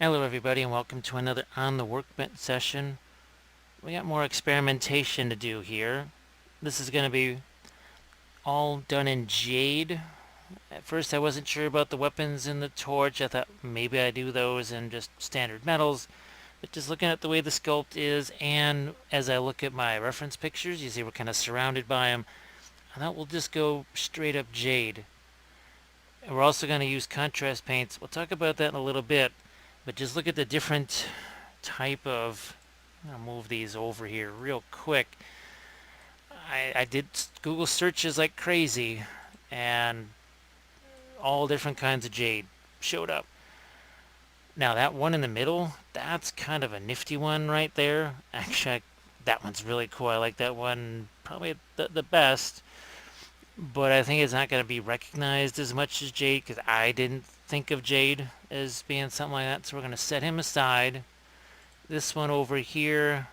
Hello everybody and welcome to another On the Workbench session. We got more experimentation to do here. This is going to be all done in Jade. At first I wasn't sure about the weapons and the torch. I thought maybe I do those in just standard metals. But just looking at the way the sculpt is, and as I look at my reference pictures, you see we're kind of surrounded by them. I thought we'll just go straight up Jade. And we're also going to use contrast paints. We'll talk about that in a little bit. But just look at the different type of... I'll move these over here real quick. I did Google searches like crazy, and all different kinds of jade showed up. Now that one in the middle, that's kind of a nifty one right there. Actually, that one's really cool. I like that one probably the best. But I think it's not going to be recognized as much as Jade because I didn't think of Jade as being something like that. So we're going to set him aside. This one over here,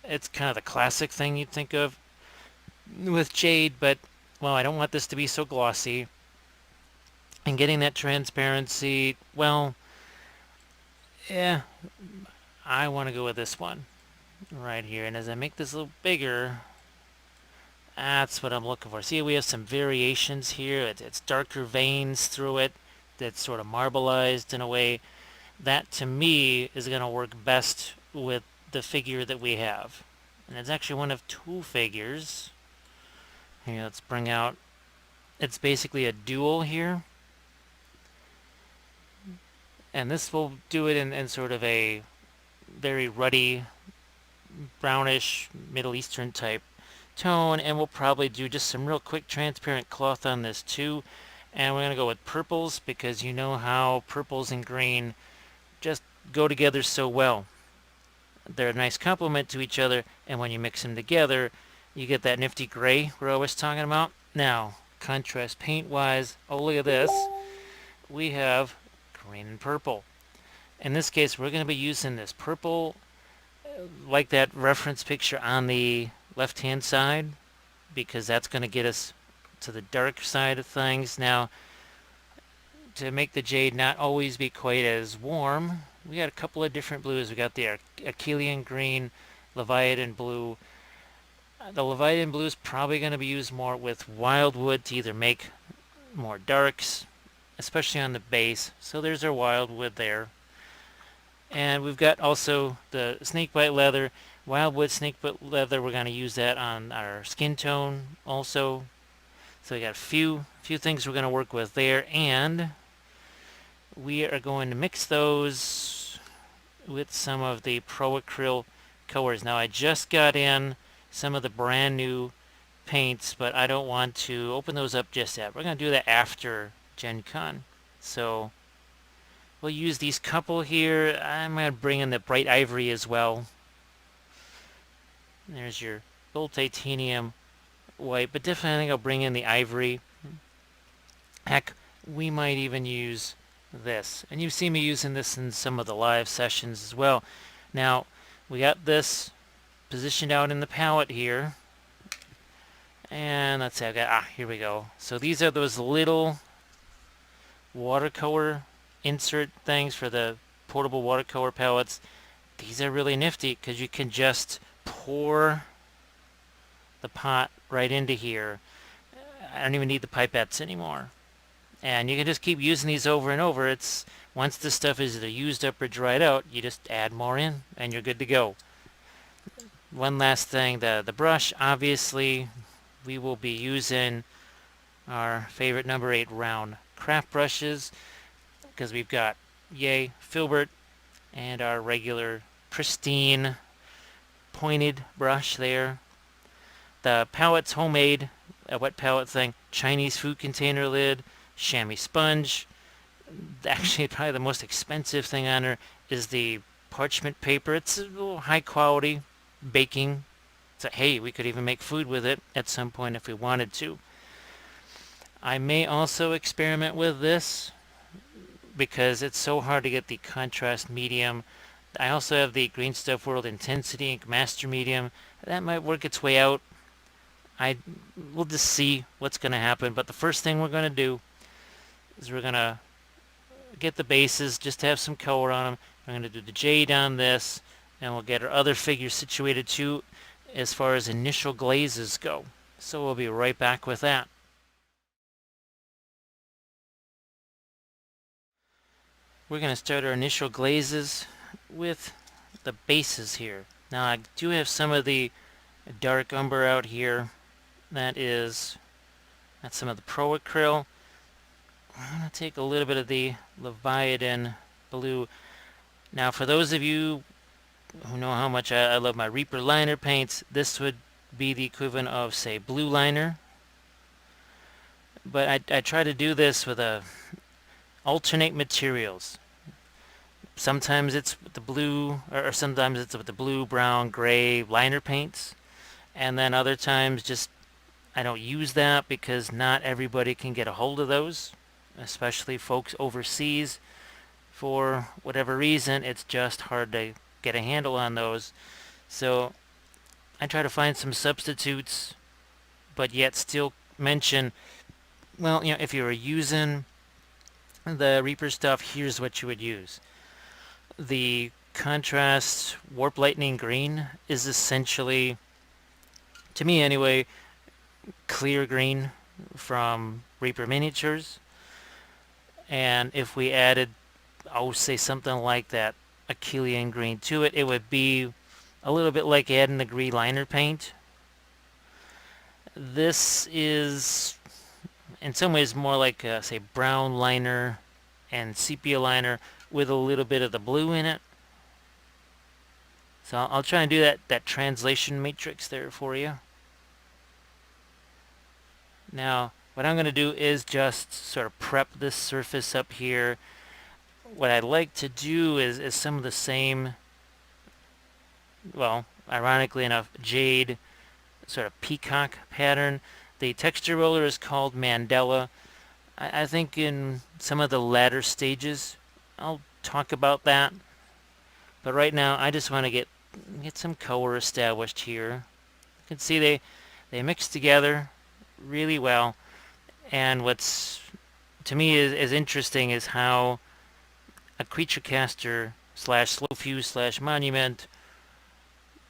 it's kind of the classic thing you'd think of with Jade, but, well, I don't want this to be so glossy. And getting that transparency, well, yeah, I want to go with this one right here. And as I make this a little bigger, that's what I'm looking for. See, we have some variations here. It's darker veins through it that's sort of marbleized in a way. That, to me, is going to work best with the figure that we have. And it's actually one of two figures. Here, let's bring out... It's basically a dual here. And this will do it in sort of a very ruddy, brownish, Middle Eastern type tone, and we'll probably do just some real quick transparent cloth on this too. And we're going to go with purples because you know how purples and green just go together so well. They're a nice complement to each other, and when you mix them together, you get that nifty gray we're always talking about. Now, contrast paint wise, oh look at this. We have green and purple. In this case, we're going to be using this purple, like that reference picture on the left-hand side, because that's going to get us to the dark side of things. Now, to make the jade not always be quite as warm, we got a couple of different blues. We got the Achillean green, Leviathan blue. The Leviathan blue is probably going to be used more with wildwood to either make more darks, especially on the base. So there's our wildwood there. And we've got also the snakebite leather. Wildwood snakebite leather, we're going to use that on our skin tone also. So we got a few things we're going to work with there, and we are going to mix those with some of the Pro Acryl colors. Now I just got in some of the brand new paints, but I don't want to open those up just yet. We're going to do that after Gen Con. So we'll use these couple here. I'm going to bring in the bright ivory as well. There's your gold titanium white, but definitely I think I'll bring in the ivory. Heck, we might even use this. And you've seen me using this in some of the live sessions as well. Now, we got this positioned out in the palette here. And let's see, here we go. So these are those little watercolor insert things for the portable watercolor palettes. These are really nifty because you can just pour the pot right into here. I don't even need the pipettes anymore. And you can just keep using these over and over. It's once this stuff is either used up or dried out, you just add more in and you're good to go. One last thing, the brush, obviously we will be using our favorite number 8 round craft brushes because we've got Filbert and our regular pristine pointed brush there. The palette's homemade, a wet palette thing, Chinese food container lid, chamois sponge. Actually, probably the most expensive thing on her is the parchment paper. It's a little high quality baking. So, hey, we could even make food with it at some point if we wanted to. I may also experiment with this because it's so hard to get the contrast medium. I also have the Green Stuff World Intensity Ink Master Medium. That might work its way out. We'll just see what's going to happen. But the first thing we're going to do is we're going to get the bases, just to have some color on them. I'm going to do the Jade on this, and we'll get our other figures situated too as far as initial glazes go. So we'll be right back with that. We're going to start our initial glazes with the bases here. Now I do have some of the dark umber out here. That's some of the Pro Acryl. I'm going to take a little bit of the Leviathan blue. Now for those of you who know how much I love my Reaper liner paints, this would be the equivalent of, say, blue liner. But I try to do this with alternate materials. Sometimes it's with the blue, or sometimes it's with the blue, brown, gray liner paints. And then other times just I don't use that because not everybody can get a hold of those, especially folks overseas. For whatever reason, it's just hard to get a handle on those. So I try to find some substitutes, but yet still mention, well, if you were using the Reaper stuff, here's what you would use. The contrast Warp Lightning Green is essentially, to me anyway, clear green from Reaper Miniatures. And if we added, say something like that Achillean green to it, it would be a little bit like adding the green liner paint. This is in some ways more like, say, brown liner and sepia liner with a little bit of the blue in it. So I'll try and do that translation matrix there for you. Now, what I'm going to do is just sort of prep this surface up here. What I'd like to do is some of the same, well, ironically enough, Jade sort of peacock pattern. The texture roller is called Mandela. I think in some of the latter stages I'll talk about that. But right now I just want to get some color established here. You can see they mix together really well. And what's to me is interesting is how a creature caster slash slow fuse slash monument,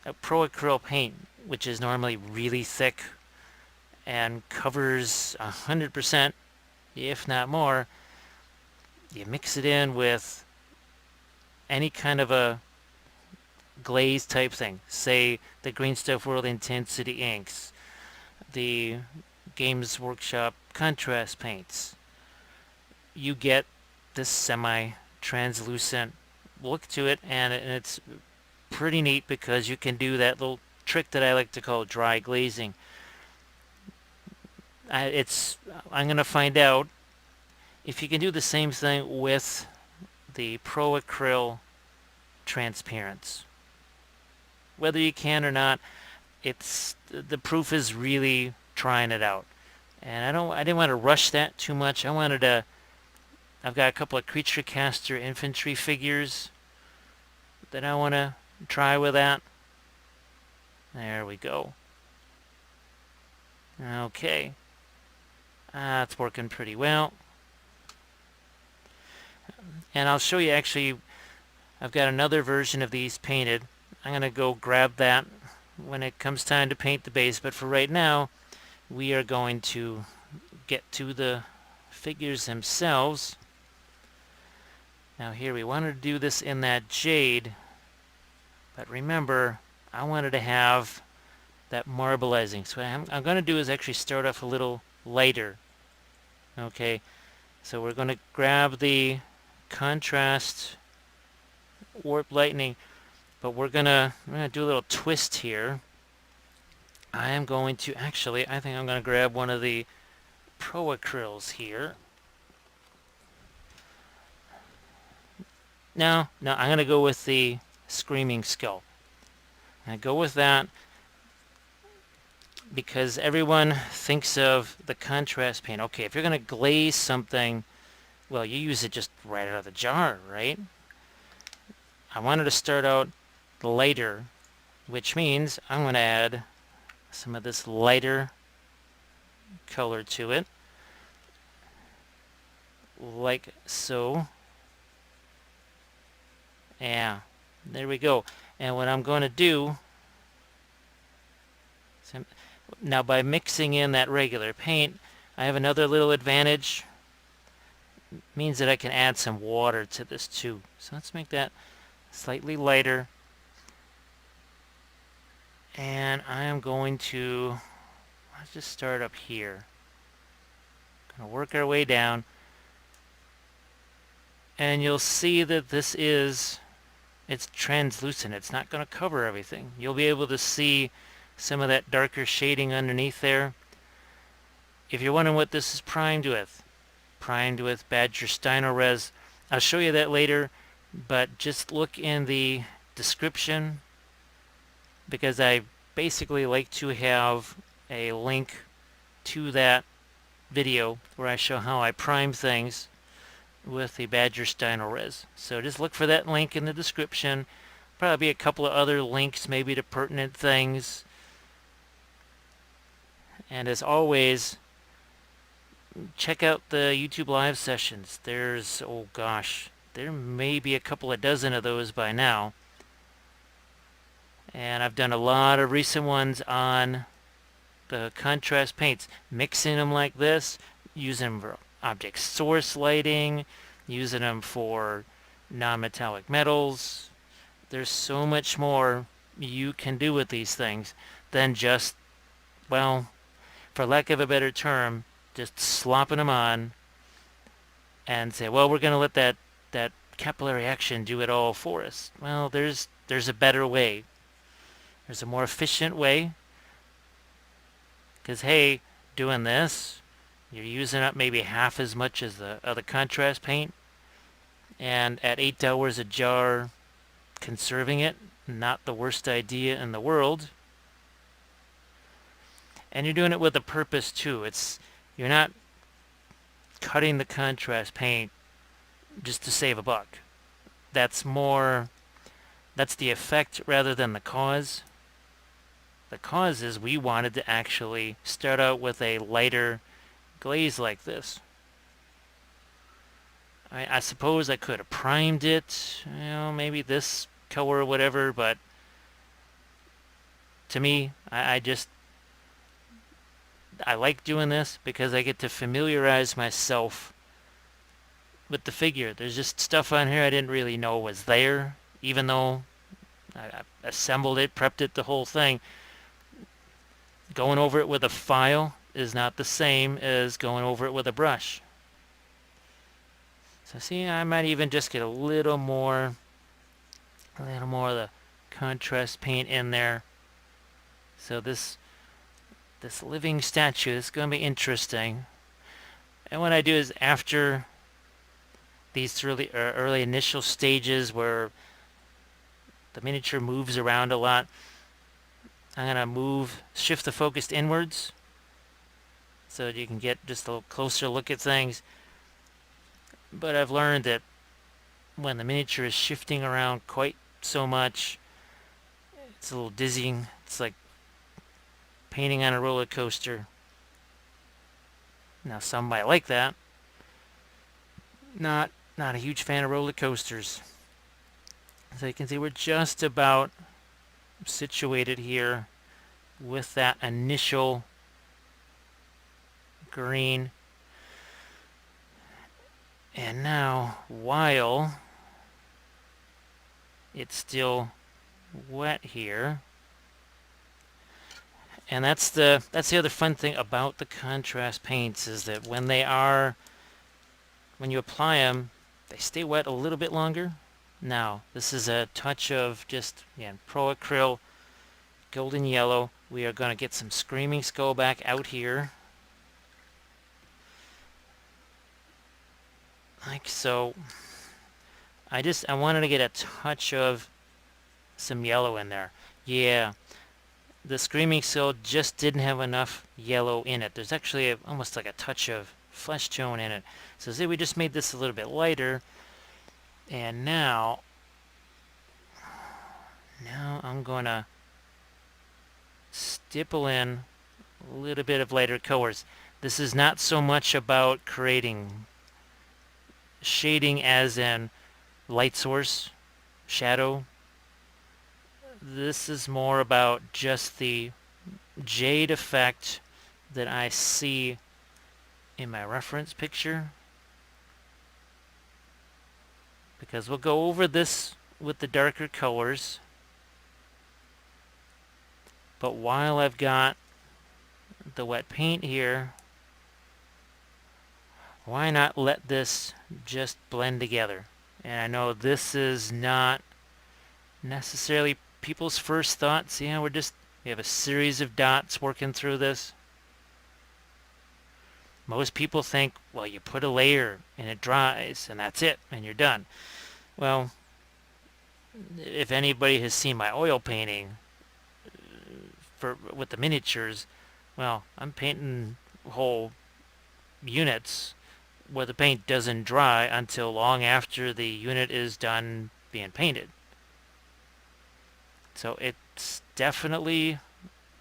a Pro Acryl paint, which is normally really thick and covers 100%, if not more, you mix it in with any kind of a glaze type thing. Say the Green Stuff World Intensity inks, the Games Workshop contrast paints. You get this semi-translucent look to it, and it's pretty neat because you can do that little trick that I like to call dry glazing. I'm going to find out if you can do the same thing with the Pro Acryl transparents. Whether you can or not, the proof is really trying it out. And I didn't want to rush that too much. I've got a couple of creature caster infantry figures that I want to try with that. There we go. Okay. It's working pretty well. And I'll show you, actually, I've got another version of these painted. I'm going to go grab that when it comes time to paint the base. But for right now, we are going to get to the figures themselves. Now here, we wanted to do this in that Jade. But remember, I wanted to have that marbleizing. So what I'm going to do is actually start off a little lighter. Okay, so we're going to grab the contrast Warp Lightning, but we're going to do a little twist here. I think I'm going to grab one of the Pro Acryls here. No, I'm going to go with the Screaming Skull. I go with that because everyone thinks of the contrast paint. Okay, if you're going to glaze something, well, you use it just right out of the jar, right? I wanted to start out lighter, which means I'm going to add some of this lighter color to it, like so. Yeah, there we go. And what I'm going to do, now by mixing in that regular paint, I have another little advantage. Means that I can add some water to this too. So let's make that slightly lighter. And I am going to, let's just start up here. Gonna work our way down. And you'll see that this is, it's translucent. It's not going to cover everything. You'll be able to see some of that darker shading underneath there. If you're wondering what this is primed with Badger Steiner Res. I'll show you that later, but just look in the description because I basically like to have a link to that video where I show how I prime things with the Badger Steiner Res. So just look for that link in the description. Probably a couple of other links maybe to pertinent things. And as always, check out the YouTube live sessions. There's, oh gosh, there may be a couple of dozen of those by now. And I've done a lot of recent ones on the contrast paints, mixing them like this, using them for object source lighting, using them for non-metallic metals. There's so much more you can do with these things than just, well, for lack of a better term, just slopping them on and say, well, we're going to let that capillary action do it all for us. Well, there's a better way. There's a more efficient way. Because, hey, doing this, you're using up maybe half as much as the other contrast paint. And at $8 a jar, conserving it, not the worst idea in the world. And you're doing it with a purpose too. You're not cutting the contrast paint just to save a buck. That's the effect rather than the cause. The cause is we wanted to actually start out with a lighter glaze like this. I suppose I could have primed it, maybe this color or whatever, but to me, I like doing this because I get to familiarize myself with the figure. There's just stuff on here I didn't really know was there, even though I assembled it, prepped it, the whole thing. Going over it with a file is not the same as going over it with a brush. So see, I might even just get a little more of the contrast paint in there. So this living statue is going to be interesting. And what I do is after these early initial stages where the miniature moves around a lot, I'm going to shift the focus inwards so that you can get just a little closer look at things. But I've learned that when the miniature is shifting around quite so much, it's a little dizzying. It's like painting on a roller coaster. Now some might like that. Not a huge fan of roller coasters. So you can see we're just about situated here with that initial green. And now, while it's still wet here, and that's the other fun thing about the contrast paints is that when you apply them, they stay wet a little bit longer. Now, this is a touch of just, Pro Acryl golden yellow. We are going to get some Screaming Skull back out here. Like so. I wanted to get a touch of some yellow in there. Yeah, the Screaming Skull just didn't have enough yellow in it. There's actually almost like a touch of flesh tone in it. So see, we just made this a little bit lighter. And now I'm going to stipple in a little bit of lighter colors. This is not so much about creating shading as in light source shadow. This is more about just the jade effect that I see in my reference picture. Because we'll go over this with the darker colors. But while I've got the wet paint here, why not let this just blend together? And I know this is not necessarily people's first thoughts. Yeah, we have a series of dots working through this. Most people think, well, you put a layer and it dries and that's it and you're done. Well, if anybody has seen my oil painting with the miniatures, well, I'm painting whole units where the paint doesn't dry until long after the unit is done being painted. So it's definitely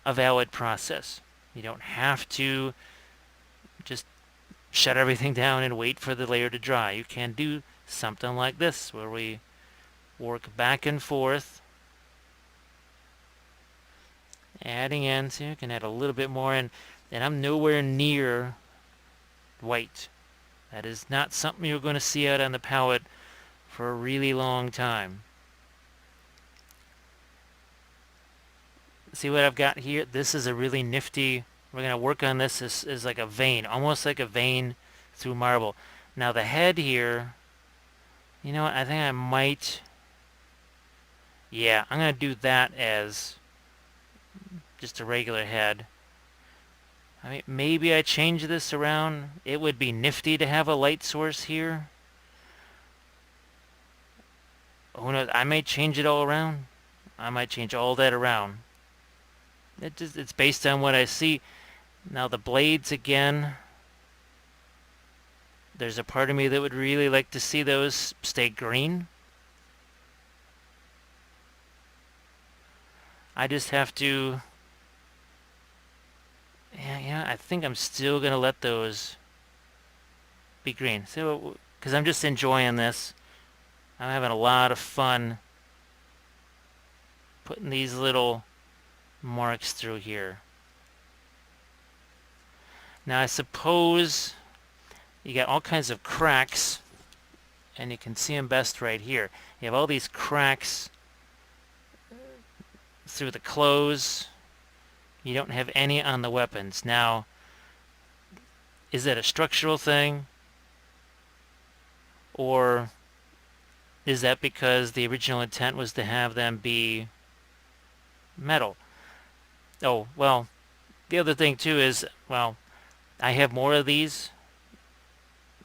a valid process. You don't have to just shut everything down and wait for the layer to dry. You can do something like this where we work back and forth, adding in. So you can add a little bit more in, and I'm nowhere near white. That is not something you're going to see out on the palette for a really long time. See what I've got here? This is a really nifty, we're going to work on this as like a vein, almost like a vein through marble. Now the head here, you know what, I think I might, yeah, I'm going to do that as just a regular head. I mean, maybe I change this around. It would be nifty to have a light source here. Who knows? I may change it all around. I might change all that around. It's based on what I see. Now the blades again. There's a part of me that would really like to see those stay green. I just have to. Yeah, I think I'm still gonna let those be green. So, because I'm just enjoying this. I'm having a lot of fun putting these little marks through here. Now I suppose you got all kinds of cracks, and you can see them best right here. You have all these cracks through the clothes. You don't have any on the weapons. Now, is that a structural thing? Or is that because the original intent was to have them be metal? Oh, well, the other thing too is, well, I have more of these,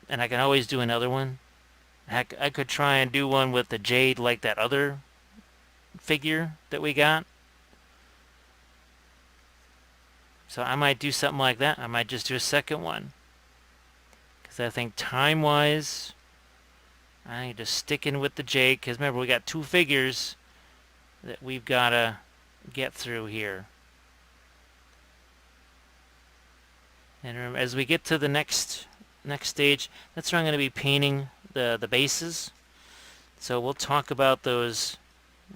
and I can always do another one. Heck, I could try and do one with the Jade like that other figure that we got. So I might do something like that. I might just do a second one. Because I think time-wise, I need to stick in with the Jade. Because remember, we got two figures that we've got to get through here. And remember, as we get to the next stage, that's where I'm going to be painting the bases. So we'll talk about those,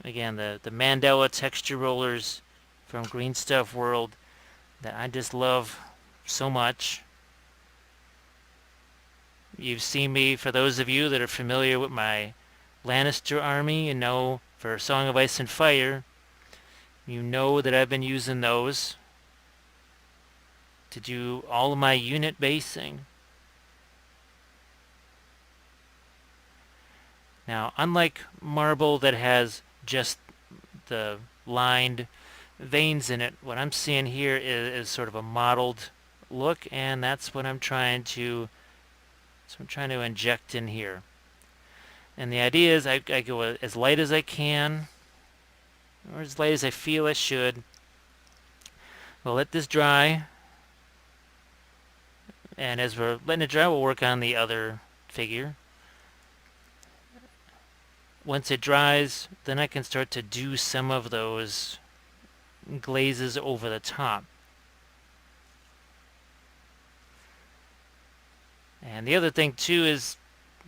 again, the Mandela texture rollers from Green Stuff World that I just love so much. You've seen me, for those of you that are familiar with my Lannister army, and know for Song of Ice and Fire, you know that I've been using those to do all of my unit basing. Now, unlike marble that has just the lined veins in it, what I'm seeing here is sort of a mottled look, and that's what I'm trying to inject in here. And the idea is I go as light as I can, or as light as I feel I should. We'll let this dry, and as we're letting it dry, we'll work on the other figure. Once it dries, then I can start to do some of those glazes over the top. And the other thing too is,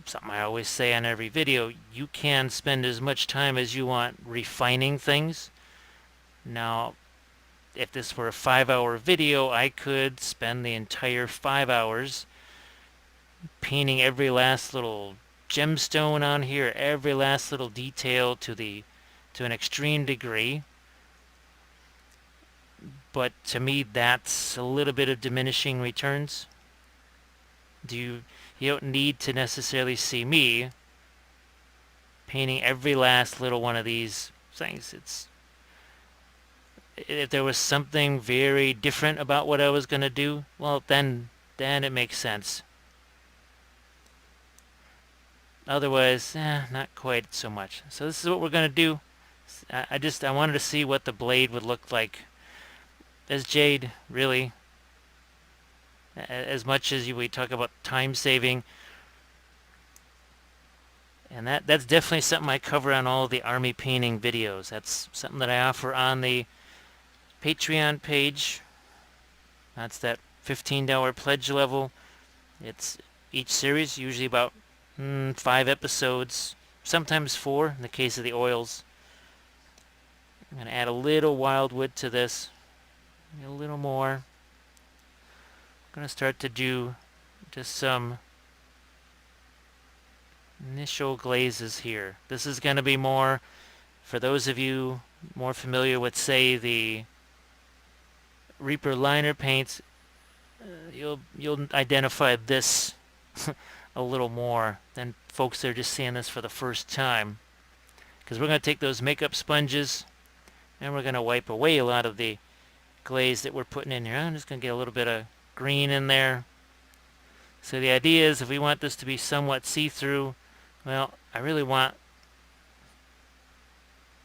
something I always say on every video, you can spend as much time as you want refining things. Now, if this were a 5-hour video, I could spend the entire 5 hours painting every last little gemstone on here, every last little detail to an extreme degree. But to me, that's a little bit of diminishing returns. You don't need to necessarily see me painting every last little one of these things. If there was something very different about what I was going to do, well, then it makes sense. Otherwise, not quite so much. So this is what we're going to do. I wanted to see what the blade would look like as Jade, really. As much as we talk about time saving, and that's definitely something I cover on all the army painting videos. That's something that I offer on the Patreon page. That's that $15 pledge level. It's each series, usually about 5 episodes, sometimes 4 in the case of the oils. I'm going to add a little wildwood to this, a little more. I'm going to start to do just some initial glazes here. This is going to be more, for those of you more familiar with, say, the Reaper liner paints, you'll identify this a little more than folks that are just seeing this for the first time. Because we're going to take those makeup sponges and we're going to wipe away a lot of the glaze that we're putting in here. I'm just going to get a little bit of green in there. So the idea is, if we want this to be somewhat see-through, well, I really want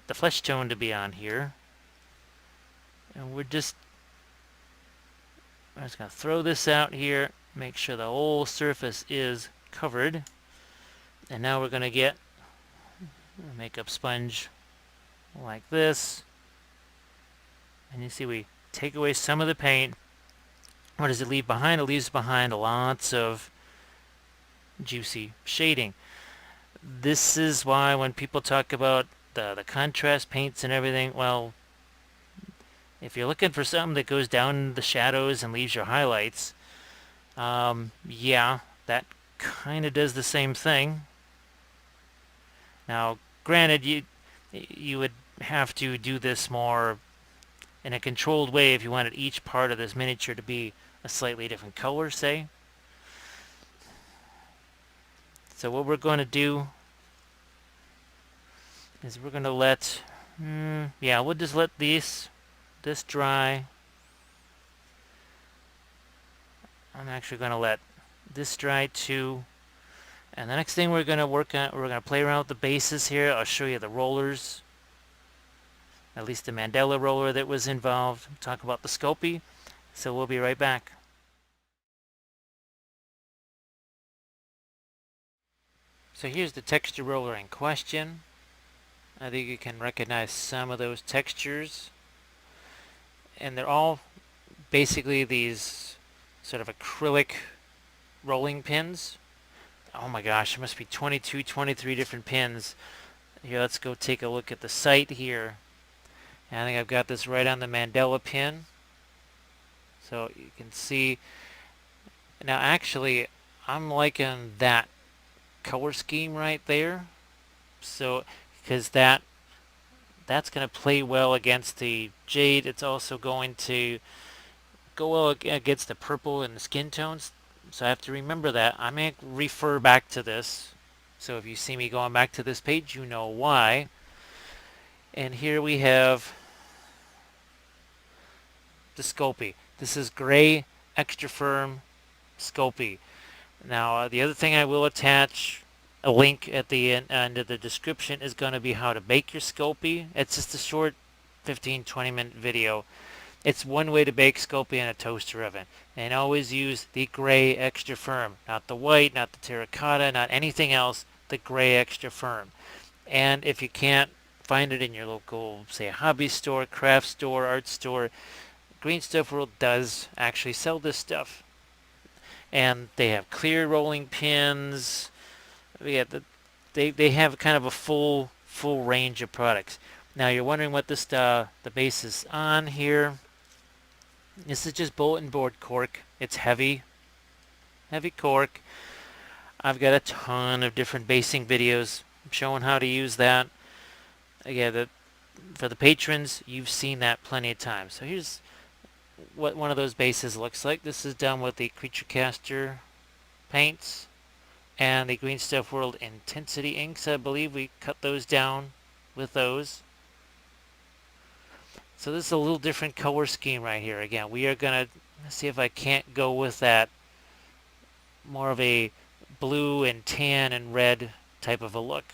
the flesh tone to be on here. And I'm just going to throw this out here, make sure the whole surface is covered. And now we're going to get a makeup sponge like this. And you see we take away some of the paint. What does it leave behind? It leaves behind lots of juicy shading. This is why when people talk about the contrast paints and everything, well, if you're looking for something that goes down in the shadows and leaves your highlights, yeah, that kind of does the same thing. Now, granted, you would have to do this more in a controlled way if you wanted each part of this miniature to be a slightly different color, say. So what we're going to do is we're going to let, yeah, we'll just let this dry. I'm actually going to let this dry too. And the next thing we're going to work on, we're going to play around with the bases here. I'll show you the rollers, at least the Mandela roller that was involved. Talk about the Sculpey. So we'll be right back. So here's the texture roller in question. I think you can recognize some of those textures. And they're all basically these sort of acrylic rolling pins. Oh my gosh, there must be 22, 23 different pins. Here, let's go take a look at the site here. And I think I've got this right on the Mandela pin. So you can see. Now actually, I'm liking that color scheme right there. So, because that's going to play well against the Jade. It's also going to go well against the purple and the skin tones. So I have to remember that. I'm going to refer back to this. So if you see me going back to this page, you know why. And here we have the Sculpey. This is gray, extra firm Sculpey. Now, the other thing I will attach, a link at the end of the description, is going to be how to bake your Sculpey. It's just a short 15-20 minute video. It's one way to bake Sculpey in a toaster oven. And always use the gray extra firm. Not the white, not the terracotta, not anything else. The gray extra firm. And if you can't find it in your local, say, hobby store, craft store, art store, Green Stuff World does actually sell this stuff. And they have clear rolling pins. Yeah, they have kind of a full range of products. Now you're wondering what the base is on here. This is just bulletin board cork. It's heavy cork. I've got a ton of different basing videos showing how to use that. Again, for the patrons, you've seen that plenty of times. So here's what one of those bases looks like. This is done with the Creature Caster paints and the Green Stuff World Intensity inks. I believe we cut those down with those. So this is a little different color scheme right here. Again, we are going to see if I can't go with that more of a blue and tan and red type of a look.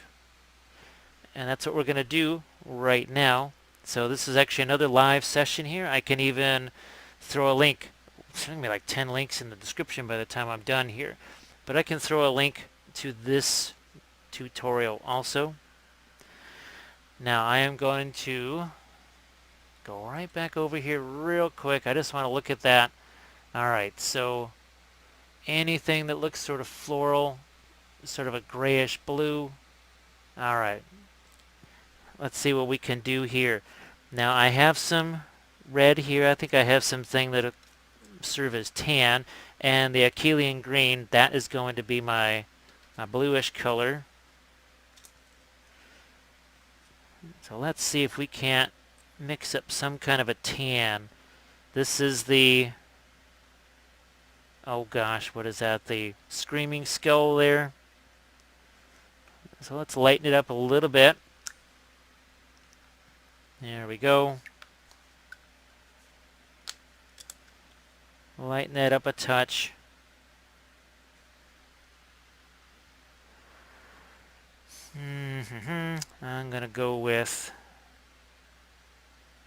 And that's what we're going to do right now. So this is actually another live session here. I can even throw a link. It's going to be like 10 links in the description by the time I'm done here. But I can throw a link to this tutorial also. Now I am going to go right back over here real quick. I just want to look at that. Alright, so anything that looks sort of floral, sort of a grayish blue. Alright, let's see what we can do here. Now I have some red here. I think I have something that'll serve as tan. And the Achillean green, that is going to be my bluish color. So let's see if we can't mix up some kind of a tan. This is the, oh gosh, what is that? The Screaming Skull there. So let's lighten it up a little bit. There we go. Lighten that up a touch. I'm going to go with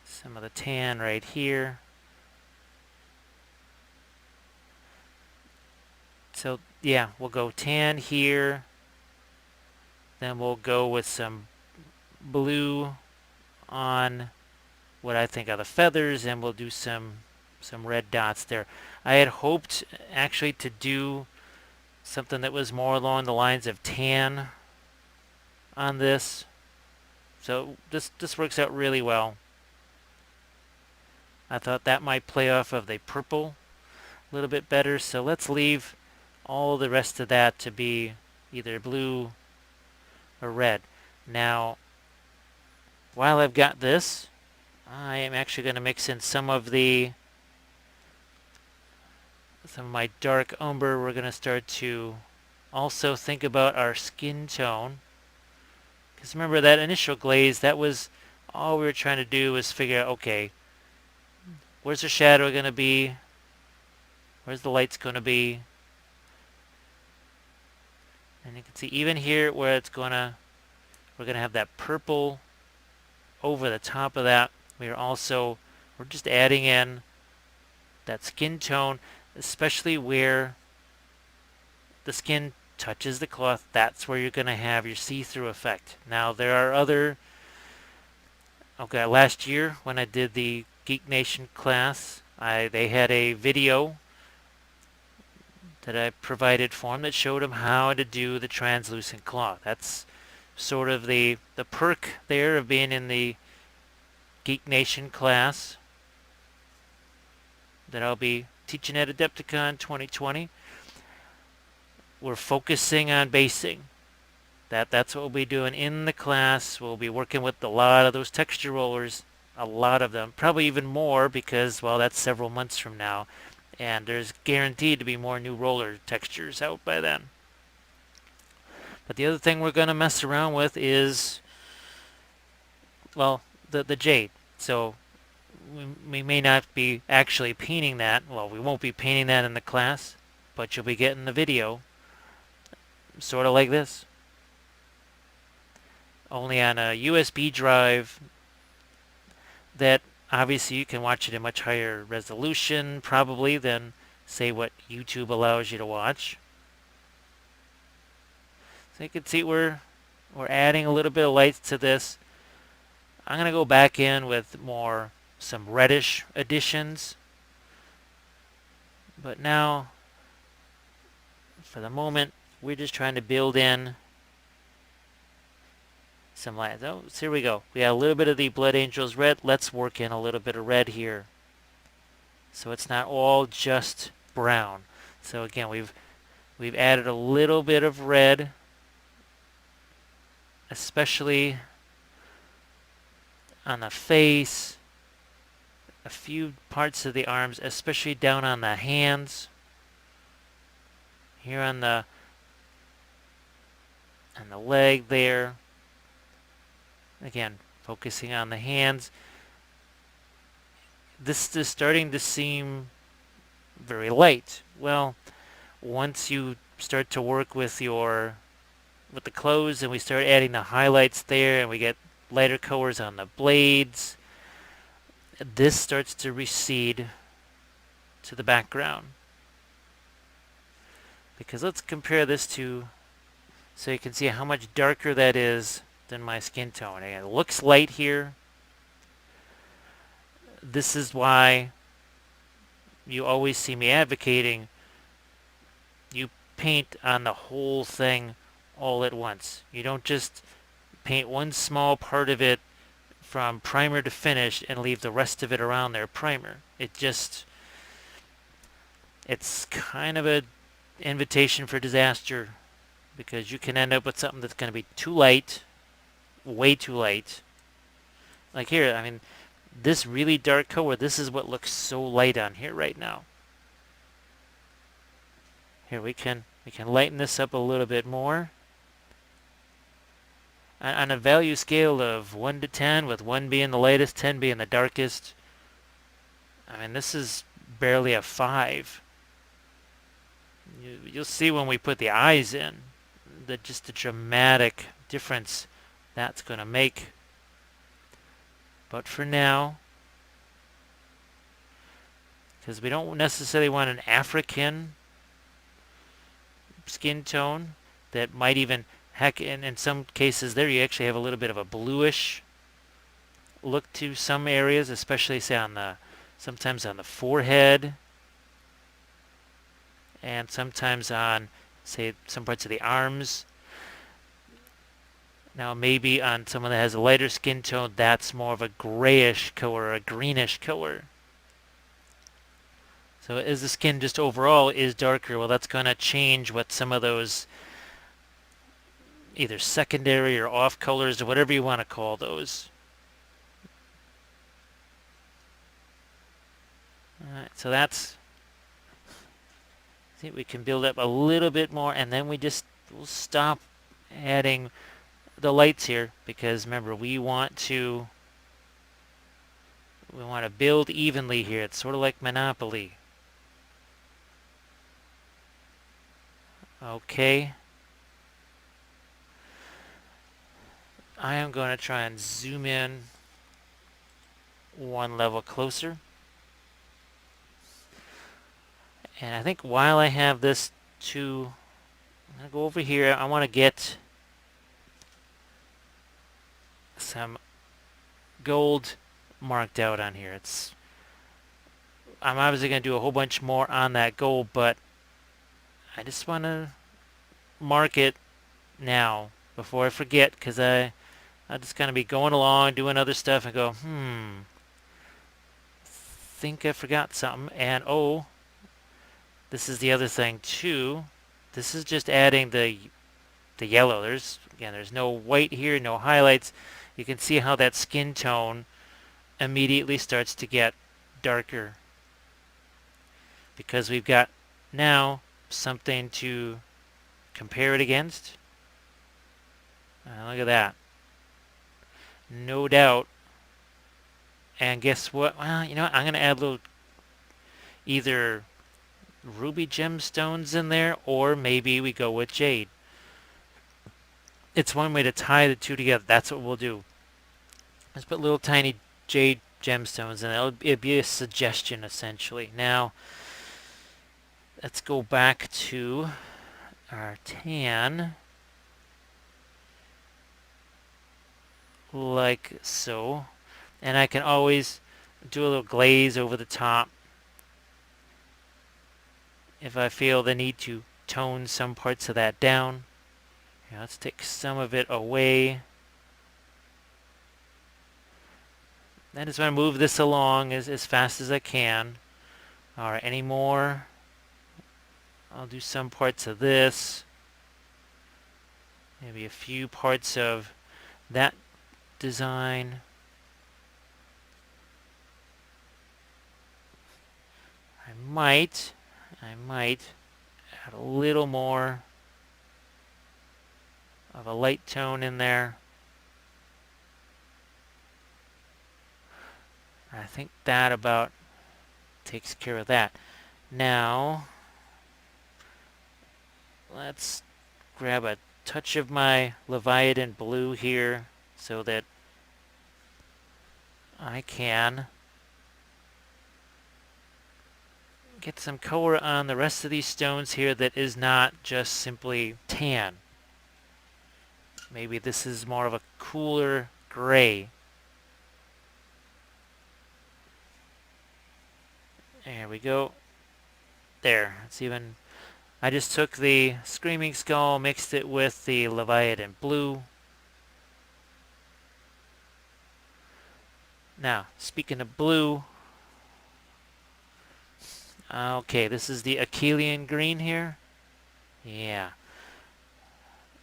some of the tan right here. So yeah, we'll go tan here. Then we'll go with some blue on what I think are the feathers, and we'll do some red dots there. I had hoped actually to do something that was more along the lines of tan on this. So this works out really well. I thought that might play off of the purple a little bit better, so let's leave all the rest of that to be either blue or red. Now, while I've got this, I am actually going to mix in some of my dark umber. We're going to start to also think about our skin tone. Because remember that initial glaze, that was all we were trying to do was figure out, okay, where's the shadow going to be? Where's the lights going to be? And you can see even here where we're going to have that purple over the top of that. We're just adding in that skin tone, especially where the skin touches the cloth. That's where you're going to have your see-through effect. Now there are other, okay, last year when I did the Geek Nation class, they had a video that I provided for them that showed them how to do the translucent cloth. That's sort of the perk there of being in the Geek Nation class that I'll be teaching at Adepticon 2020. We're focusing on basing. That's what we'll be doing in the class. We'll be working with a lot of those texture rollers, a lot of them, probably even more because, well, that's several months from now, and there's guaranteed to be more new roller textures out by then. But the other thing we're going to mess around with is, well, the Jade. So we may not be actually painting that. Well, we won't be painting that in the class, but you'll be getting the video sort of like this. Only on a USB drive that obviously you can watch it in much higher resolution probably than, say, what YouTube allows you to watch. So you can see we're adding a little bit of lights to this. I'm going to go back in with some reddish additions. But now, for the moment, we're just trying to build in some lines. Oh, so here we go. We got a little bit of the Blood Angels red. Let's work in a little bit of red here, so it's not all just brown. So again, we've added a little bit of red, especially on the face, a few parts of the arms, especially down on the hands. Here on the leg there. Again, focusing on the hands. This is starting to seem very light. Well, once you start to work with the clothes and we start adding the highlights there and we get lighter colors on the blades, this starts to recede to the background. Because let's compare this to, so you can see how much darker that is than my skin tone. And it looks light here. This is why you always see me advocating you paint on the whole thing all at once. You don't just paint one small part of it from primer to finish and leave the rest of it around there primer. It's kind of an invitation for disaster, because you can end up with something that's going to be too light, way too light. Like here, I mean, this really dark color, this is what looks so light on here right now. Here we can lighten this up a little bit more. On a value scale of 1 to 10, with 1 being the lightest, 10 being the darkest, I mean, this is barely a 5. You'll see when we put the eyes in, just the dramatic difference that's going to make. But for now, because we don't necessarily want an African skin tone that might even, heck, in some cases there you actually have a little bit of a bluish look to some areas, especially say sometimes on the forehead, and sometimes on, say, some parts of the arms. Now maybe on someone that has a lighter skin tone, that's more of a grayish color or a greenish color. So as the skin just overall is darker, well, that's going to change what some of those either secondary or off colors or whatever you want to call those. Alright, so that's, see, we can build up a little bit more, and then we'll stop adding the lights here, because remember, we want to build evenly here. It's sort of like Monopoly. Okay. I am going to try and zoom in one level closer. And I think while I have this I'm going to go over here. I want to get some gold marked out on here. I'm obviously going to do a whole bunch more on that gold, but I just want to mark it now before I forget, because I'm just going to be going along doing other stuff and go, think I forgot something. And oh, this is the other thing too. This is just adding the yellow. There's no white here, no highlights. You can see how that skin tone immediately starts to get darker, because we've got now something to compare it against. Look at that. No doubt. And guess what? Well, you know what? I'm going to add a little either ruby gemstones in there, or maybe we go with jade. It's one way to tie the two together. That's what we'll do. Let's put little tiny jade gemstones in it. It'll be a suggestion, essentially. Now, let's go back to our tan. Like so. And I can always do a little glaze over the top if I feel the need to tone some parts of that down. Let's take some of it away. I just want to move this along as fast as I can. Alright, any more? I'll do some parts of this. Maybe a few parts of that design. I might add a little more of a light tone in there. I think that about takes care of that. Now, let's grab a touch of my Leviathan blue here so that I can get some color on the rest of these stones here that is not just simply tan. Maybe this is more of a cooler gray. There we go. There. It's even... I just took the Screaming Skull, mixed it with the Leviathan blue. Now, speaking of blue... Okay, this is the Achillean green here. Yeah.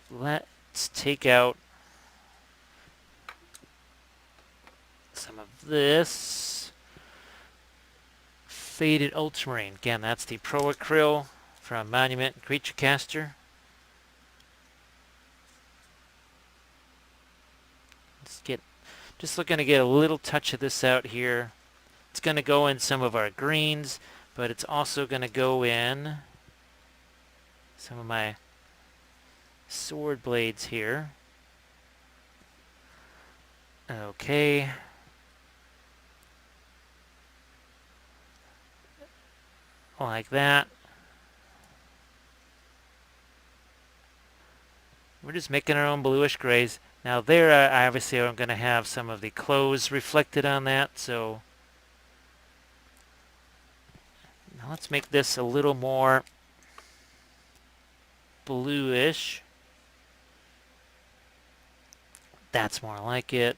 Let's take out some of this faded ultramarine. Again, that's the Pro Acryl from Monument Creature Caster. Just looking to get a little touch of this out here. It's going to go in some of our greens, but it's also going to go in some of my sword blades here. Okay. Like that. We're just making our own bluish grays. Now there, I obviously am going to have some of the clothes reflected on that, so now let's make this a little more bluish. That's more like it.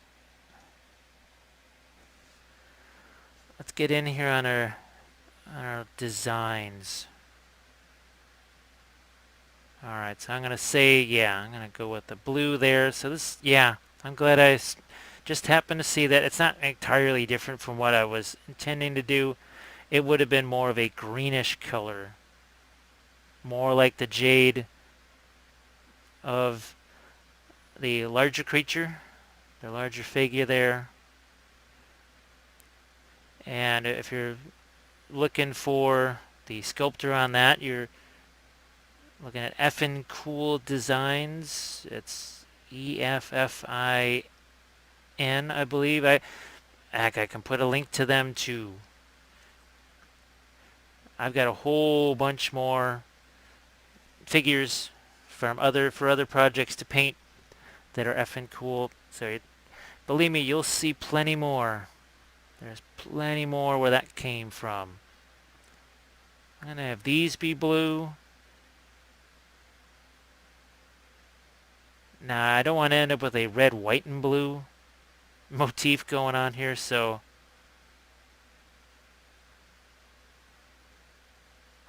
Let's get in here on our designs. Alright, so I'm going to say, yeah, I'm going to go with the blue there. So this, yeah, I'm glad I just happened to see that. It's not entirely different from what I was intending to do. It would have been more of a greenish color. More like the Jade of the larger creature, the larger figure there. And if you're looking for the sculptor on that, you're looking at Effin Cool Designs. It's EFFIN, I believe. I can put a link to them too. I've got a whole bunch more figures for other projects to paint that are effing cool. So believe me, you'll see plenty more. There's plenty more where that came from. I'm gonna have these be blue. Now, I don't want to end up with a red, white, and blue motif going on here, so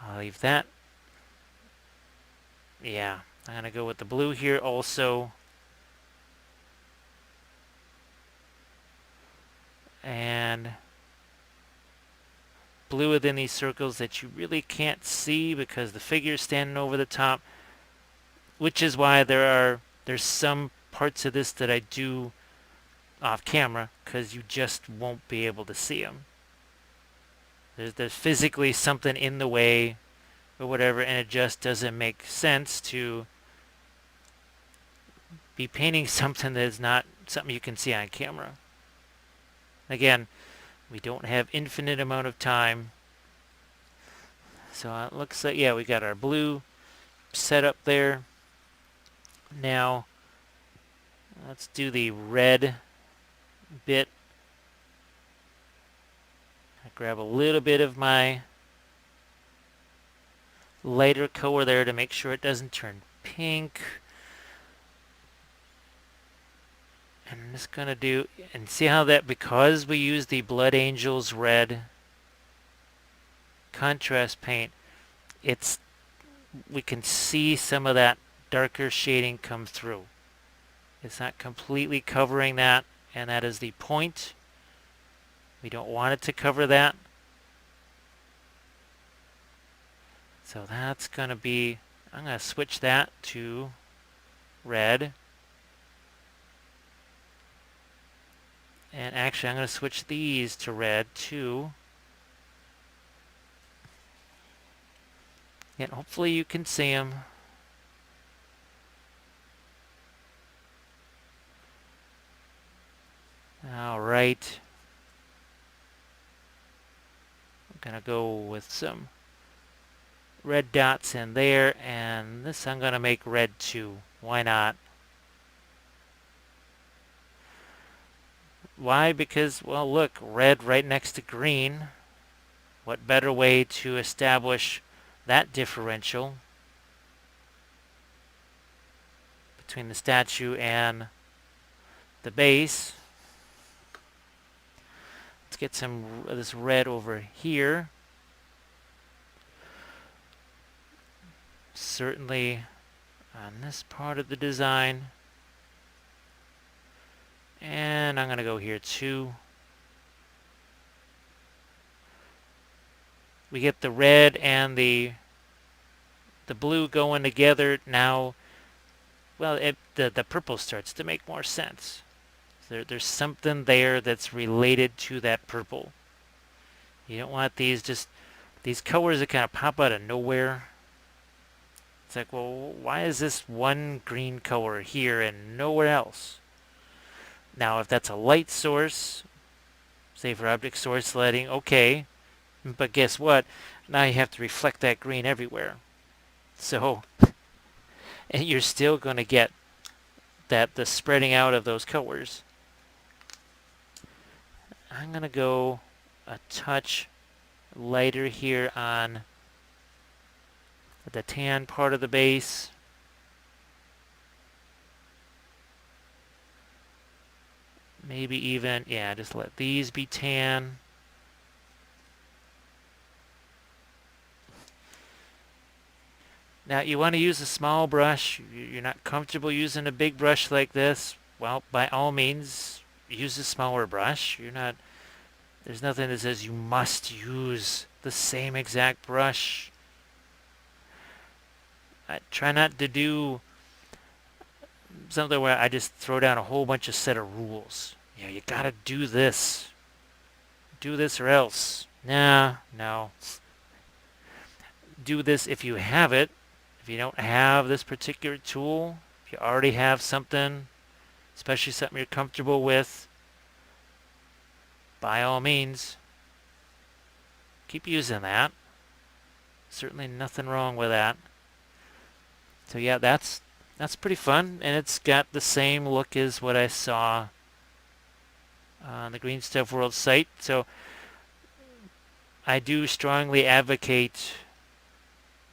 I'll leave that. Yeah, I'm going to go with the blue here also. And blue within these circles that you really can't see because the figure's standing over the top, which is why there's some parts of this that I do off camera because you just won't be able to see them. There's physically something in the way or whatever, and it just doesn't make sense to be painting something that is not something you can see on camera. Again, we don't have infinite amount of time. So it looks like, yeah, we got our blue set up there. Now, let's do the red bit. I grab a little bit of my lighter color there to make sure it doesn't turn pink. And I'm just going to do, and see how that, because we use the Blood Angels red contrast paint, we can see some of that darker shading come through. It's not completely covering that, and that is the point. We don't want it to cover that. So that's going to be, I'm going to switch that to red. And actually, I'm going to switch these to red too. And hopefully you can see them. All right. I'm going to go with some red dots in there, and this I'm going to make red too. Why not? Why? Because, well, look, red right next to green. What better way to establish that differential between the statue and the base? Let's get some of this red over here. Certainly on this part of the design. And I'm going to go here too. We get the red and the blue going together. Now, well, the purple starts to make more sense. There's something there that's related to that purple. You don't want these colors that kind of pop out of nowhere. It's like, well, why is this one green color here and nowhere else? Now, if that's a light source, say for object source lighting, okay. But guess what? Now you have to reflect that green everywhere. So, and you're still going to get the spreading out of those colors. I'm going to go a touch lighter here on the tan part of the base. Maybe even, yeah, just let these be tan. Now, you want to use a small brush. You're not comfortable using a big brush like this. Well, by all means, use a smaller brush. There's nothing that says you must use the same exact brush. I try not to do something where I just throw down a whole bunch of set of rules. You gotta do this. Do this or else. Nah, no. Do this if you have it. If you don't have this particular tool, if you already have something, especially something you're comfortable with, by all means, keep using that. Certainly nothing wrong with that. So yeah, that's pretty fun, and it's got the same look as what I saw on the Green Stuff World site. So I do strongly advocate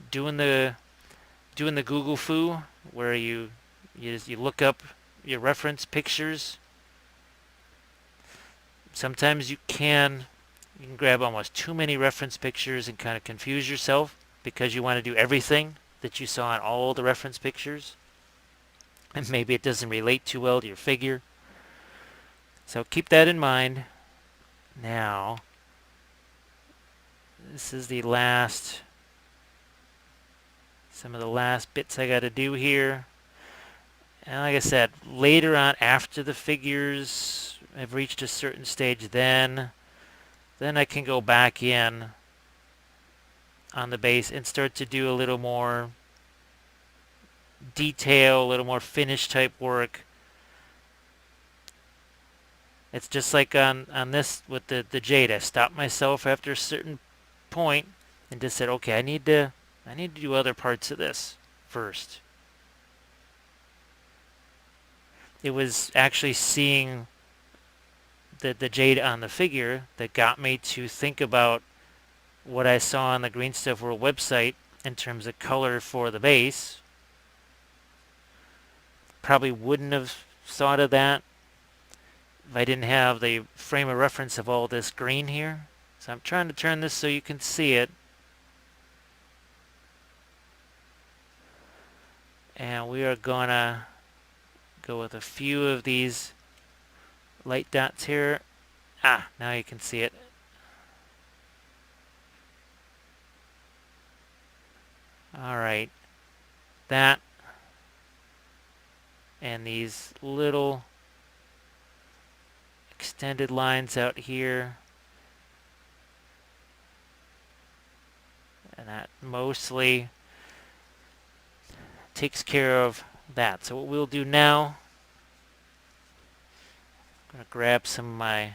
doing the Google foo, where you look up your reference pictures. Sometimes you can grab almost too many reference pictures and kind of confuse yourself because you want to do everything that you saw in all the reference pictures, and maybe it doesn't relate too well to your figure. So keep that in mind. Now, this is some of the last bits I got to do here. And like I said, later on, after the figures have reached a certain stage, then I can go back in on the base and start to do a little more detail, a little more finish type work. It's just like on this with the Jade. I stopped myself after a certain point and just said, okay, I need to do other parts of this first. It was actually seeing the Jade on the figure that got me to think about what I saw on the Green Stuff World website in terms of color for the base. Probably wouldn't have thought of that if I didn't have the frame of reference of all this green here. So I'm trying to turn this so you can see it. And we are gonna go with a few of these light dots here. Ah, now you can see it. Alright, that and these little extended lines out here. And that mostly takes care of that. So what we'll do now, I'm going to grab some of my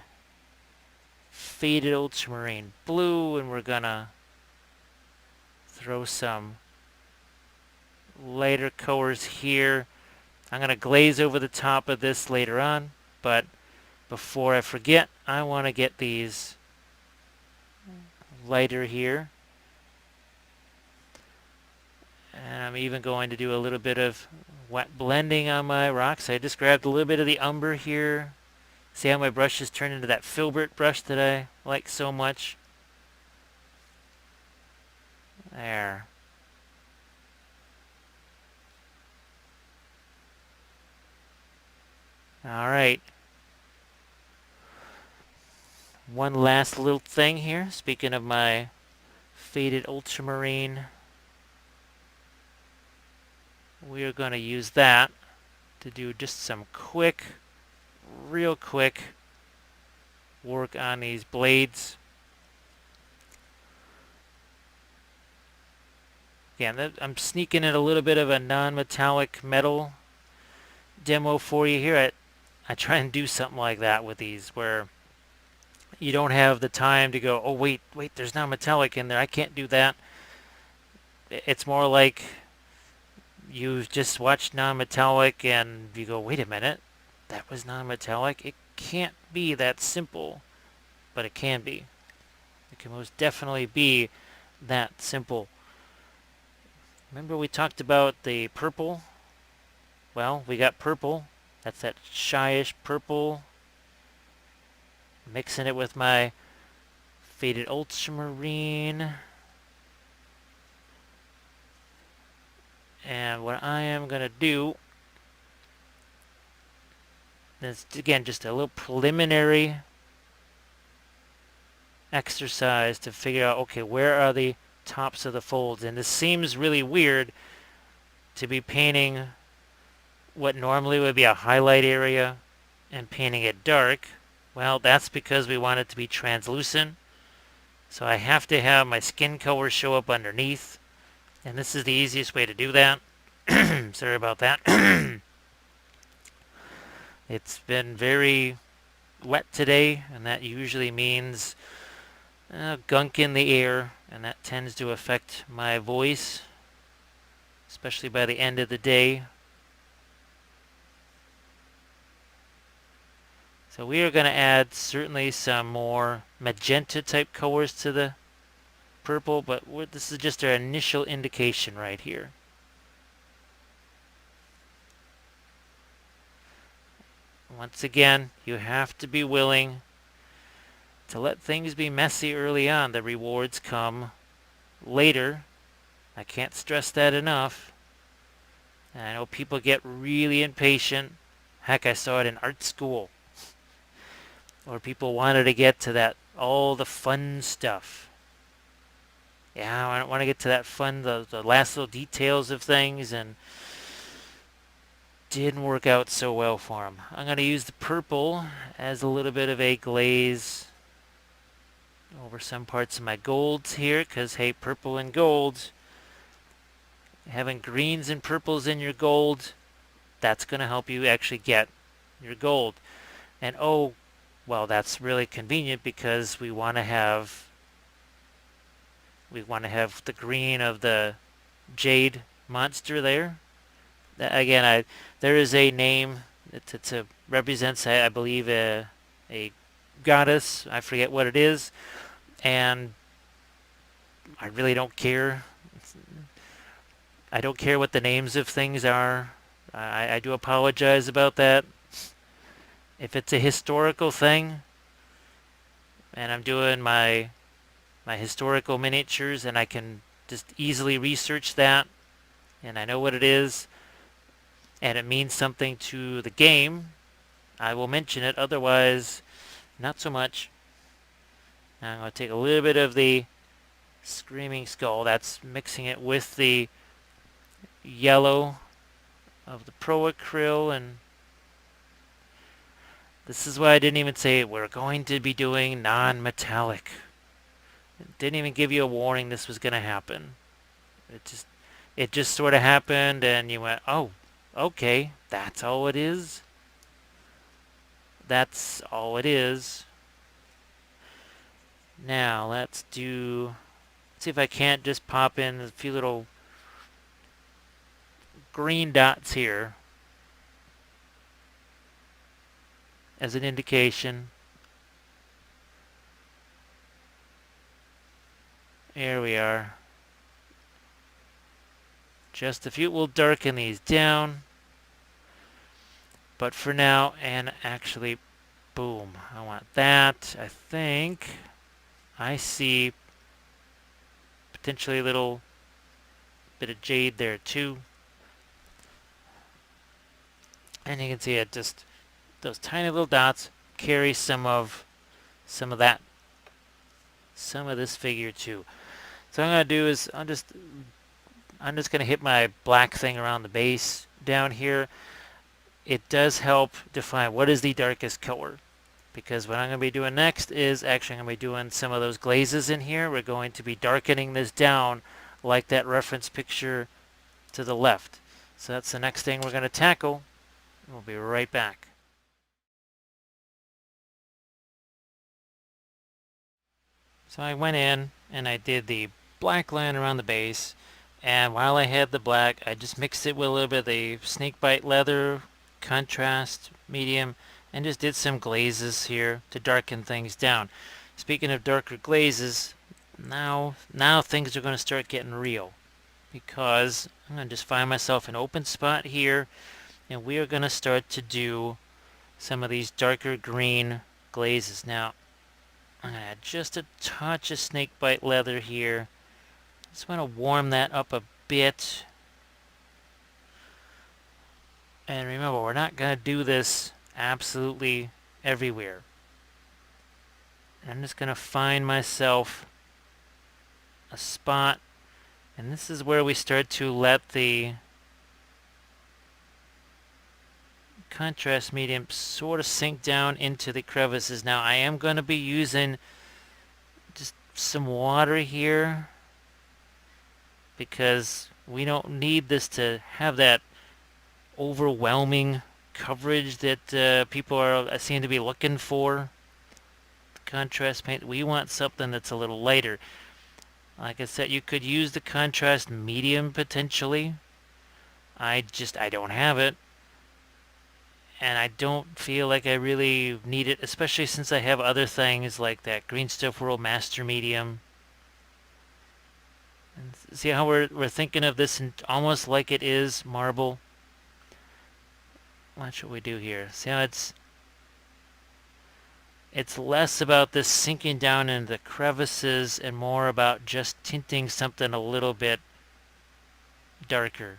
faded ultramarine blue and we're going to throw some lighter colors here. I'm going to glaze over the top of this later on, but before I forget, I want to get these lighter here. And I'm even going to do a little bit of wet blending on my rocks. I just grabbed a little bit of the umber here. See how my brush has turned into that filbert brush that I like so much? There. Alright. One last little thing here. Speaking of my faded ultramarine, we are going to use that to do just some real quick work on these blades. Again, I'm sneaking in a little bit of a non-metallic metal demo for you here. I try and do something like that with these where you don't have the time to go, oh wait, there's non-metallic in there, I can't do that. It's more like you just watched non-metallic and you go, wait a minute, that was non-metallic? It can't be that simple, but it can be. It can most definitely be that simple. Remember we talked about the purple? Well, we got purple. That's that shyish purple. Mixing it with my faded ultramarine. And what I am going to do is, again, just a little preliminary exercise to figure out, okay, where are the tops of the folds? And this seems really weird to be painting what normally would be a highlight area and painting it dark. Well, that's because we want it to be translucent. So I have to have my skin color show up underneath. And this is the easiest way to do that. Sorry about that. It's been very wet today, and that usually means gunk in the air, and that tends to affect my voice, especially by the end of the day. So we are going to add certainly some more magenta type colors to the purple, but this is just our initial indication right here. Once again, you have to be willing to let things be messy early on. The rewards come later. I can't stress that enough. And I know people get really impatient. Heck, I saw it in art school. Or people wanted to get to that, all the fun stuff. Yeah, I want to get to that fun, the last little details of things, and didn't work out so well for them. I'm going to use the purple as a little bit of a glaze over some parts of my golds here, because hey, purple and gold, having greens and purples in your gold, that's going to help you actually get your gold. And oh, well, that's really convenient because we want to have the green of the Jade monster there. Again, there is a name that represents, I believe, a goddess. I forget what it is, and I really don't care. I don't care what the names of things are. I do apologize about that. If it's a historical thing, and I'm doing my historical miniatures, and I can just easily research that, and I know what it is, and it means something to the game, I will mention it. Otherwise, not so much. Now I'm going to take a little bit of the Screaming Skull. That's mixing it with the yellow of the Pro Acryl, and this is why I didn't even say we're going to be doing non-metallic. It didn't even give you a warning this was going to happen. It just sort of happened, and you went, oh, okay, that's all it is. That's all it is. Now let's see if I can't just pop in a few little green dots here as an indication. There we are. Just a few. We'll darken these down. But for now, and actually, boom. I want that. I think I see potentially a little bit of jade there too. And you can see it just, those tiny little dots carry some of that, some of this figure too. So what I'm going to do is I'm just going to hit my black thing around the base down here. It does help define what is the darkest color, because what I'm going to be doing next is actually I'm going to be doing some of those glazes in here. We're going to be darkening this down like that reference picture to the left. So that's the next thing we're going to tackle. We'll be right back. So I went in and I did the black line around the base, and while I had the black, I just mixed it with a little bit of the snakebite leather contrast medium and just did some glazes here to darken things down. Speaking of darker glazes, now things are going to start getting real, because I'm going to just find myself an open spot here, and we are going to start to do some of these darker green glazes. Now I'm going to add just a touch of snakebite leather here. Just want to warm that up a bit. And remember, we're not going to do this absolutely everywhere. I'm just going to find myself a spot, and this is where we start to let the contrast medium sort of sink down into the crevices. Now I am going to be using just some water here, because we don't need this to have that overwhelming coverage that people seem to be looking for. Contrast paint, we want something that's a little lighter. Like I said, you could use the contrast medium potentially. I don't have it, and I don't feel like I really need it, especially since I have other things like that Green Stuff World Master Medium. And see how we're thinking of this almost like it is marble. Watch what we do here. See how it's less about this sinking down into the crevices and more about just tinting something a little bit darker.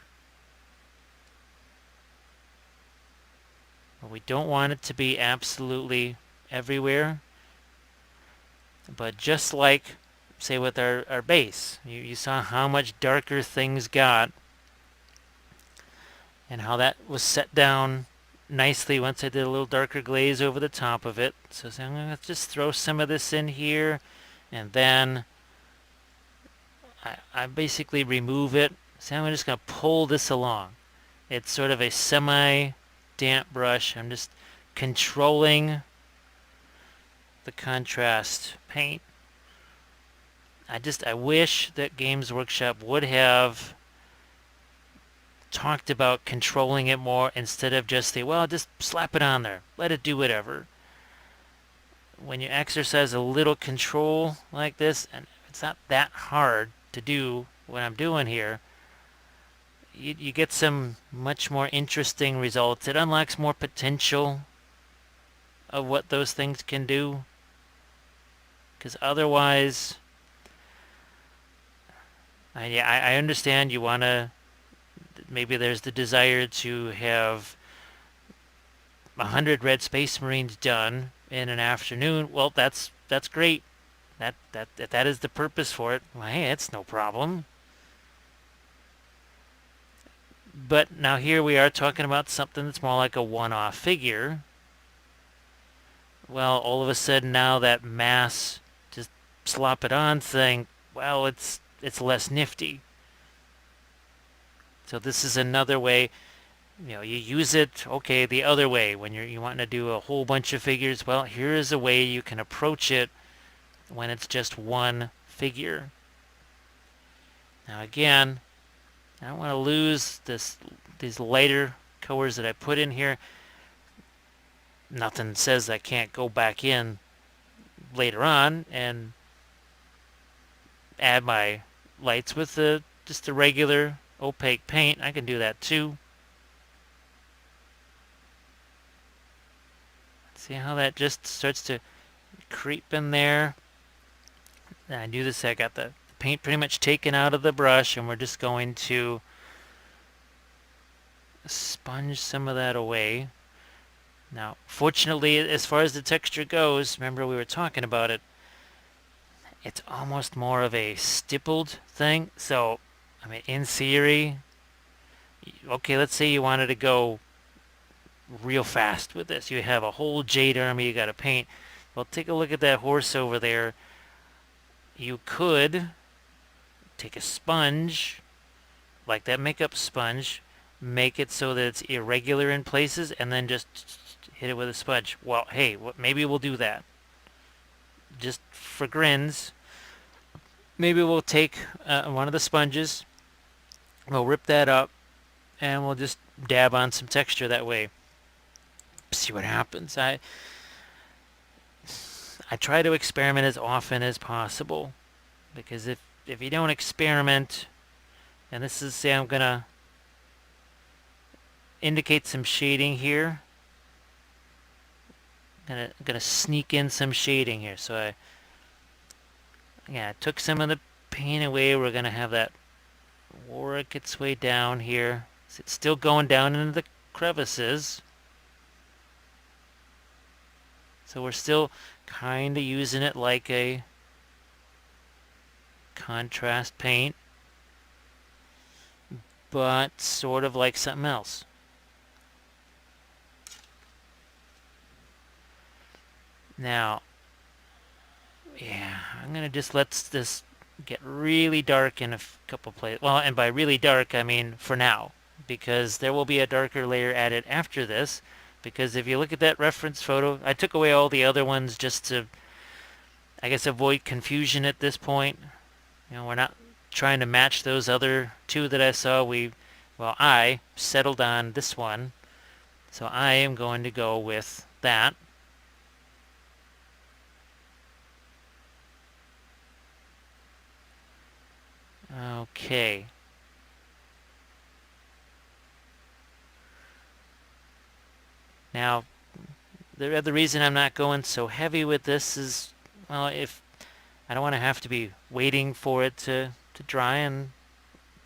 But we don't want it to be absolutely everywhere. But just like, say, with our base, you saw how much darker things got and how that was set down nicely once I did a little darker glaze over the top of it. So I'm going to just throw some of this in here, and then I basically remove it. So I'm just going to pull this along. It's sort of a semi-damp brush. I'm just controlling the contrast paint. I wish that Games Workshop would have talked about controlling it more instead of just just slap it on there, let it do whatever. When you exercise a little control like this, and it's not that hard to do what I'm doing here, you get some much more interesting results. It unlocks more potential of what those things can do. Because otherwise, I understand you want to, maybe there's the desire to have 100 red space marines done in an afternoon. Well, that's great. That is the purpose for it. Well, hey, it's no problem. But now here we are talking about something that's more like a one-off figure. Well, all of a sudden now that mass just slop it on thing, well, it's less nifty. So this is another way, you use it, okay, the other way when you want to do a whole bunch of figures. Well, here is a way you can approach it when it's just one figure. Now again, I don't want to lose these lighter colors that I put in here. Nothing says I can't go back in later on and add my lights with just the regular opaque paint. I can do that too. See how that just starts to creep in there? And I do this, I got the paint pretty much taken out of the brush, and we're just going to sponge some of that away. Now, fortunately, as far as the texture goes, remember we were talking about it, it's almost more of a stippled thing. So, I mean, in theory, okay, let's say you wanted to go real fast with this. You have a whole Jade army you got to paint. Well, take a look at that horse over there. You could take a sponge, like that makeup sponge, make it so that it's irregular in places, and then just hit it with a sponge. Well, hey, maybe we'll do that. Just for grins. Maybe we'll take one of the sponges, we'll rip that up, and we'll just dab on some texture that way. See what happens. I try to experiment as often as possible, because if you don't experiment, and this is, say I'm gonna indicate some shading here. Gonna sneak in some shading here. So I took some of the paint away. We're gonna have that work its way down here. So it's still going down into the crevices. So we're still kind of using it like a contrast paint, but sort of like something else. Now, yeah, I'm gonna just let this get really dark in a couple places. Well, and by really dark, I mean for now, because there will be a darker layer added after this. Because if you look at that reference photo, I took away all the other ones just to, I guess, avoid confusion at this point. We're not trying to match those other two that I saw. I settled on this one, so I am going to go with that. Okay. Now, the other reason I'm not going so heavy with this is, well, if I don't want to have to be waiting for it to dry, and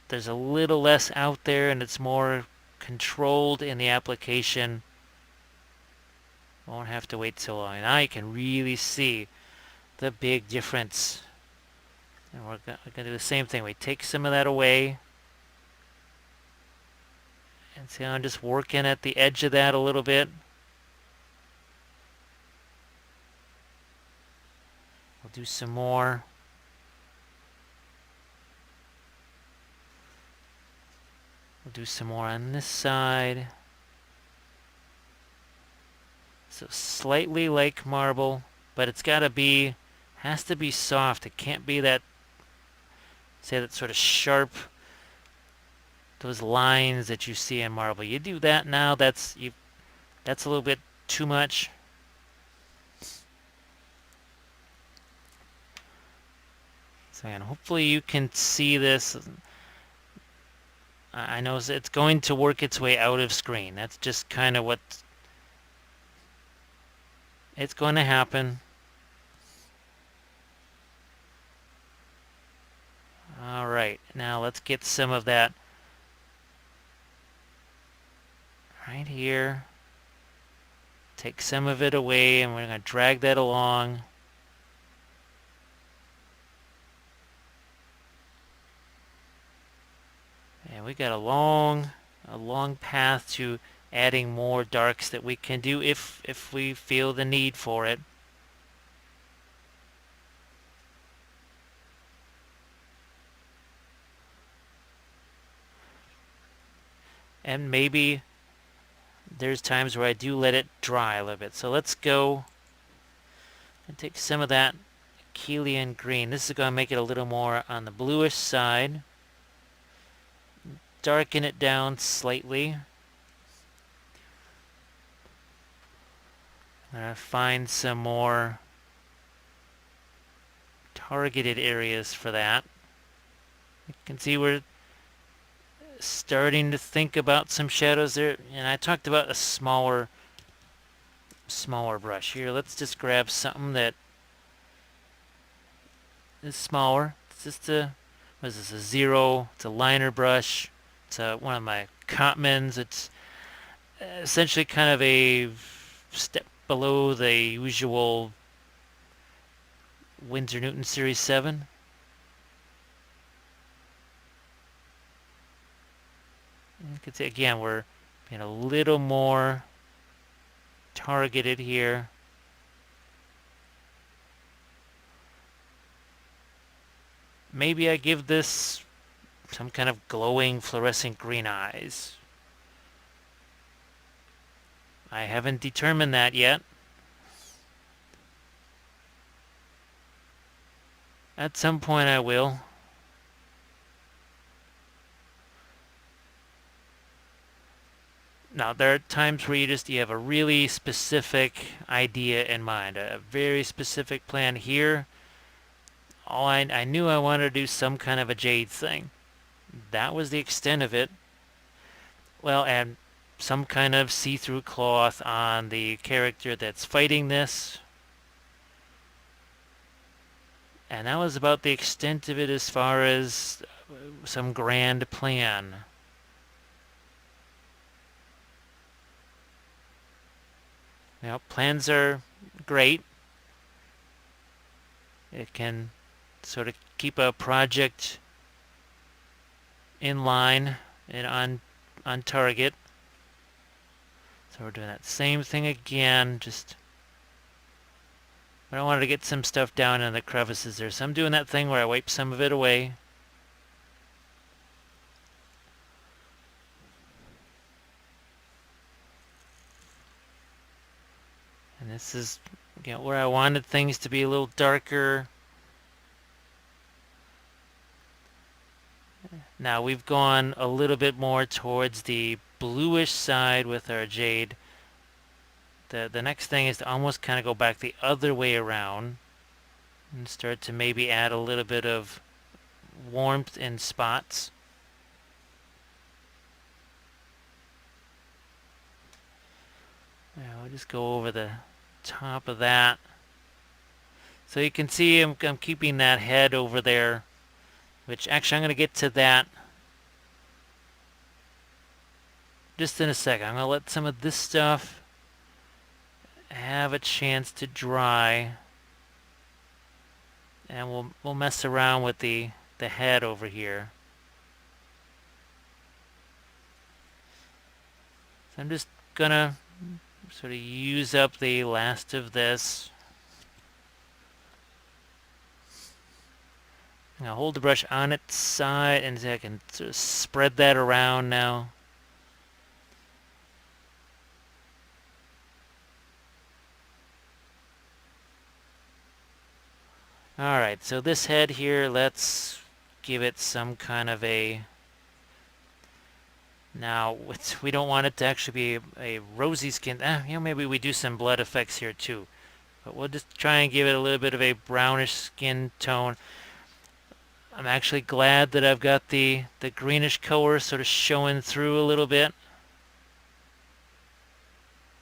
there's a little less out there and it's more controlled in the application. Won't have to wait so long. Now you can really see the big difference. And we're going to do the same thing. We take some of that away. And see how I'm just working at the edge of that a little bit. We'll do some more. We'll do some more on this side. So slightly like marble, but it's got to be, has to be soft. It can't be that, say, that sort of sharp, those lines that you see in marble. You do that now, that's a little bit too much. So, and hopefully you can see this. I know it's going to work its way out of screen. That's just kind of what. It's going to happen. Alright, now let's get some of that right here. Take some of it away, and we're going to drag that along. And we got a long path to adding more darks that we can do if we feel the need for it. And maybe there's times where I do let it dry a little bit. So let's go and take some of that Keelian green. This is going to make it a little more on the bluish side. Darken it down slightly. I'm going to find some more targeted areas for that. You can see we're starting to think about some shadows there. And I talked about a smaller brush. Here, let's just grab something that is smaller. It's just what is this, a 0. It's a liner brush. It's one of my Cotmans. It's essentially kind of a step below the usual Winsor Newton Series 7. You can see again we're being a little more targeted here. Maybe I give this some kind of glowing fluorescent green eyes. I haven't determined that yet. At some point I will. Now, there are times where you have a really specific idea in mind, a very specific plan here. I knew I wanted to do some kind of a Jade thing. That was the extent of it. Well, and some kind of see-through cloth on the character that's fighting this. And that was about the extent of it as far as some grand plan. Now, plans are great. It can sort of keep a project in line and on target. So we're doing that same thing again, but I wanted to get some stuff down in the crevices there. So I'm doing that thing where I wipe some of it away. And this is where I wanted things to be a little darker. Now we've gone a little bit more towards the bluish side with our Jade. The next thing is to almost kind of go back the other way around and start to maybe add a little bit of warmth in spots. Now we'll just go over the top of that. So you can see I'm keeping that head over there, which actually I'm going to get to that just in a second. I'm going to let some of this stuff have a chance to dry, and we'll mess around with the head over here. So I'm just gonna sort of use up the last of this. I'm gonna hold the brush on its side and I can sort of spread that around now. Alright, so this head here, let's give it some kind of a... Now, we don't want it to actually be a rosy skin. Maybe we do some blood effects here too. But we'll just try and give it a little bit of a brownish skin tone. I'm actually glad that I've got the greenish color sort of showing through a little bit.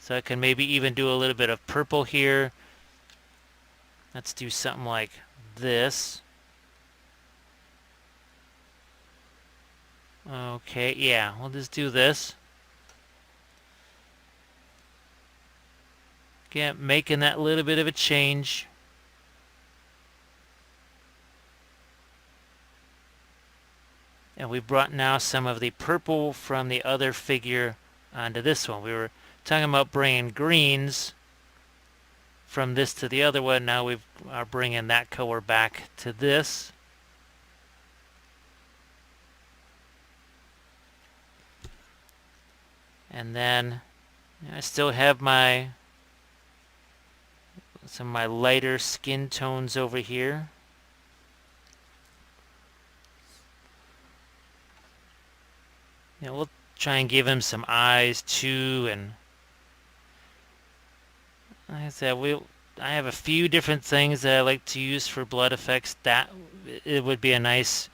So I can maybe even do a little bit of purple here. Let's do something like this. Okay, yeah, we'll just do this. Again, making that little bit of a change. And we brought now some of the purple from the other figure onto this one. We were talking about bringing greens from this to the other one. Now we are bringing that color back to this. And then I still have some of my lighter skin tones over here. We'll try and give him some eyes too, and like I said, I have a few different things that I like to use for blood effects. That it would be a nice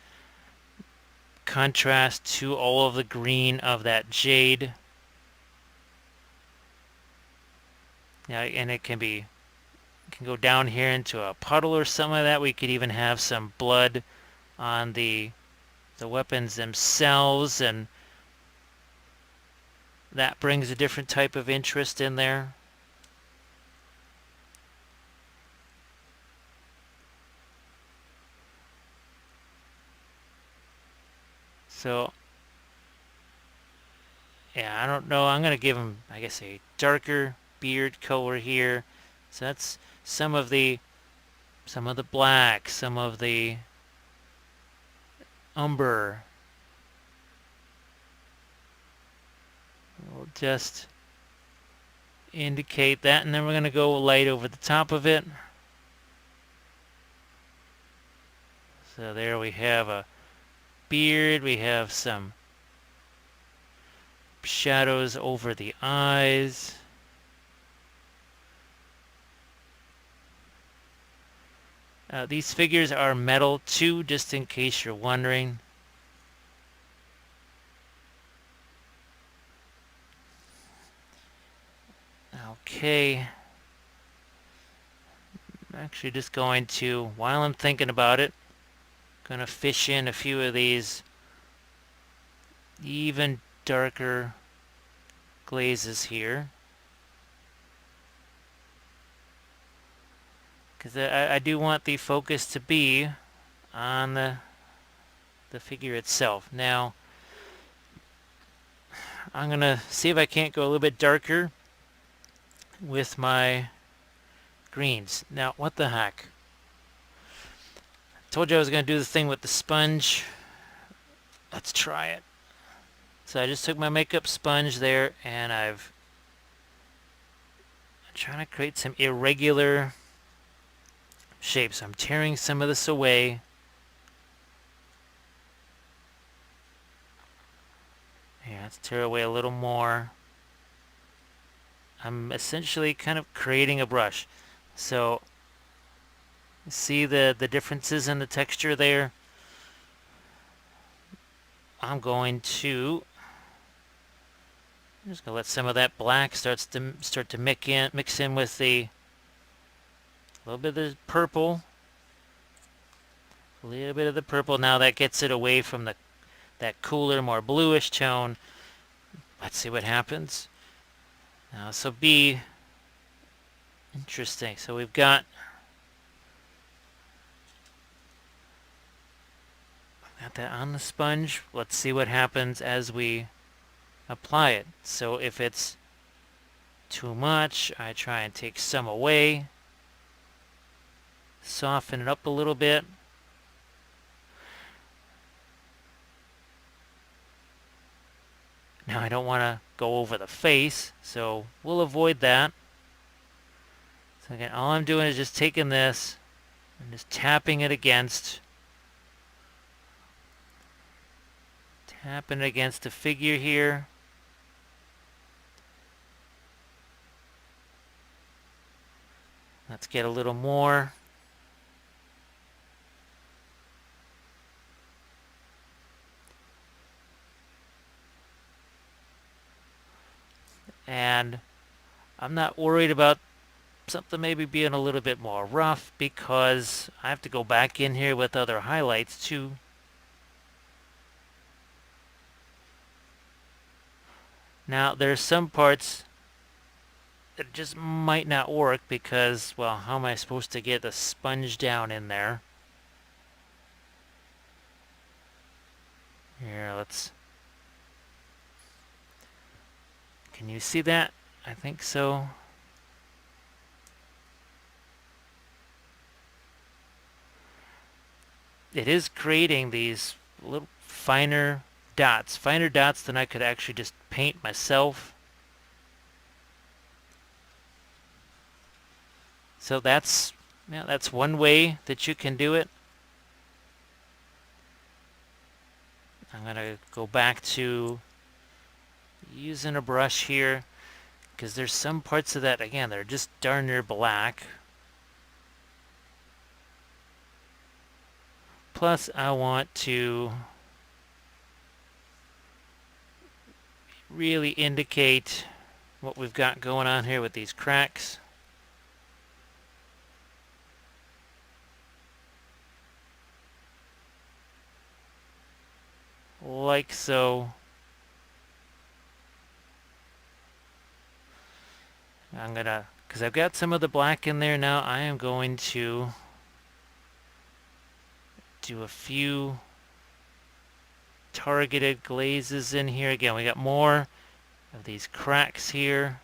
contrast to all of the green of that jade. Yeah, and it can go down here into a puddle or something like that. We could even have some blood on the weapons themselves, and that brings a different type of interest in there. So, yeah, I don't know. I'm going to give him, I guess, a darker beard color here. So that's some of the black, some of the umber. We'll just indicate that, and then we're going to go light over the top of it. So there we have a beard. We have some shadows over the eyes. These figures are metal too, just in case you're wondering. Okay. I'm actually just going to, while I'm thinking about it, going to fish in a few of these even darker glazes here. Because I do want the focus to be on the figure itself. Now, I'm going to see if I can't go a little bit darker with my greens. Now, what the heck? I told you I was going to do the thing with the sponge. Let's try it. So I just took my makeup sponge there, and I'm trying to create some irregular shapes. I'm tearing some of this away. Yeah, let's tear away a little more. I'm essentially kind of creating a brush. So, see the differences in the texture there? I'm just going to let some of that black start to mix in with a little bit of the purple. A little bit of the purple. Now that gets it away from that cooler, more bluish tone. Let's see what happens. Now this will be interesting. So we've got that on the sponge. Let's see what happens as we apply it. So if it's too much, I try and take some away. Soften it up a little bit. Now I don't want to go over the face, so we'll avoid that. So again, all I'm doing is just taking this and just tapping it against the figure here. Let's get a little more. And I'm not worried about something maybe being a little bit more rough because I have to go back in here with other highlights too. Now, there's some parts that just might not work because, well, how am I supposed to get the sponge down in there? Here, let's... Can you see that? I think so. It is creating these little finer dots than I could actually just paint myself. So that's, yeah, that's one way that you can do it. I'm going to go back to using a brush here because there's some parts of that, again, they're just darn near black. Plus, I want to really indicate what we've got going on here with these cracks. Like so. I'm gonna, because I've got some of the black in there now, I am going to do a few targeted glazes in here. Again, we got more of these cracks here.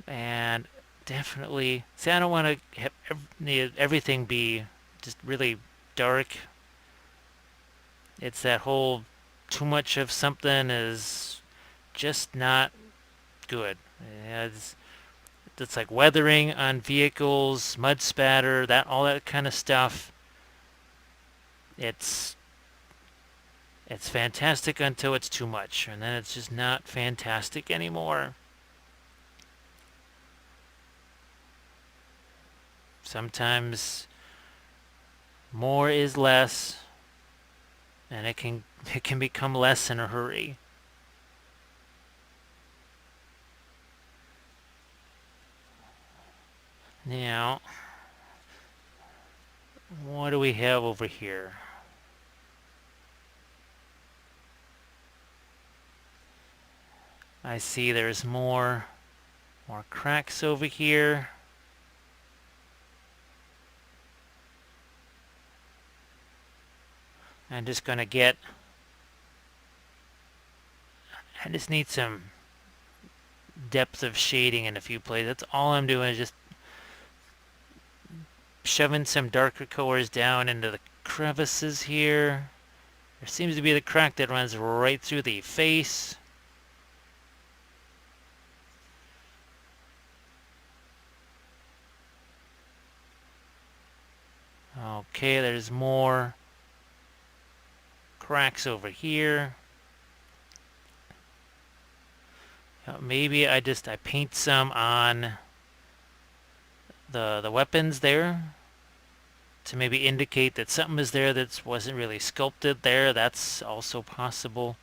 And definitely, see, I don't want to have everything be just really dark. It's that whole too much of something is just not good. It's like weathering on vehicles, mud spatter, that all that kind of stuff. It's fantastic until it's too much, and then it's just not fantastic anymore. Sometimes more is less, and it can become less in a hurry. Now, what do we have over here? I see there's more cracks over here. I'm just gonna get, I just need some depth of shading in a few places. That's all I'm doing is just shoving some darker colors down into the crevices here. There seems to be the crack that runs right through the face. Okay, there's more cracks over here. Maybe I paint some on the weapons there to maybe indicate that something is there that wasn't really sculpted there. That's also possible.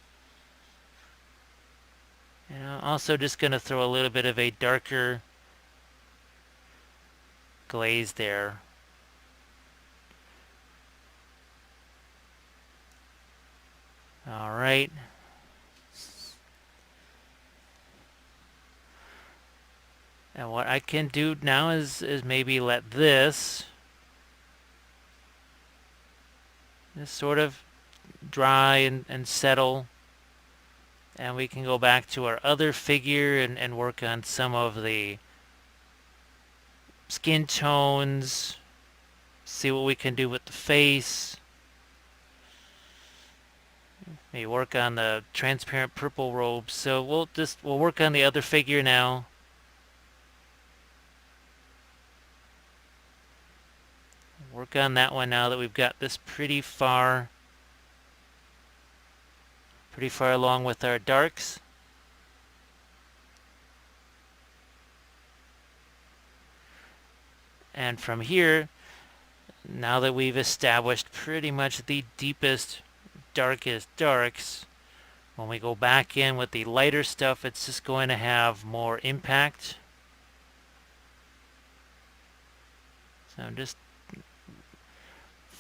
And I'm also just going to throw a little bit of a darker glaze there. All right. And what I can do now is maybe let this just sort of dry and settle. And we can go back to our other figure and work on some of the skin tones. See what we can do with the face. Maybe work on the transparent purple robe. So we'll work on the other figure now. Work on that one now that we've got this pretty far along with our darks. And from here, now that we've established pretty much the deepest, darkest darks, when we go back in with the lighter stuff, it's just going to have more impact. So I'm just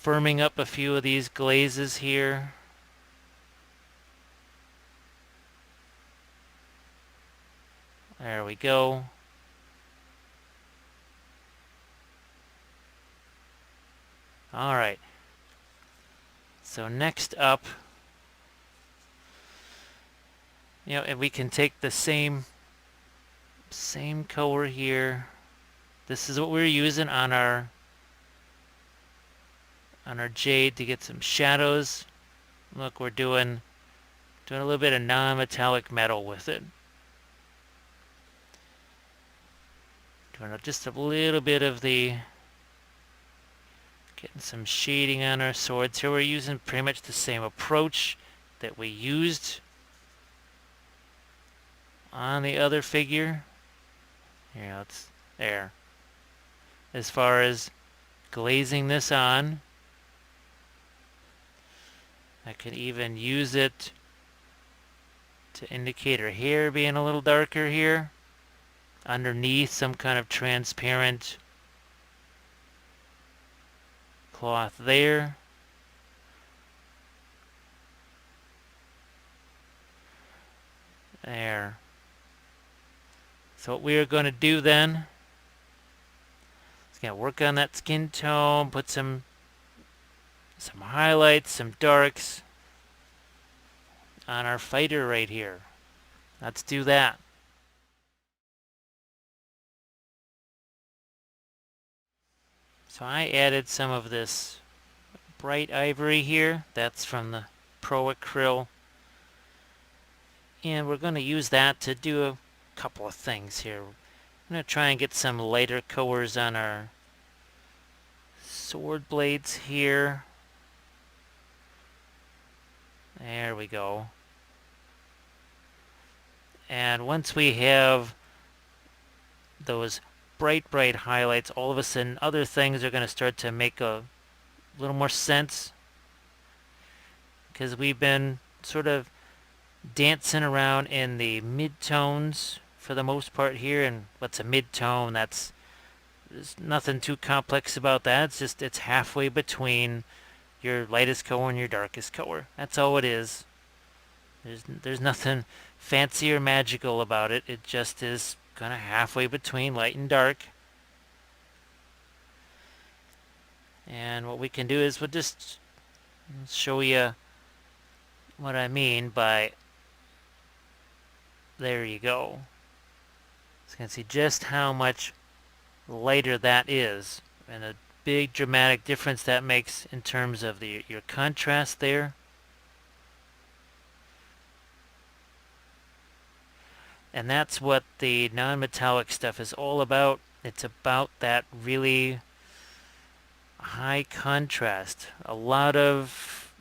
firming up a few of these glazes here. There we go. All right. So next up, and we can take the same color here. This is what we're using on our Jade to get some shadows. Look, we're doing a little bit of non-metallic metal with it. Doing just a little bit of getting some shading on our swords here. We're using pretty much the same approach that we used on the other figure. Here, it's there. As far as glazing this on, I could even use it to indicate her hair being a little darker here, underneath some kind of transparent cloth there. There. So what we are going to do then is going to work on that skin tone, put some highlights, some darks on our fighter right here. Let's do that. So I added some of this bright ivory here. That's from the Pro Acryl. And we're going to use that to do a couple of things here. I'm going to try and get some lighter colors on our sword blades here. There we go. And once we have those bright highlights, all of a sudden other things are going to start to make a little more sense, because we've been sort of dancing around in the mid-tones for the most part here. And what's a mid-tone? There's nothing too complex about that. It's halfway between your lightest color and your darkest color. That's all it is. There's nothing fancy or magical about it. It just is kind of halfway between light and dark. And what we can do is we'll just show you what I mean by, there you go. So you can see just how much lighter that is, and a big dramatic difference that makes in terms of your contrast there. And that's what the non-metallic stuff is all about. It's about that really high contrast. A lot of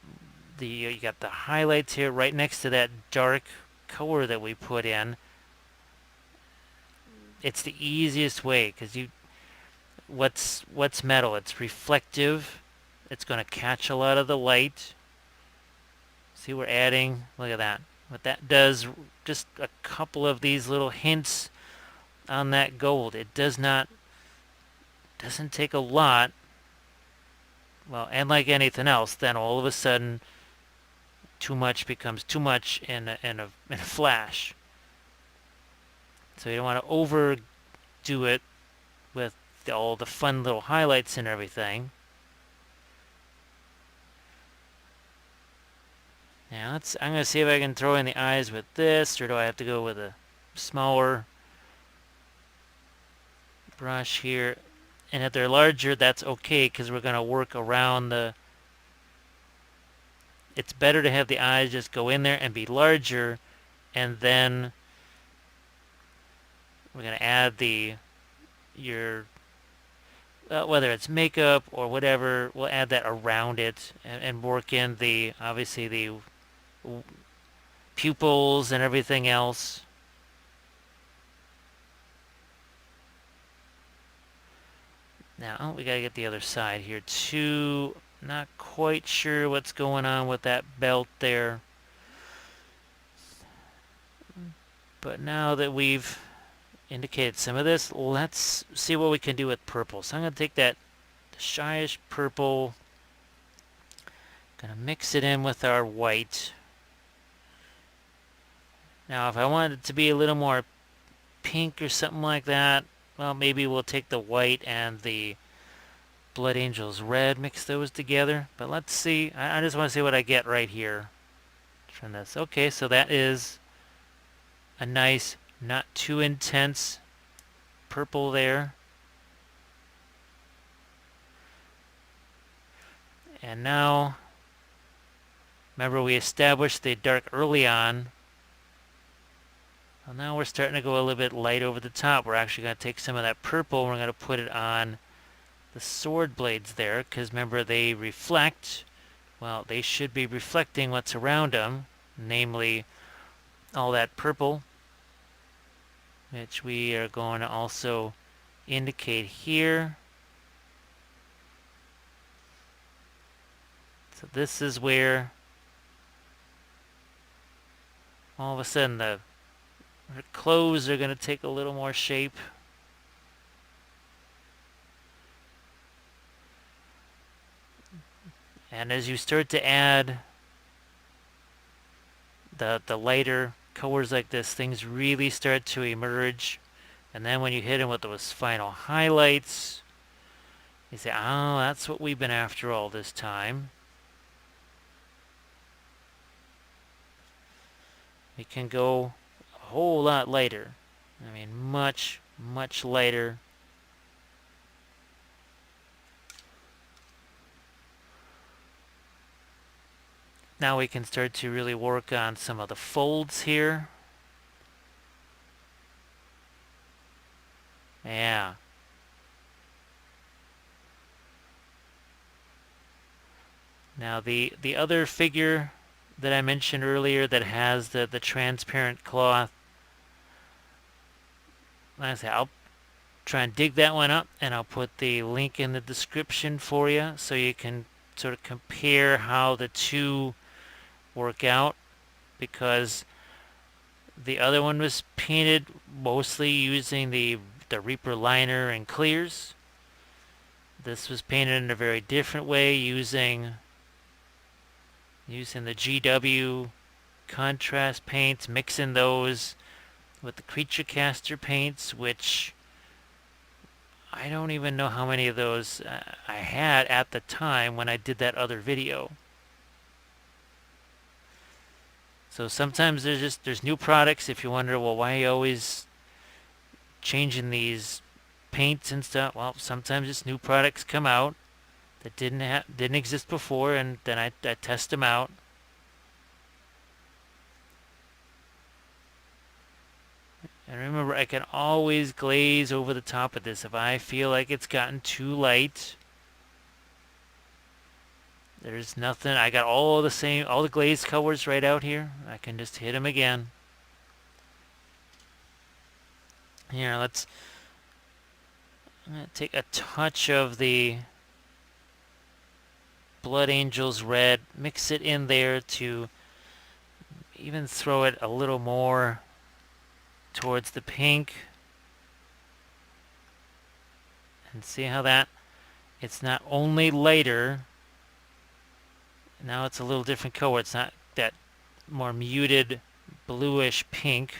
you got the highlights here right next to that dark color that we put in. It's the easiest way, because what's metal? It's reflective. It's going to catch a lot of the light. See, we're adding, look at that. What that does, just a couple of these little hints on that gold. It doesn't take a lot. Well, and like anything else, then all of a sudden, too much becomes too much in a flash. So you don't want to overdo it with all the fun little highlights and everything. Now I'm going to see if I can throw in the eyes with this, or do I have to go with a smaller brush here? And if they're larger, that's okay, because we're going to work around it's better to have the eyes just go in there and be larger, and then we're going to add whether it's makeup or whatever, we'll add that around it and work in obviously the pupils and everything else. Now, we gotta get the other side here too. Not quite sure what's going on with that belt there. But now that we've indicated some of this, let's see what we can do with purple. So I'm gonna take that shyish purple, gonna mix it in with our white. Now, if I wanted it to be a little more pink or something like that, well, maybe we'll take the white and the Blood Angel's red, mix those together. But let's see. I just want to see what I get right here from this. Okay, so that is a nice, not too intense purple there. And now, remember we established the dark early on. Well, now we're starting to go a little bit light over the top. We're actually going to take some of that purple and we're going to put it on the sword blades there, because remember they reflect. Well, they should be reflecting what's around them, namely all that purple, which we are going to also indicate here. So this is where all of a sudden the clothes are going to take a little more shape. And as you start to add the lighter colors like this, things really start to emerge. And then when you hit them with those final highlights, you say, oh, that's what we've been after all this time. We can go a whole lot lighter. I mean, much, much lighter. Now we can start to really work on some of the folds here. Yeah. Now the other figure that I mentioned earlier that has the transparent cloth, like I say, I'll try and dig that one up and I'll put the link in the description for you so you can sort of compare how the two work out, because the other one was painted mostly using the Reaper liner and clears. This was painted in a very different way using the GW contrast paints, mixing those with the creature caster paints, which I don't even know how many of those I had at the time when I did that other video. So sometimes there's new products. If you wonder, well, why are you always changing these paints and stuff? Well, sometimes it's new products come out that didn't exist before, and then I test them out. And remember, I can always glaze over the top of this if I feel like it's gotten too light. There's nothing. I got all the glazed colors right out here. I can just hit them again. Here, I'm gonna take a touch of the Blood Angel's red, mix it in there to even throw it a little more towards the pink. And see how it's not only lighter, now it's a little different color. It's not that more muted bluish pink.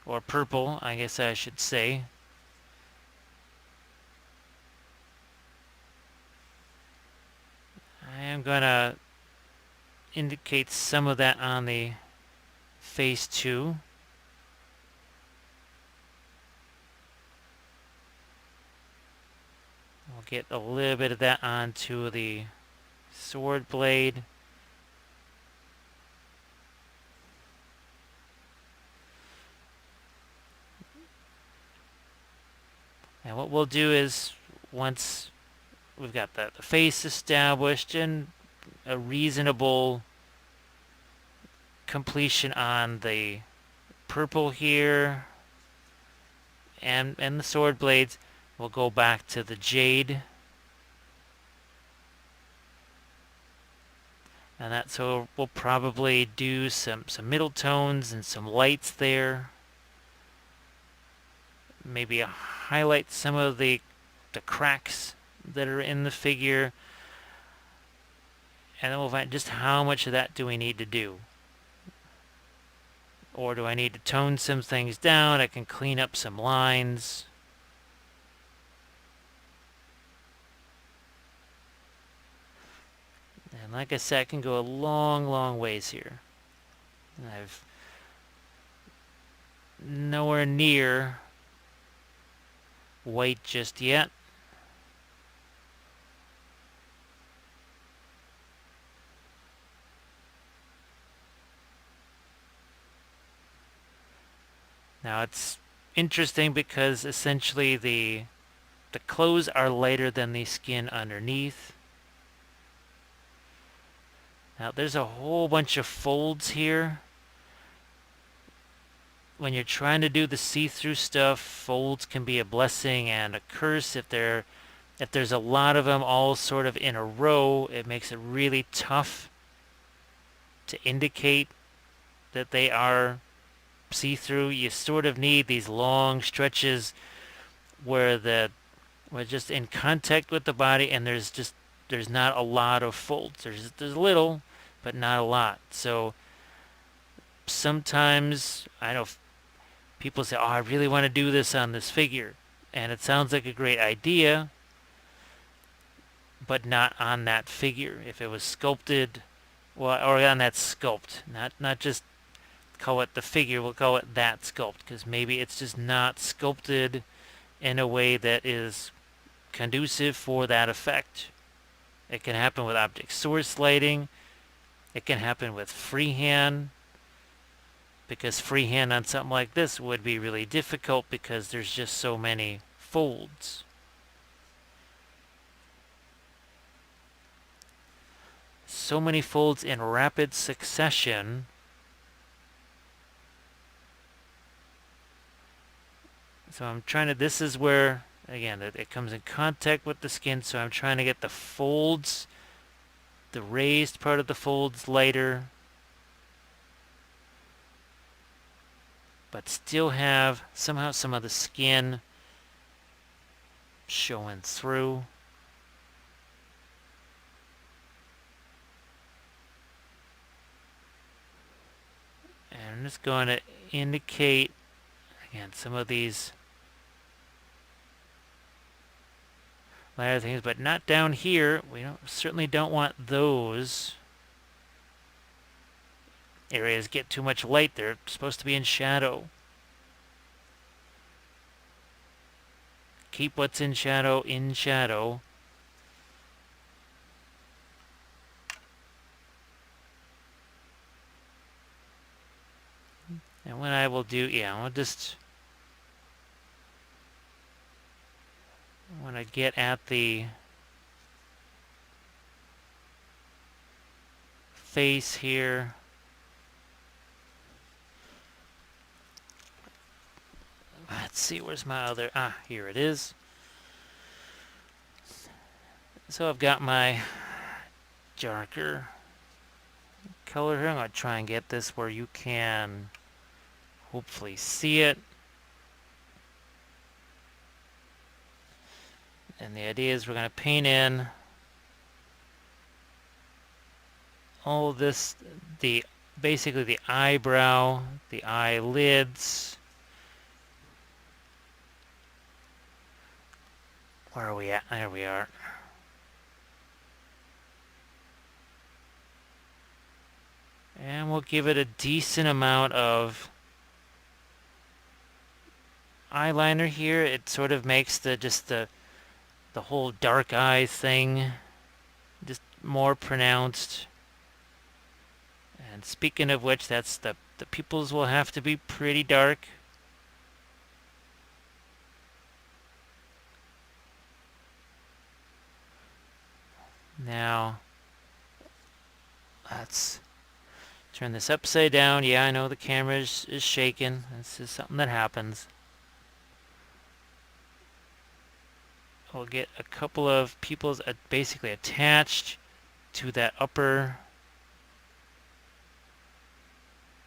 Or purple, I guess I should say. I am going to indicate some of that on the face too. We'll get a little bit of that onto the sword blade. And what we'll do is, once we've got the face established and a reasonable completion on the purple here, and the sword blades. We'll go back to the jade. And that, so we'll probably do some middle tones and some lights there. Maybe highlight some of the cracks that are in the figure. And then we'll find just how much of that do we need to do. Or do I need to tone some things down? I can clean up some lines. And like I said, I can go a long, long ways here. I've nowhere near white just yet. Now it's interesting because essentially the clothes are lighter than the skin underneath. Now there's a whole bunch of folds here. When you're trying to do the see-through stuff, folds can be a blessing and a curse. If there's a lot of them all sort of in a row, it makes it really tough to indicate that they are see-through. You sort of need these long stretches where we're just in contact with the body, and there's not a lot of folds. There's a little, but not a lot. So sometimes I know people say, "Oh, I really want to do this on this figure," and it sounds like a great idea, but not on that figure. If it was sculpted, well, or on that sculpt, not just call it the figure. We'll call it that sculpt because maybe it's just not sculpted in a way that is conducive for that effect. It can happen with object source lighting. It can happen with freehand, because freehand on something like this would be really difficult because there's just so many folds. So many folds in rapid succession. So I'm trying to, this is where, again, it comes in contact with the skin, so I'm trying to get the folds, the raised part of the folds lighter, but still have somehow some of the skin showing through. And I'm just going to indicate, again, some of these lighter things, but not down here. We certainly don't want those areas get too much light. They're supposed to be in shadow. Keep what's in shadow in shadow. And what I will do, I'll just, when I get at the face here, let's see, where's my other, here it is. So I've got my darker color here. I'm going to try and get this where you can hopefully see it. And the idea is we're going to paint in all of this, basically the eyebrow, the eyelids. Where are we at? There we are. And we'll give it a decent amount of eyeliner here. It sort of makes the whole dark eye thing just more pronounced. And speaking of which, that's the pupils will have to be pretty dark. Now, let's turn this upside down. Yeah, I know the camera is shaking. This is something that happens. we'll get a couple of pupils basically attached to that upper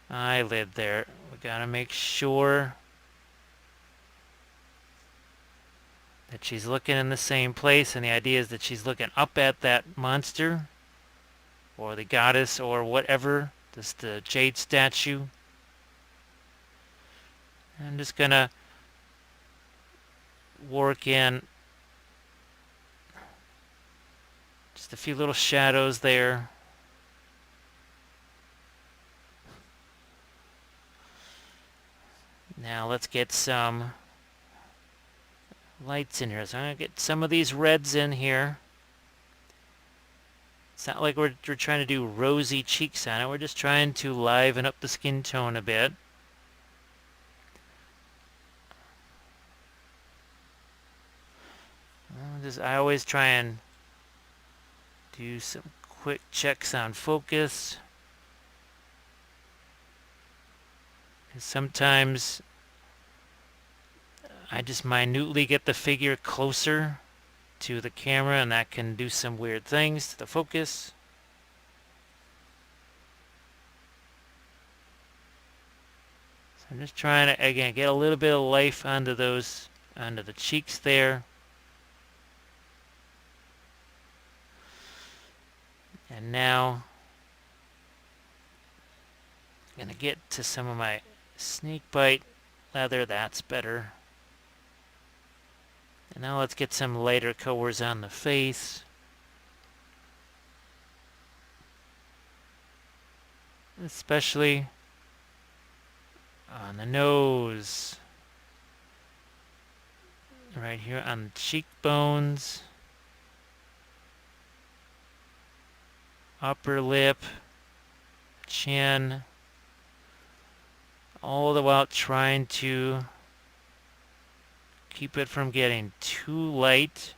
eyelid there. We gotta make sure that she's looking in the same place, and the idea is that she's looking up at that monster or the goddess or whatever, just the Jade statue. I'm just gonna work in just a few little shadows there. Now let's get some lights in here. So I'm going to get some of these reds in here. It's not like we're trying to do rosy cheeks on it. We're just trying to liven up the skin tone a bit. I always try and do some quick checks on focus. Sometimes I just minutely get the figure closer to the camera, and that can do some weird things to the focus. So I'm just trying to, again, get a little bit of life onto the cheeks there. And now I'm going to get to some of my snake bite leather. That's better. And now let's get some lighter colors on the face. Especially on the nose. Right here on the cheekbones. Upper lip. Chin. All the while trying to keep it from getting too light.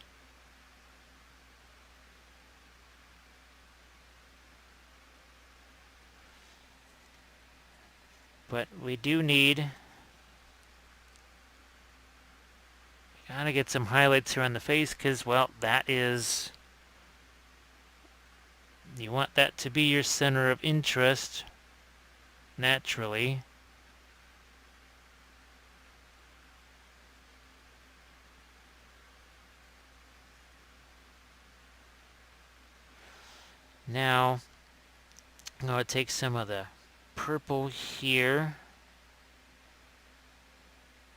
But we do gotta get some highlights here on the face, because, well, you want that to be your center of interest, naturally. Now, I'm going to take some of the purple here,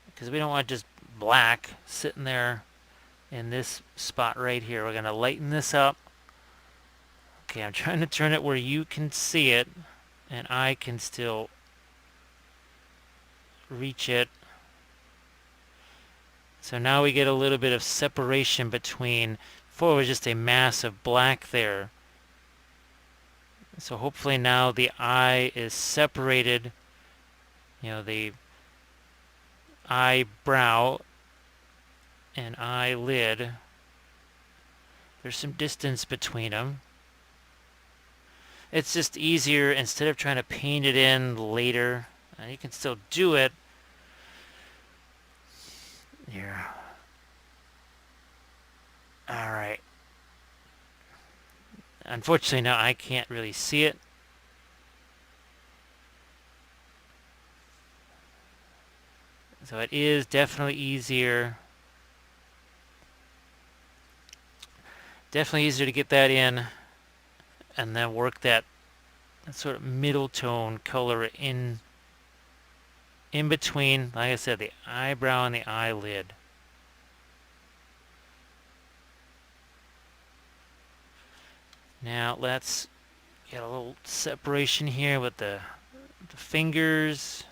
because we don't want just black sitting there in this spot right here. We're going to lighten this up. Okay, I'm trying to turn it where you can see it, and I can still reach it. So now we get a little bit of separation between, before it was just a mass of black there. So hopefully now the eye is separated, the eyebrow and eyelid. There's some distance between them. It's just easier, instead of trying to paint it in later. You can still do it. Here. Alright. Unfortunately, now I can't really see it. So it is definitely easier. Definitely easier to get that in and then work that sort of middle tone color in between, like I said, the eyebrow and the eyelid. Now let's get a little separation here with the fingers.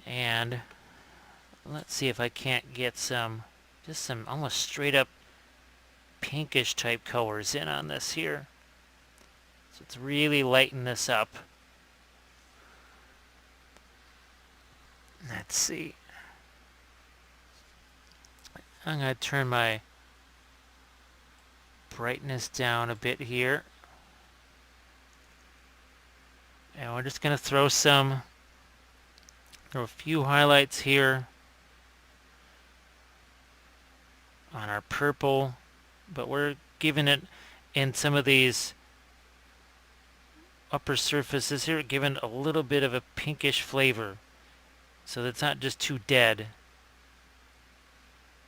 And let's see if I can't get just some almost straight up pinkish type colors in on this here. So let's really lighten this up. Let's see. I'm going to turn my brightness down a bit here. And we're just going to throw a few highlights here on our purple, but we're giving it in some of these upper surfaces here, giving a little bit of a pinkish flavor, so that's not just too dead.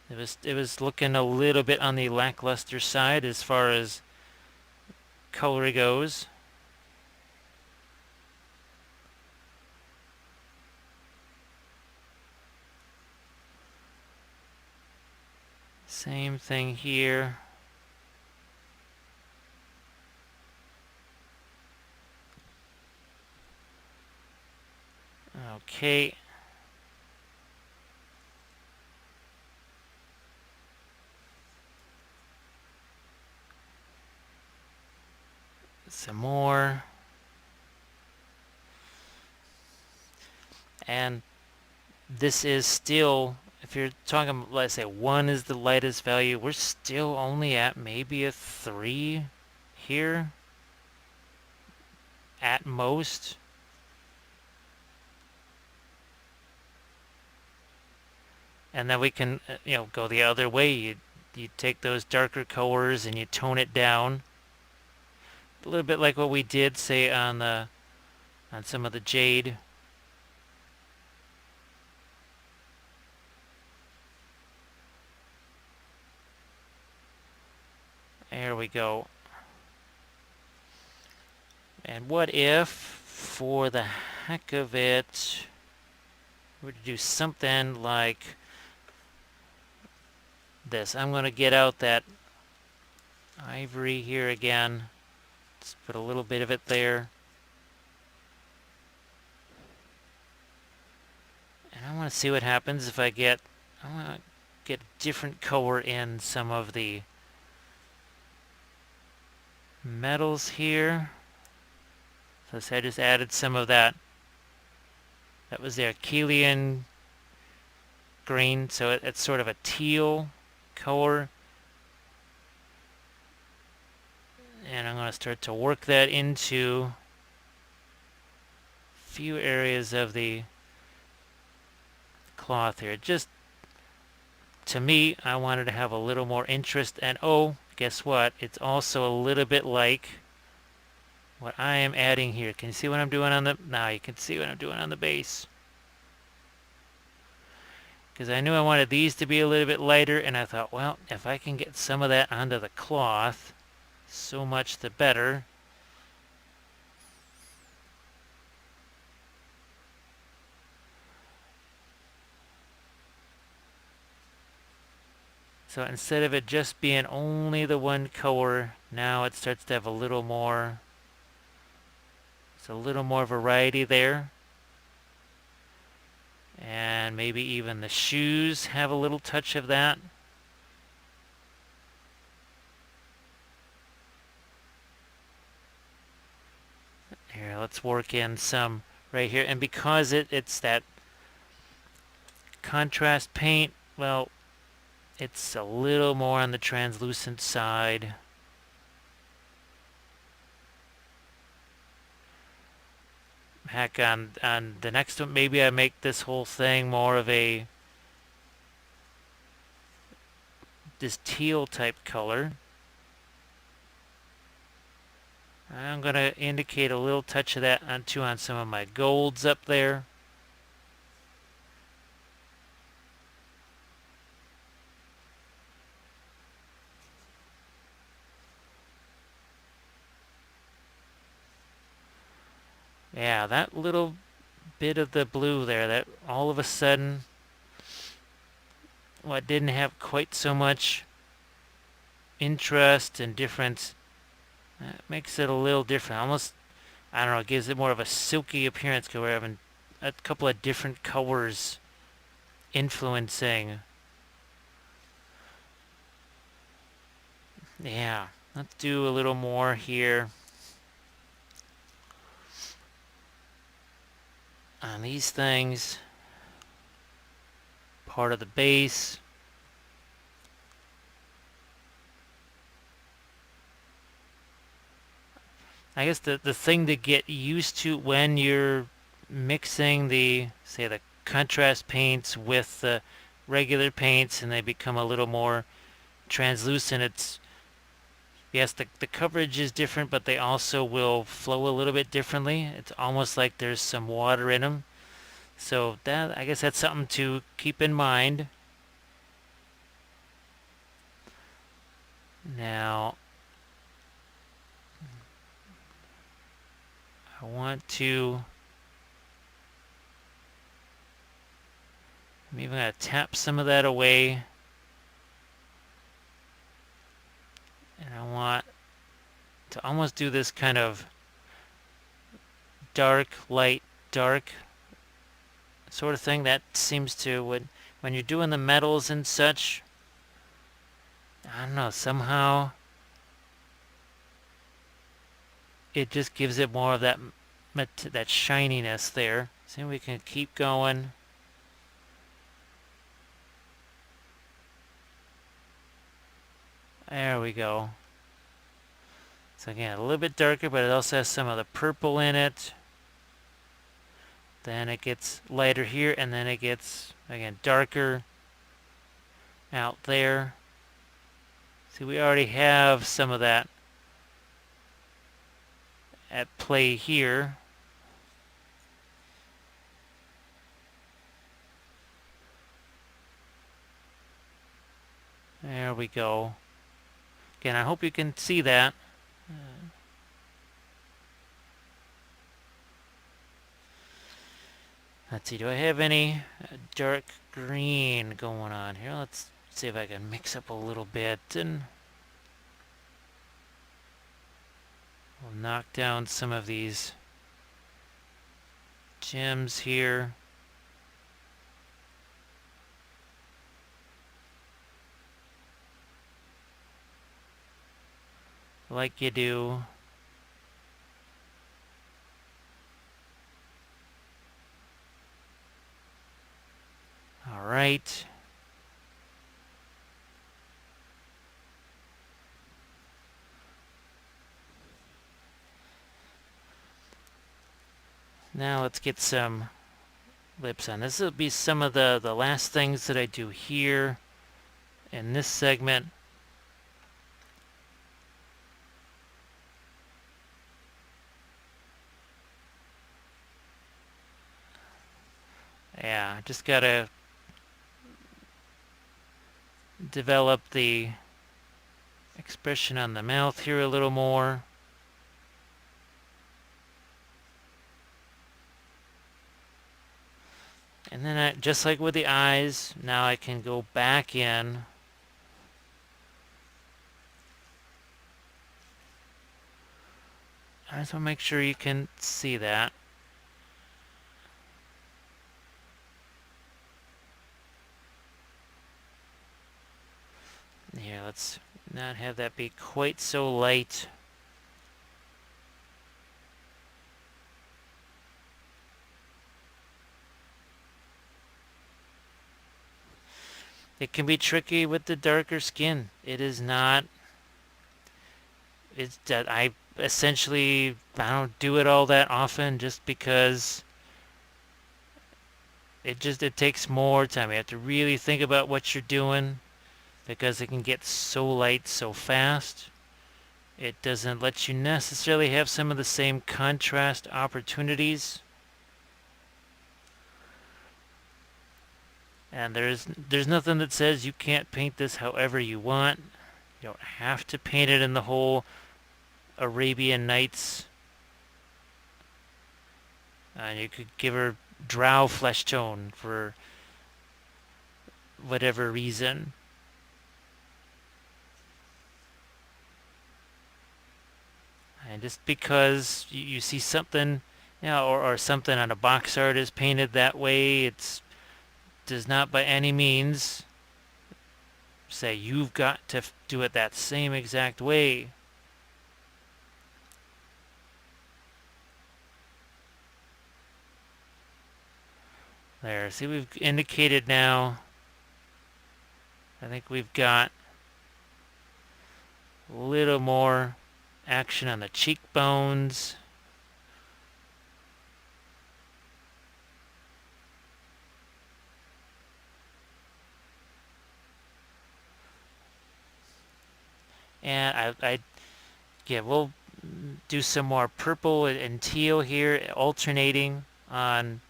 It was looking a little bit on the lackluster side as far as color goes. Same thing here. Okay. Some more. And this is still, if you're talking, let's say 1 is the lightest value, we're still only at maybe a 3 here at most. And then we can, go the other way. You take those darker colors and you tone it down. A little bit like what we did, say, on some of the Jade. There we go. And what if, for the heck of it, we were to do something like this? I'm going to get out that ivory here again. Let's put a little bit of it there. And I want to see what happens if I want to get a different color in some of the metals here. So I just added some of that. That was the Achillean green, so it's sort of a teal color. And I'm going to start to work that into a few areas of the cloth here. Just, to me, I wanted to have a little more interest. And oh, guess what? It's also a little bit like what I am adding here. Can you see what I'm doing on the... Now you can see what I'm doing on the base. Because I knew I wanted these to be a little bit lighter, and I thought, well, if I can get some of that onto the cloth, so much the better. So instead of it just being only the one color, now it starts to have a little more... It's a little more variety there. And maybe even the shoes have a little touch of that. Here, let's work in some right here. And because it's that contrast paint, well, it's a little more on the translucent side. Heck, on the next one, maybe I make this whole thing more of this teal type color. I'm going to indicate a little touch of that on some of my golds up there. Yeah, that little bit of the blue there, that all of a sudden, what didn't have quite so much interest and difference, that makes it a little different. Almost, I don't know, it gives it more of a silky appearance because we're having a couple of different colors influencing. Yeah, let's do a little more here on these things. Part of the base. I guess the thing to get used to when you're mixing the, say, the contrast paints with the regular paints and they become a little more translucent, it's, yes, the coverage is different, but they also will flow a little bit differently. It's almost like there's some water in them. So that, I guess that's something to keep in mind. Now, I want to, I'm even going to tap some of that away. And I want to almost do this kind of dark, light, dark sort of thing. That seems to, when you're doing the metals and such, I don't know, somehow it just gives it more of that shininess there. See, we can keep going. There we go. So again, a little bit darker, but it also has some of the purple in it. Then it gets lighter here, and then it gets, again, darker out there. See, we already have some of that at play here. There we go. Again, I hope you can see that. Let's see, do I have any dark green going on here? Let's see if I can mix up a little bit and we'll knock down some of these gems here. Like you do. All right. Now let's get some lips on. This will be some of the last things that I do here in this segment. Yeah, just gotta develop the expression on the mouth here a little more. And then just like with the eyes, now I can go back in. I just want to make sure you can see that. Here, let's not have that be quite so light. It can be tricky with the darker skin. It is not. It's that I essentially I don't do it all that often just because it takes more time. You have to really think about what you're doing because it can get so light so fast. It doesn't let you necessarily have some of the same contrast opportunities. And there's nothing that says you can't paint this however you want. You don't have to paint it in the whole Arabian Nights. And you could give her drow flesh tone for whatever reason. And just because you see something, or something on a box art is painted that way, it does not by any means say you've got to do it that same exact way. There, see, we've indicated now. I think we've got a little more action on the cheekbones. And yeah, we'll do some more purple and teal here, alternating on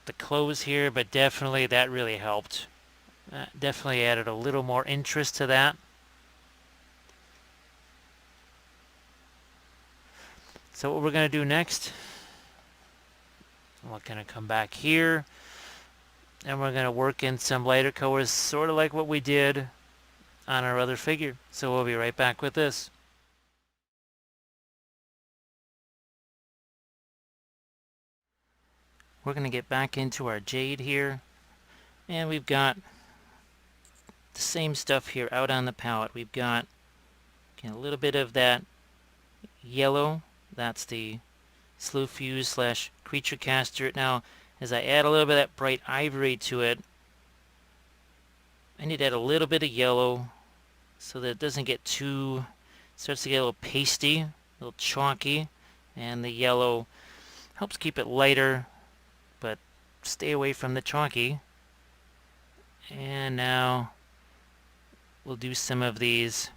the clothes here, but definitely that really helped. Definitely added a little more interest to that. So what we're going to do next, we're going to come back here, and we're going to work in some lighter colors, sort of like what we did on our other figure. So we'll be right back with this. We're going to get back into our Jade here, and we've got the same stuff here out on the palette. We've got a little bit of that yellow. That's the Slow Fuse slash Creature Caster. Now, as I add a little bit of that bright ivory to it, I need to add a little bit of yellow so that it doesn't get too, starts to get a little pasty, a little chalky, and the yellow helps keep it lighter, but stay away from the chalky. And now we'll do some of these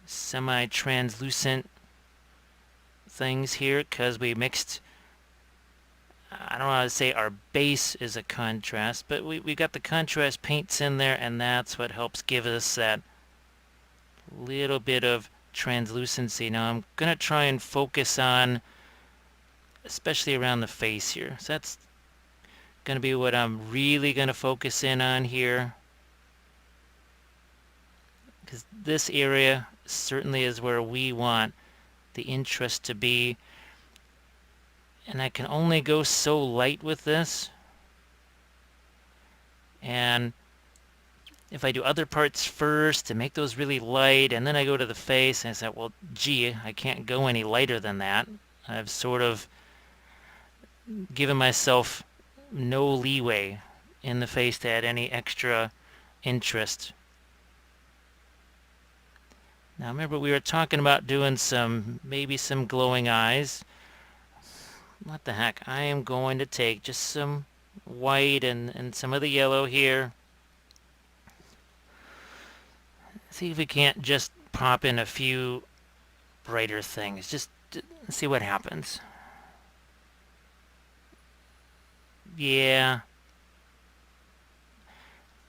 semi-translucent things here because we mixed, I don't want to say our base is a contrast, but we got the contrast paints in there, and that's what helps give us that little bit of translucency. Now I'm going to try and focus on, especially around the face here. So that's going to be what I'm really going to focus in on here, because this area certainly is where we want the interest to be. And I can only go so light with this. And if I do other parts first to make those really light, and then I go to the face, and I say, well, gee, I can't go any lighter than that. I've sort of given myself no leeway in the face to add any extra interest. Now remember, we were talking about doing maybe some glowing eyes. What the heck, I am going to take just some white and some of the yellow here. See if we can't just pop in a few brighter things. Just see what happens. Yeah,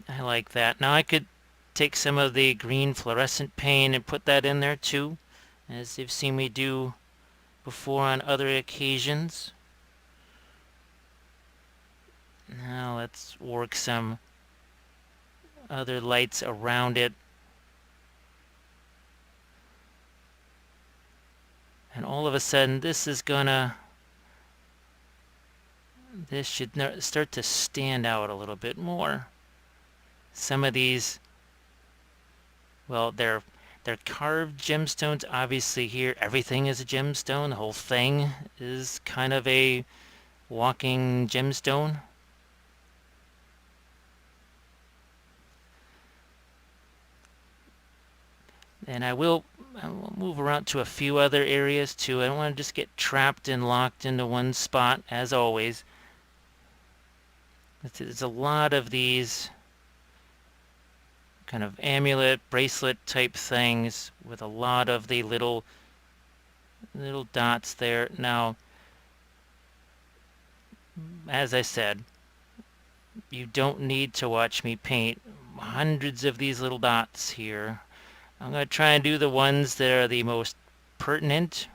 I like that. Now I could take some of the green fluorescent paint and put that in there too, as you've seen me do before on other occasions. Now let's work some other lights around it. And all of a sudden this should start to stand out a little bit more. Some of these, well, they're carved gemstones. Obviously here everything is a gemstone. The whole thing is kind of a walking gemstone. And I will move around to a few other areas too. I don't want to just get trapped and locked into one spot, as always. There's a lot of these kind of amulet, bracelet type things with a lot of the little dots there. Now, as I said, you don't need to watch me paint hundreds of these little dots here. I'm going to try and do the ones that are the most pertinent,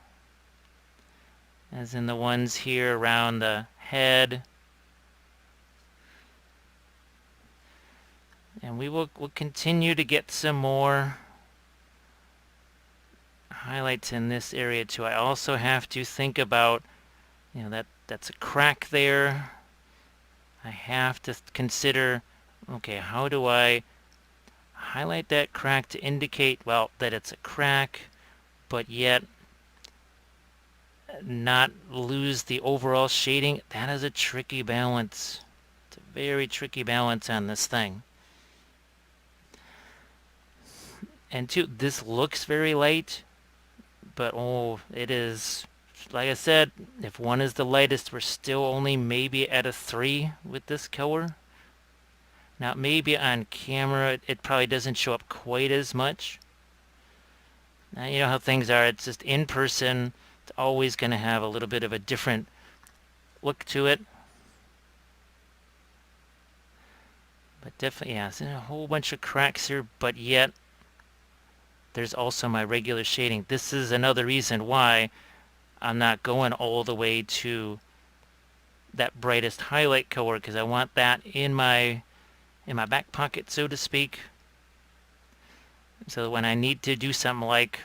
as in the ones here around the head. And we'll continue to get some more highlights in this area too. I also have to think about, that's a crack there. I have to consider, okay, how do I highlight that crack to indicate, well, that it's a crack, but yet not lose the overall shading? That is a tricky balance. It's a very tricky balance on this thing. And two, this looks very light, But oh, it is, like I said, if one is the lightest, we're still only maybe at a 3 with this color. Now maybe on camera it probably doesn't show up quite as much. Now you know how things are, it's just in person, it's always going to have a little bit of a different look to it. But definitely, yeah, there's a whole bunch of cracks here, but yet there's also my regular shading. This is another reason why I'm not going all the way to that brightest highlight color, because I want that in my back pocket, so to speak. So when I need to do something like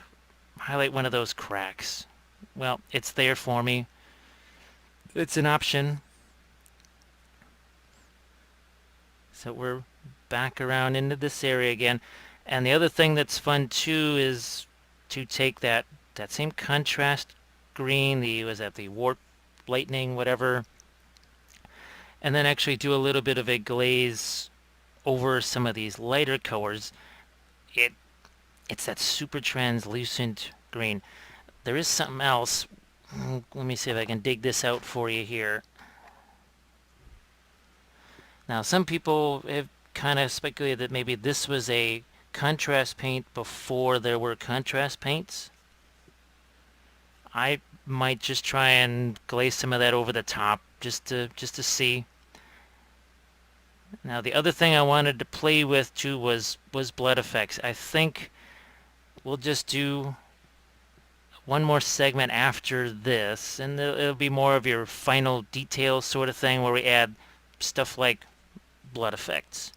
highlight one of those cracks, well, it's there for me. It's an option. So we're back around into this area again. And the other thing that's fun too is to take that same contrast green, the warp lightning, whatever, and then actually do a little bit of a glaze over some of these lighter colors. It's that super translucent green. There is something else. Let me see if I can dig this out for you here. Now, some people have kind of speculated that maybe this was a contrast paint before there were contrast paints. I might just try and glaze some of that over the top just to see. Now, the other thing I wanted to play with too was blood effects. I think we'll just do one more segment after this, and it'll be more of your final detail sort of thing where we add stuff like blood effects.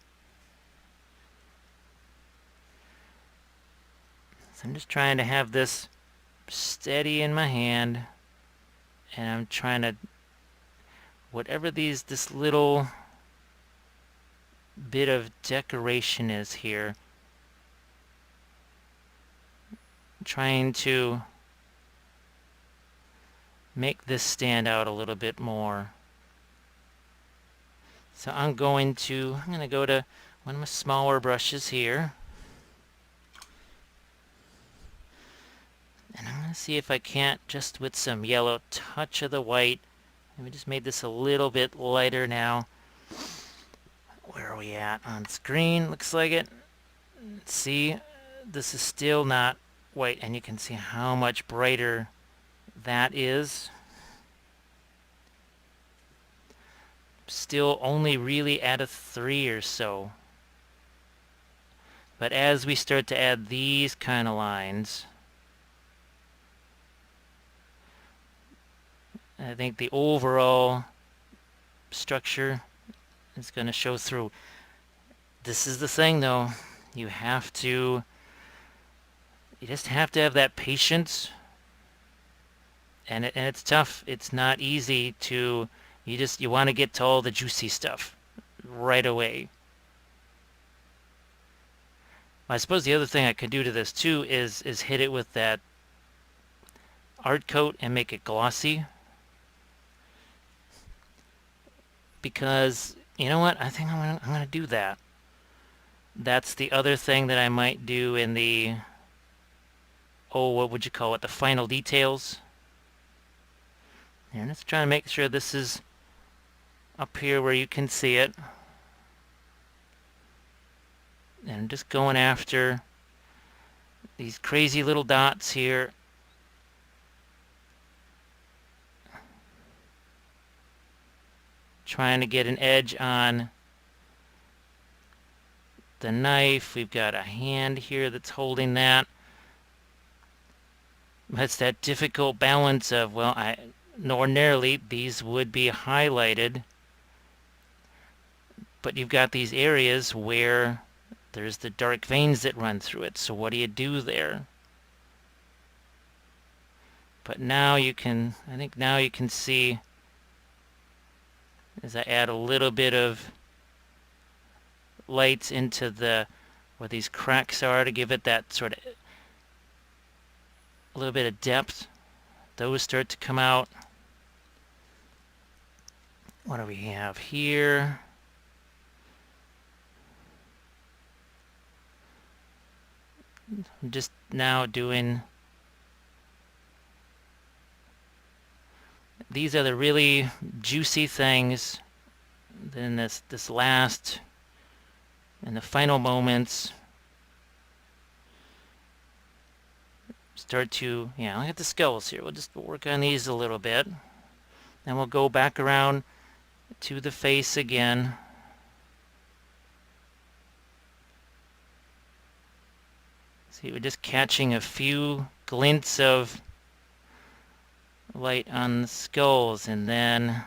So I'm just trying to have this steady in my hand, and I'm trying to, whatever this little bit of decoration is here, I'm trying to make this stand out a little bit more. So I'm going to go to one of my smaller brushes here, and I'm going to see if I can't, just with some yellow, touch of the white, and we just made this a little bit lighter now. Where are we at on screen? Looks like it. See, this is still not white, and you can see how much brighter that is. Still only really at a 3 or so. But as we start to add these kind of lines, I think the overall structure is going to show through. This is the thing though, you just have to have that patience, and it's tough. It's not easy to, you want to get to all the juicy stuff right away. I suppose the other thing I could do to this too is hit it with that art coat and make it glossy. Because, you know what, I think I'm gonna do that. That's the other thing that I might do in the, what would you call it, the final details. And let's try to make sure this is up here where you can see it. And I'm just going after these crazy little dots here. Trying to get an edge on the knife. We've got a hand here that's holding that. It's that difficult balance of, well, ordinarily these would be highlighted, but you've got these areas where there's the dark veins that run through it. So what do you do there? But now you can, I think now you can see, as I add a little bit of lights into where these cracks are to give it that sort of a little bit of depth, those start to come out. What do we have here? I'm just now doing these are the really juicy things. Then this last and the final moments start to, yeah, look at the skulls here. We'll just work on these a little bit. Then we'll go back around to the face again. See, we're just catching a few glints of light on the skulls, and then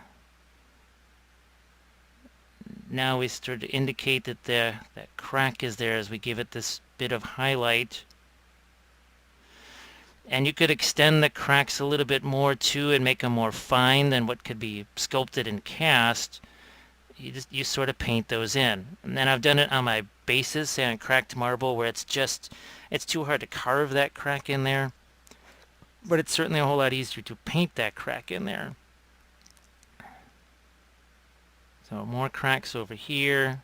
now we start to indicate that that crack is there as we give it this bit of highlight. And you could extend the cracks a little bit more too and make them more fine than what could be sculpted and cast. You sort of paint those in. And then I've done it on my bases, say on cracked marble, where it's too hard to carve that crack in there. But it's certainly a whole lot easier to paint that crack in there. So more cracks over here.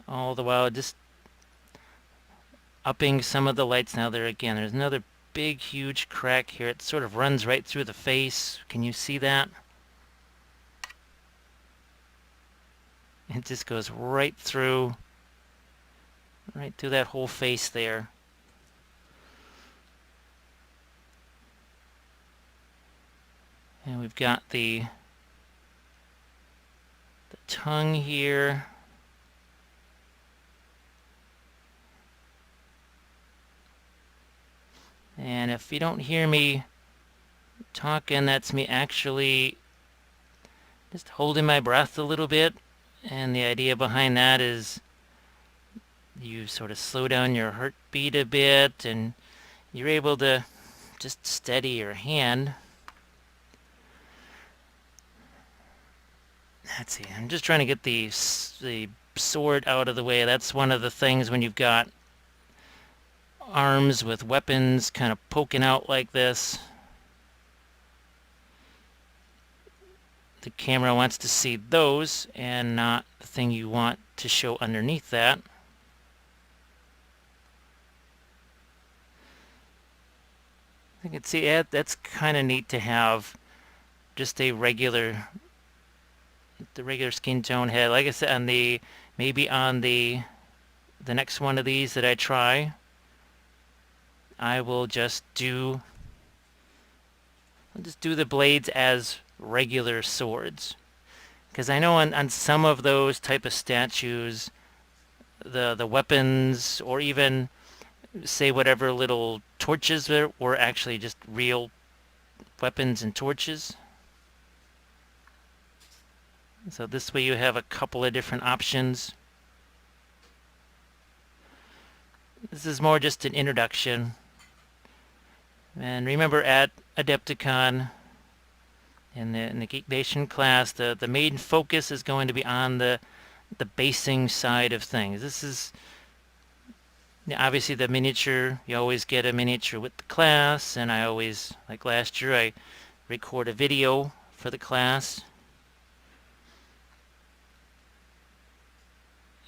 All the while just upping some of the lights. Now there's another big huge crack here. It sort of runs right through the face. Can you see that? It just goes right through that whole face there. And we've got the tongue here. And if you don't hear me talking, that's me actually just holding my breath a little bit. And the idea behind that is you sort of slow down your heartbeat a bit, and you're able to just steady your hand. Let's see, I'm just trying to get the sword out of the way. That's one of the things when you've got arms with weapons kind of poking out like this. The camera wants to see those and not the thing you want to show underneath that. I can see it. That's kind of neat to have just the regular skin tone head. Like I said, maybe on the next one of these that I try, I will just do the blades as regular swords, because I know on some of those type of statues, the weapons, or even say whatever little torches there were actually just real weapons and torches. So this way you have a couple of different options. This is more just an introduction. And remember, at Adepticon, in the Geek Nation class, the main focus is going to be on the basing side of things. This is obviously the miniature. You always get a miniature with the class, and I always, like last year, I record a video for the class.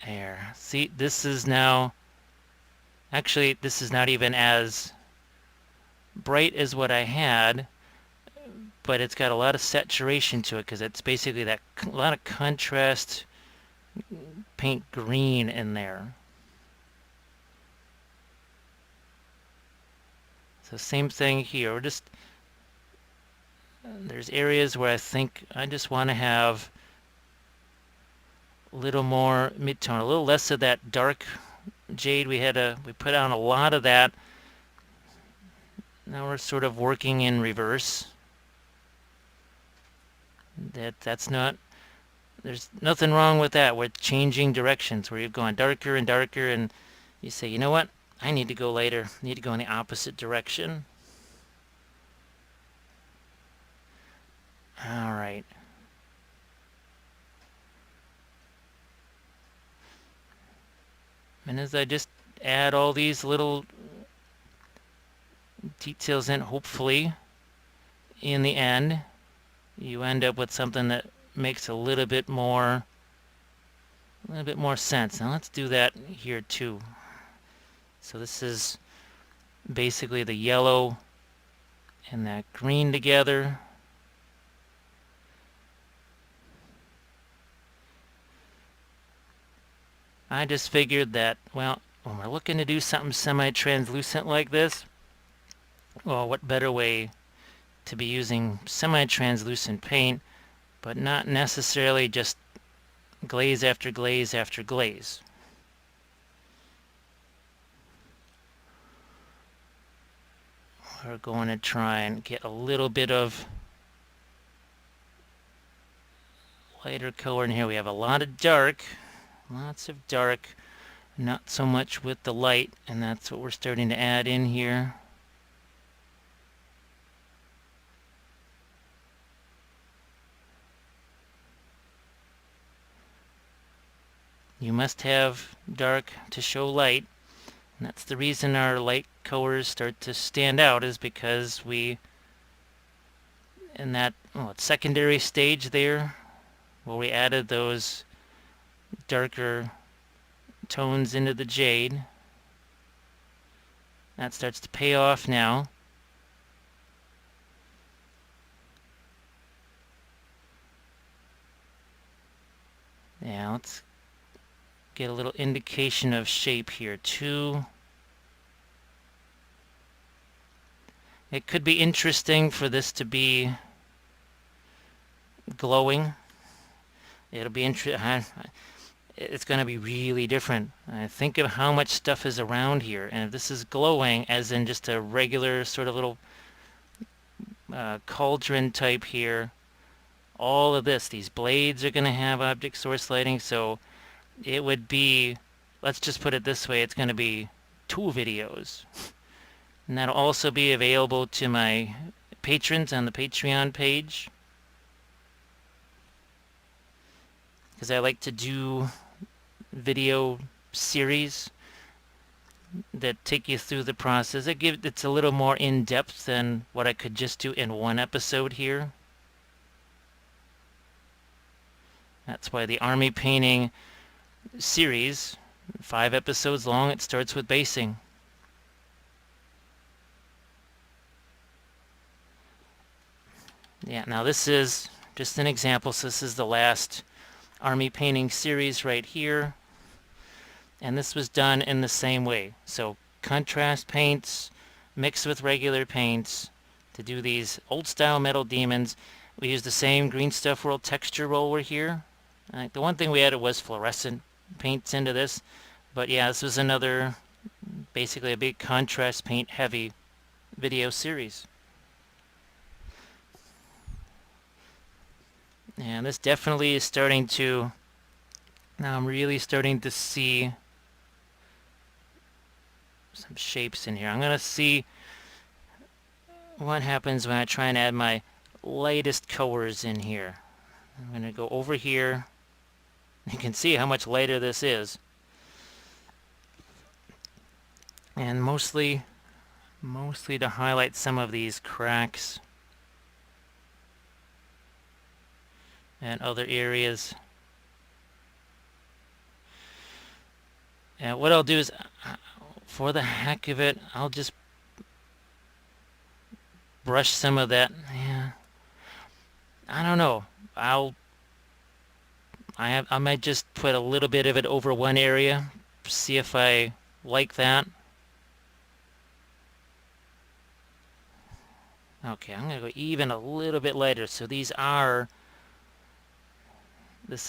There. See, this is now... Actually, this is not even as bright as what I had, but it's got a lot of saturation to it, because it's basically a lot of contrast paint green in there. So same thing here. There's areas where I think I just want to have a little more mid-tone, a little less of that dark jade. We put on a lot of that. Now we're sort of working in reverse. There's nothing wrong with that. We're changing directions where you've gone darker and darker, and you say, you know what? I need to go lighter. I need to go in the opposite direction. All right. And as I just add all these little details in, hopefully, in the end, you end up with something that makes a little bit more sense. Now let's do that here too. So this is basically the yellow and that green together. I just figured that, well, when we're looking to do something semi-translucent like this, well, what better way to be using semi-translucent paint, but not necessarily just glaze after glaze after glaze. We're going to try and get a little bit of lighter color in here. We have a lot of dark, lots of dark, not so much with the light, and that's what we're starting to add in here. You must have dark to show light, and that's the reason our light colors start to stand out, is because we, in that secondary stage there, where we added those darker tones into the jade, that starts to pay off now. Yeah, let's get a little indication of shape here too. It could be interesting for this to be glowing. It'll be it's going to be really different. Think of how much stuff is around here, and if this is glowing, as in just a regular sort of little cauldron type here, all of this, these blades are going to have object source lighting, so it would be, let's just put it this way, it's going to be 2 videos. And that'll also be available to my patrons on the Patreon page, because I like to do video series that take you through the process. It's a little more in-depth than what I could just do in one episode here. That's why the army painting series, 5 episodes long, it starts with basing. Yeah, now this is just an example, so this is the last army painting series right here. And this was done in the same way. So contrast paints mixed with regular paints to do these old style metal demons. We used the same Green Stuff World texture roller here. The one thing we added was fluorescent paints into this. But yeah, this was another, basically a big contrast paint heavy video series. And this definitely is starting to, now I'm really starting to see some shapes in here. I'm going to see what happens when I try and add my lightest colors in here. I'm going to go over here. You can see how much lighter this is. And mostly to highlight some of these cracks and other areas. And what I'll do is, for the heck of it, I'll just brush some of that. Yeah, I don't know. I might just put a little bit of it over one area, see if I like that. Okay, I'm going to go even a little bit lighter. So this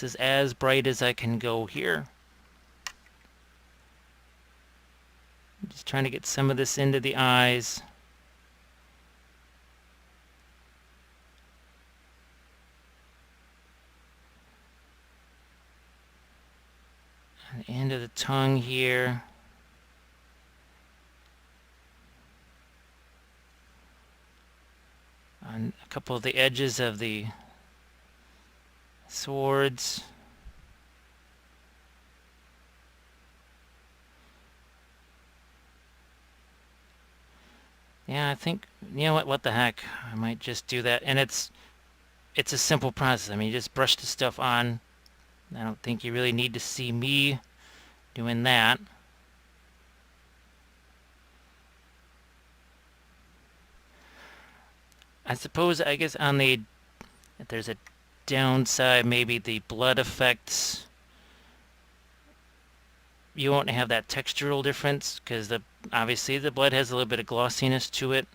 is as bright as I can go here. Just trying to get some of this into the eyes. And the end of the tongue here. On a couple of the edges of the swords. Yeah, I think, you know what the heck, I might just do that. And it's a simple process. I mean, you just brush the stuff on. I don't think you really need to see me doing that. I suppose, I guess on the, if there's a downside, maybe the blood effects, you won't have that textural difference because obviously the blood has a little bit of glossiness to it.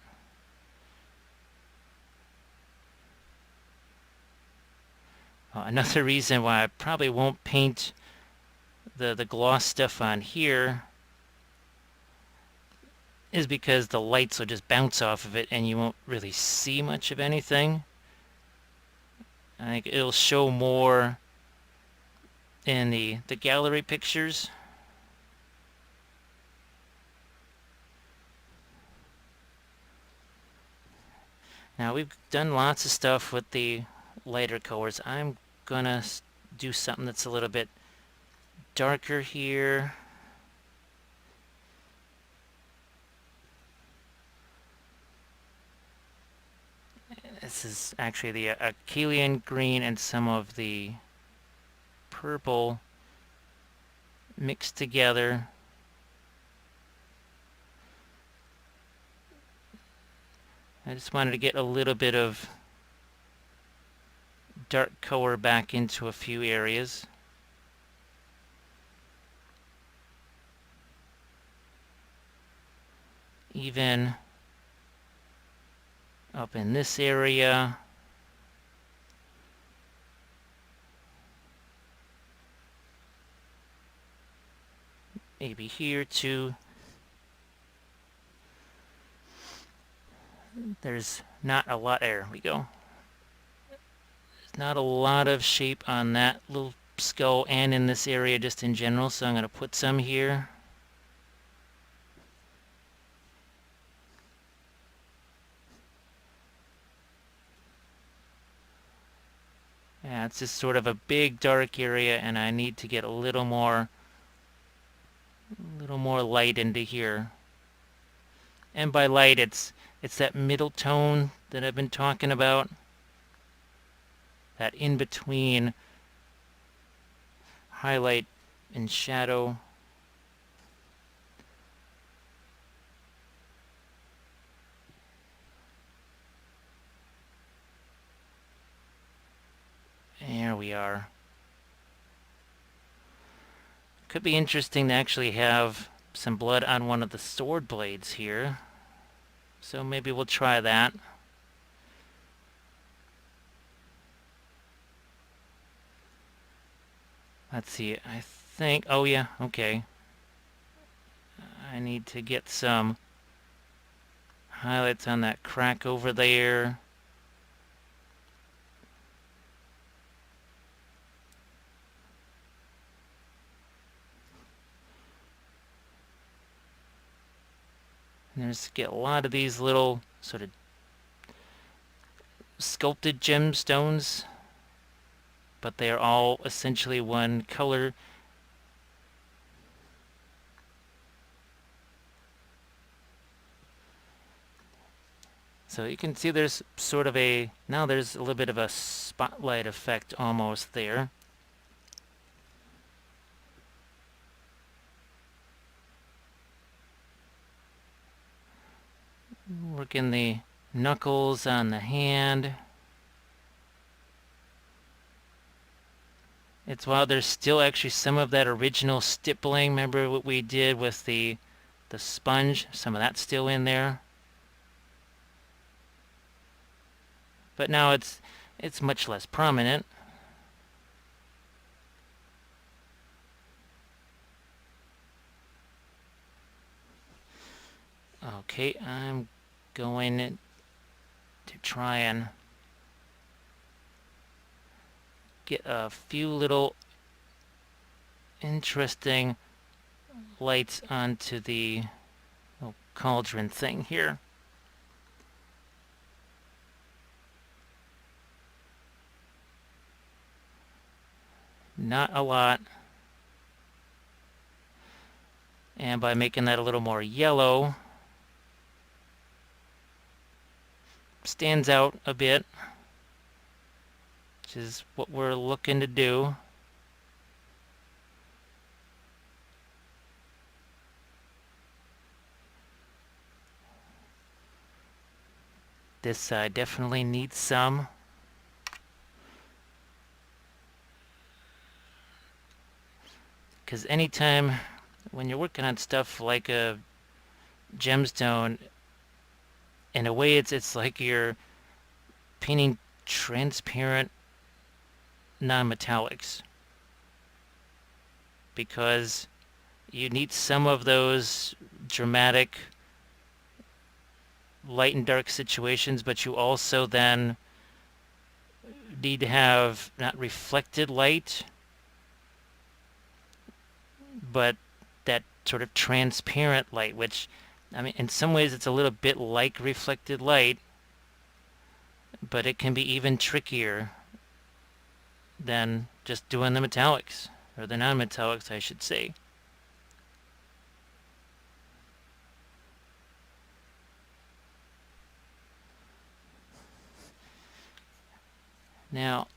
Another reason why I probably won't paint the gloss stuff on here is because the lights will just bounce off of it and you won't really see much of anything. I think it'll show more in the gallery pictures. Now we've done lots of stuff with the lighter colors. I'm gonna do something that's a little bit darker here. This is actually the Achillean green and some of the purple mixed together. I just wanted to get a little bit of dark color back into a few areas. Even up in this area. Maybe here too. There's not a lot. There we go. There's not a lot of shape on that little skull and in this area just in general, so I'm going to put some here. Yeah, it's just sort of a big dark area and I need to get a little more light into here. And by light, it's that middle tone that I've been talking about. That in between highlight and shadow. There we are. Could be interesting to actually have some blood on one of the sword blades here. So maybe we'll try that. Let's see, I think, oh yeah, okay. I need to get some highlights on that crack over there. And there's get a lot of these little sort of sculpted gemstones, but they're all essentially one color. So you can see there's sort of now there's a little bit of a spotlight effect almost there. Working the knuckles on the hand. It's while there's still actually some of that original stippling. Remember what we did with the sponge? Some of that's still in there. But now it's much less prominent. Okay, I'm going to try and get a few little interesting lights onto the little cauldron thing here. Not a lot. And by making that a little more yellow, stands out a bit, which is what we're looking to do. This side definitely needs some. Because anytime when you're working on stuff like a gemstone, in a way it's like you're painting transparent non-metallics. Because you need some of those dramatic light and dark situations, but you also then need to have not reflected light, but that sort of transparent light, which, I mean, in some ways it's a little bit like reflected light, but it can be even trickier than just doing the metallics, or the non-metallics, I should say. Now,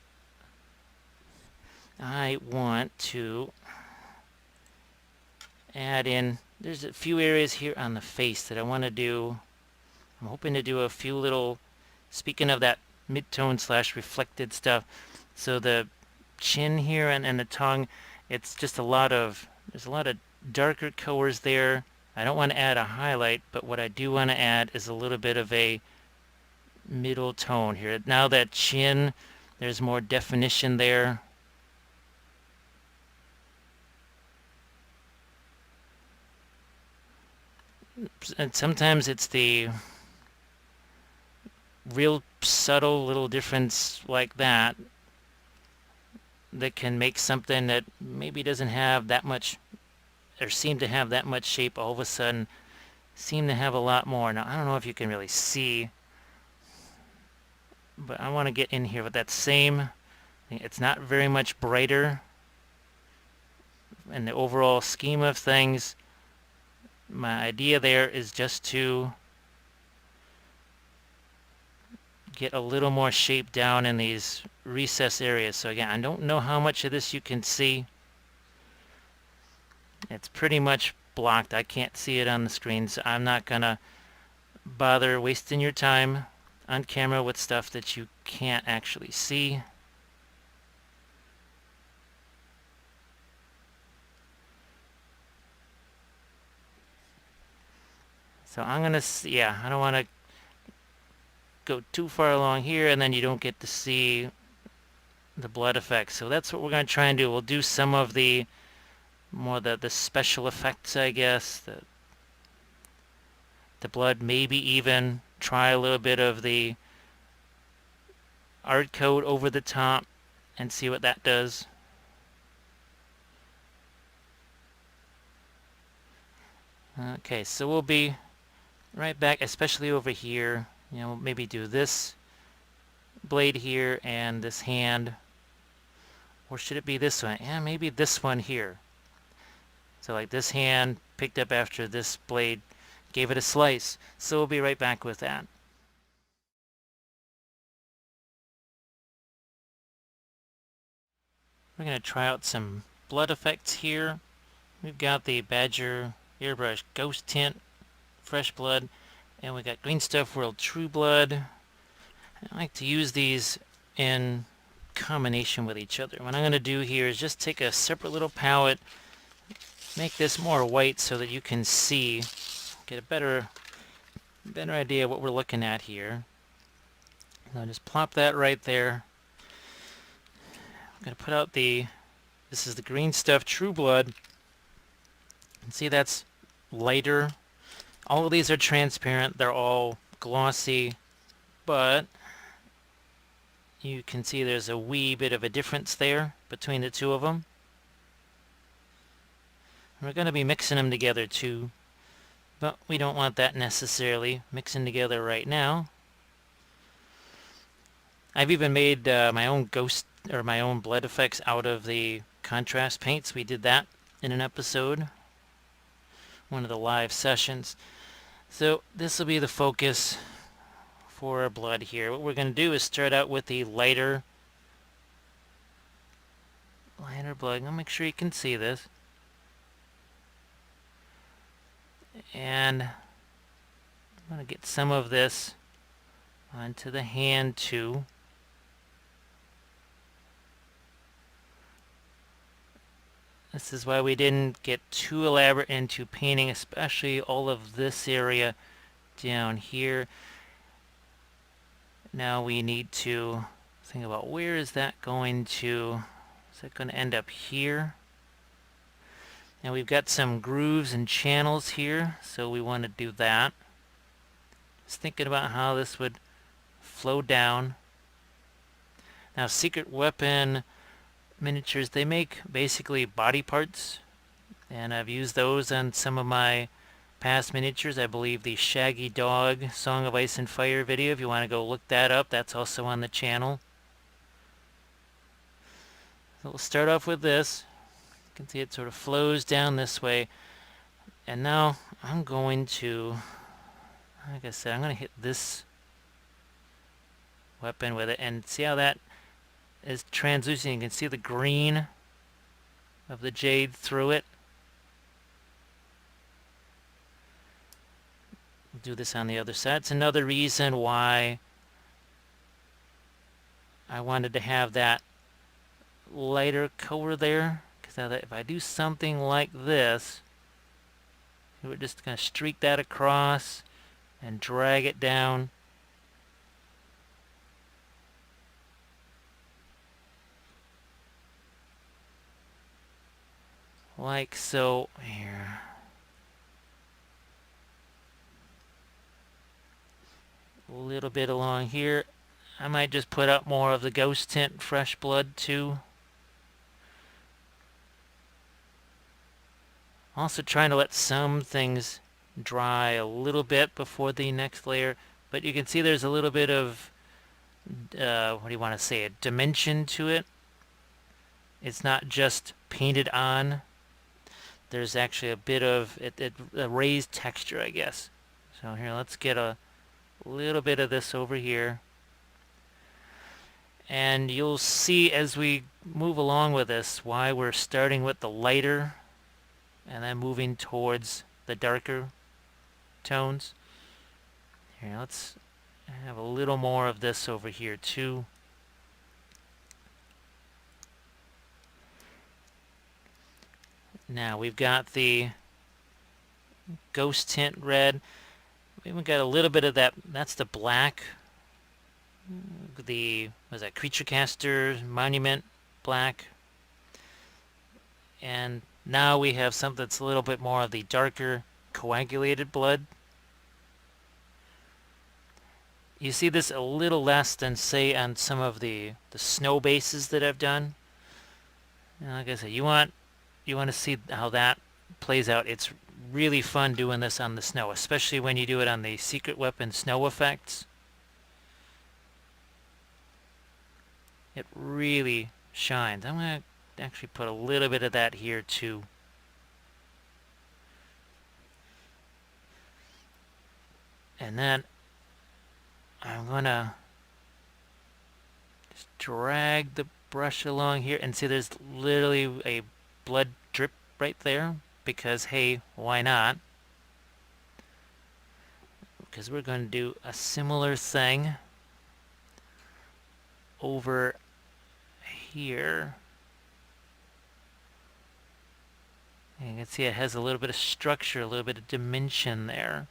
I want to add in, there's a few areas here on the face that I want to do. I'm hoping to do a few little, speaking of that mid-tone slash reflected stuff, so the chin here and the tongue, it's just a lot of, there's a lot of darker colors there. I don't want to add a highlight, but what I do want to add is a little bit of a middle tone here. Now that chin, there's more definition there. And sometimes it's the real subtle little difference like that that can make something that maybe doesn't have that much, or seem to have that much shape, all of a sudden seem to have a lot more. Now, I don't know if you can really see, but I want to get in here with that same, it's not very much brighter in the overall scheme of things. My idea there is just to get a little more shape down in these recess areas. So again, I don't know how much of this you can see. It's pretty much blocked. I can't see it on the screen, so I'm not gonna bother wasting your time on camera with stuff that you can't actually see. So I'm gonna, yeah, I don't want to go too far along here and then you don't get to see the blood effects. So that's what we're going to try and do. We'll do some of the more the special effects, I guess. The blood, maybe even try a little bit of the art code over the top and see what that does. Okay, so we'll be right back, especially over here. You know, maybe do this blade here and this hand. Or should it be this one? Yeah, maybe this one here. So like this hand picked up after this blade gave it a slice. So we'll be right back with that. We're going to try out some blood effects here. We've got the Badger Airbrush Ghost Tint, Fresh Blood, and we got Green Stuff World True Blood. I like to use these in combination with each other. What I'm going to do here is just take a separate little palette, make this more white so that you can see, get a better idea of what we're looking at here. I'll just plop that right there. I'm going to put out this is the Green Stuff True Blood. And see, that's lighter. All of these are transparent. They're all glossy, but you can see there's a wee bit of a difference there between the two of them. We're going to be mixing them together too, but we don't want that necessarily mixing together right now. I've even made my own ghost or my own blood effects out of the contrast paints. We did that in an episode, one of the live sessions. So this will be the focus for our blood here. What we're going to do is start out with the lighter blood. I'll make sure you can see this. And I'm going to get some of this onto the hand too. This is why we didn't get too elaborate into painting, especially all of this area down here. Now we need to think about where is that going to, is that going to end up here? Now we've got some grooves and channels here, so we want to do that. Just thinking about how this would flow down. Now secret weapon miniatures, they make basically body parts, and I've used those on some of my past miniatures. I believe the Shaggy Dog Song of Ice and Fire video, if you want to go look that up, that's also on the channel. So we'll start off with this. You can see it sort of flows down this way, and now I'm going to, like I said, I'm going to hit this weapon with it, and see how that is translucent. You can see the green of the jade through it. We'll do this on the other side. It's another reason why I wanted to have that lighter color there, because if I do something like this, we're just going to streak that across and drag it down. Like so. Here. A little bit along here. I might just put up more of the ghost tint fresh blood too. Also trying to let some things dry a little bit before the next layer, but you can see there's a little bit of what do you want to say, a dimension to it. It's not just painted on. There's actually a bit of a raised texture, I guess. So here, let's get a little bit of this over here. And you'll see as we move along with this why we're starting with the lighter and then moving towards the darker tones. Here, let's have a little more of this over here too. Now we've got the ghost tint red. We even got a little bit of that. That's the black. The, was that Creature Caster Monument black. And now we have something that's a little bit more of the darker coagulated blood. You see this a little less than, say, on some of the snow bases that I've done. And like I said, you want to see how that plays out. It's really fun doing this on the snow, especially when you do it on the secret weapon snow effects. It really shines. I'm going to actually put a little bit of that here too. And then I'm going to just drag the brush along here, and see there's literally a blood drip right there, because hey, why not? Because we're going to do a similar thing over here. And you can see it has a little bit of structure, a little bit of dimension there.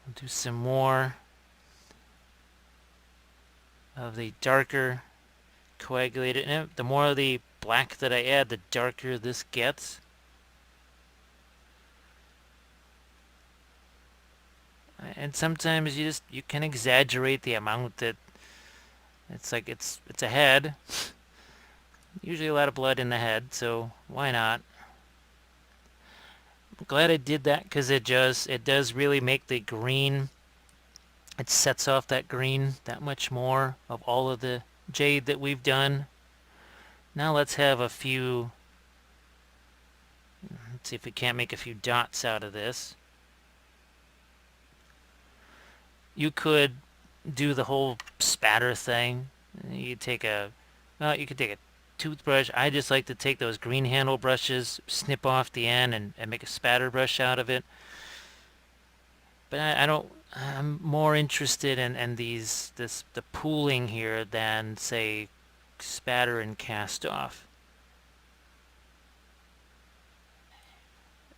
We'll do some more of the darker coagulated. And the more of the black that I add, the darker this gets. And sometimes you can exaggerate the amount that it's like it's a head. Usually a lot of blood in the head, so why not? I'm glad I did that, because it does really make the green, it sets off that green that much more of all of the jade that we've done. Now let's have a few, let's see if we can't make a few dots out of this. You could do the whole spatter thing. You could take a toothbrush. I just like to take those green handle brushes, snip off the end, and make a spatter brush out of it. But I don't. I'm more interested in the pooling here than say spatter and cast off.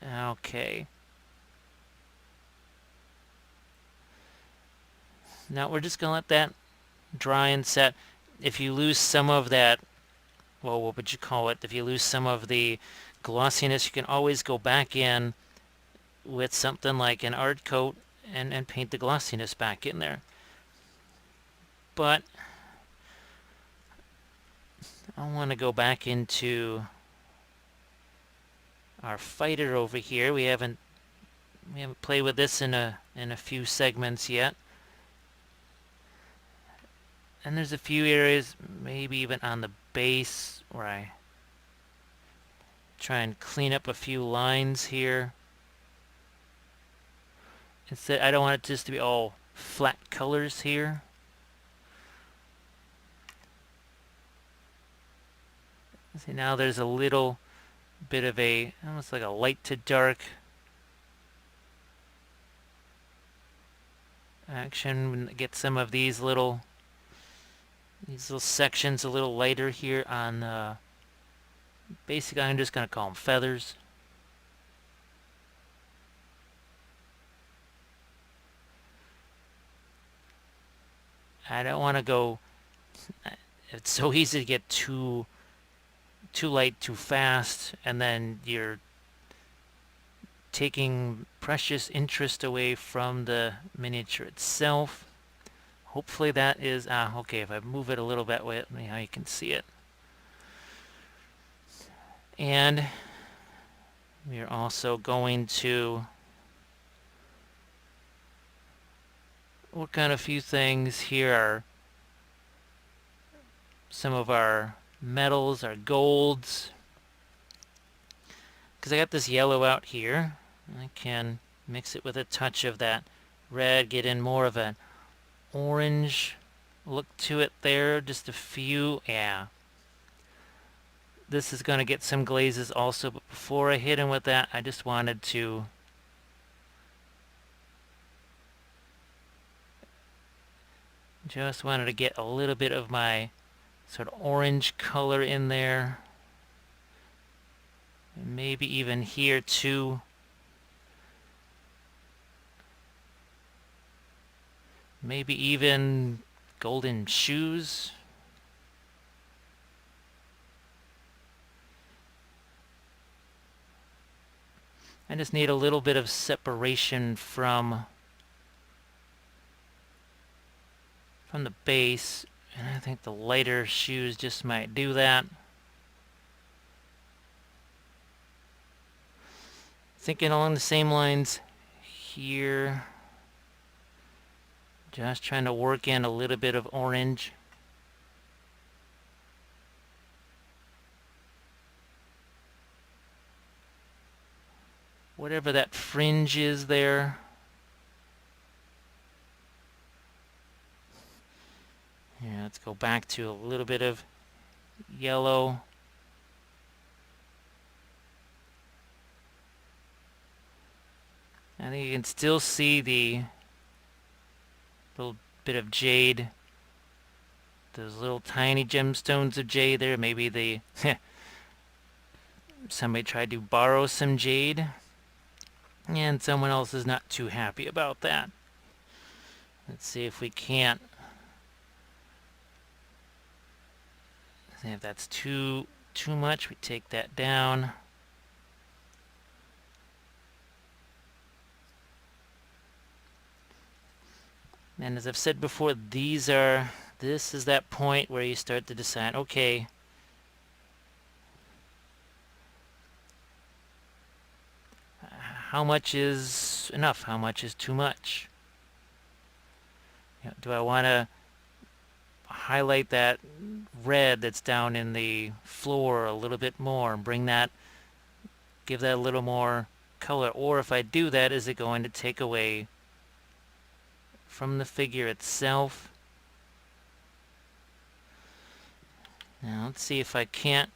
Okay. Now we're just gonna let that dry and set. If you lose some of that, well, what would you call it? If you lose some of the glossiness, you can always go back in with something like an art coat and paint the glossiness back in there. But I want to go back into our fighter over here. We haven't played with this in a few segments yet. And there's a few areas, maybe even on the base, where I try and clean up a few lines here. Instead, I don't want it just to be all flat colors here. See, now there's a little bit of a, almost like a light to dark action. Get some of these little sections a little lighter here on, basically I'm just going to call them feathers. I don't want to go, it's so easy to get too light too fast, and then you're taking precious interest away from the miniature itself. Hopefully that is, okay, if I move it a little bit, let me how you can see it. And we are also going to work on a few things here. Are some of our metals, our golds. Because I got this yellow out here. I can mix it with a touch of that red, get in more of an orange look to it there. Just a few, yeah. This is going to get some glazes also, but before I hit him with that, I just wanted to get a little bit of my sort of orange color in there. And maybe even here too. Maybe even golden shoes. I just need a little bit of separation from the base, and I think the lighter shoes just might do that. Thinking along the same lines here. Just trying to work in a little bit of orange. Whatever that fringe is there. Yeah, let's go back to a little bit of yellow. I think you can still see the little bit of jade. Those little tiny gemstones of jade there. Maybe the somebody tried to borrow some jade, and someone else is not too happy about that. Let's see if we can't. If that's too much, we take that down. And as I've said before, this is that point where you start to decide, okay, how much is enough? How much is too much? Do I want to highlight that red that's down in the floor a little bit more and give that a little more color? Or if I do that, is it going to take away from the figure itself? Now let's see if I can't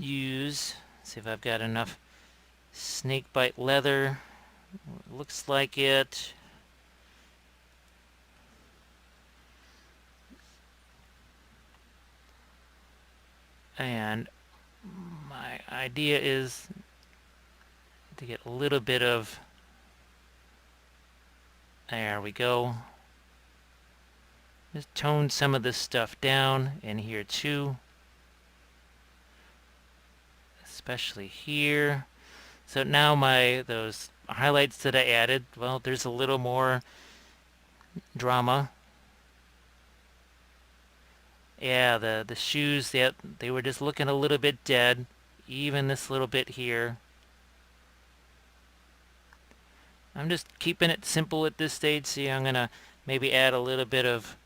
see if I've got enough snakebite leather. Looks like it. And my idea is to get a little bit of, there we go. Just tone some of this stuff down in here too. Especially here. So now those highlights that I added, well, there's a little more drama. Yeah, the shoes, they were just looking a little bit dead. Even this little bit here. I'm just keeping it simple at this stage. See, I'm going to maybe add a little bit of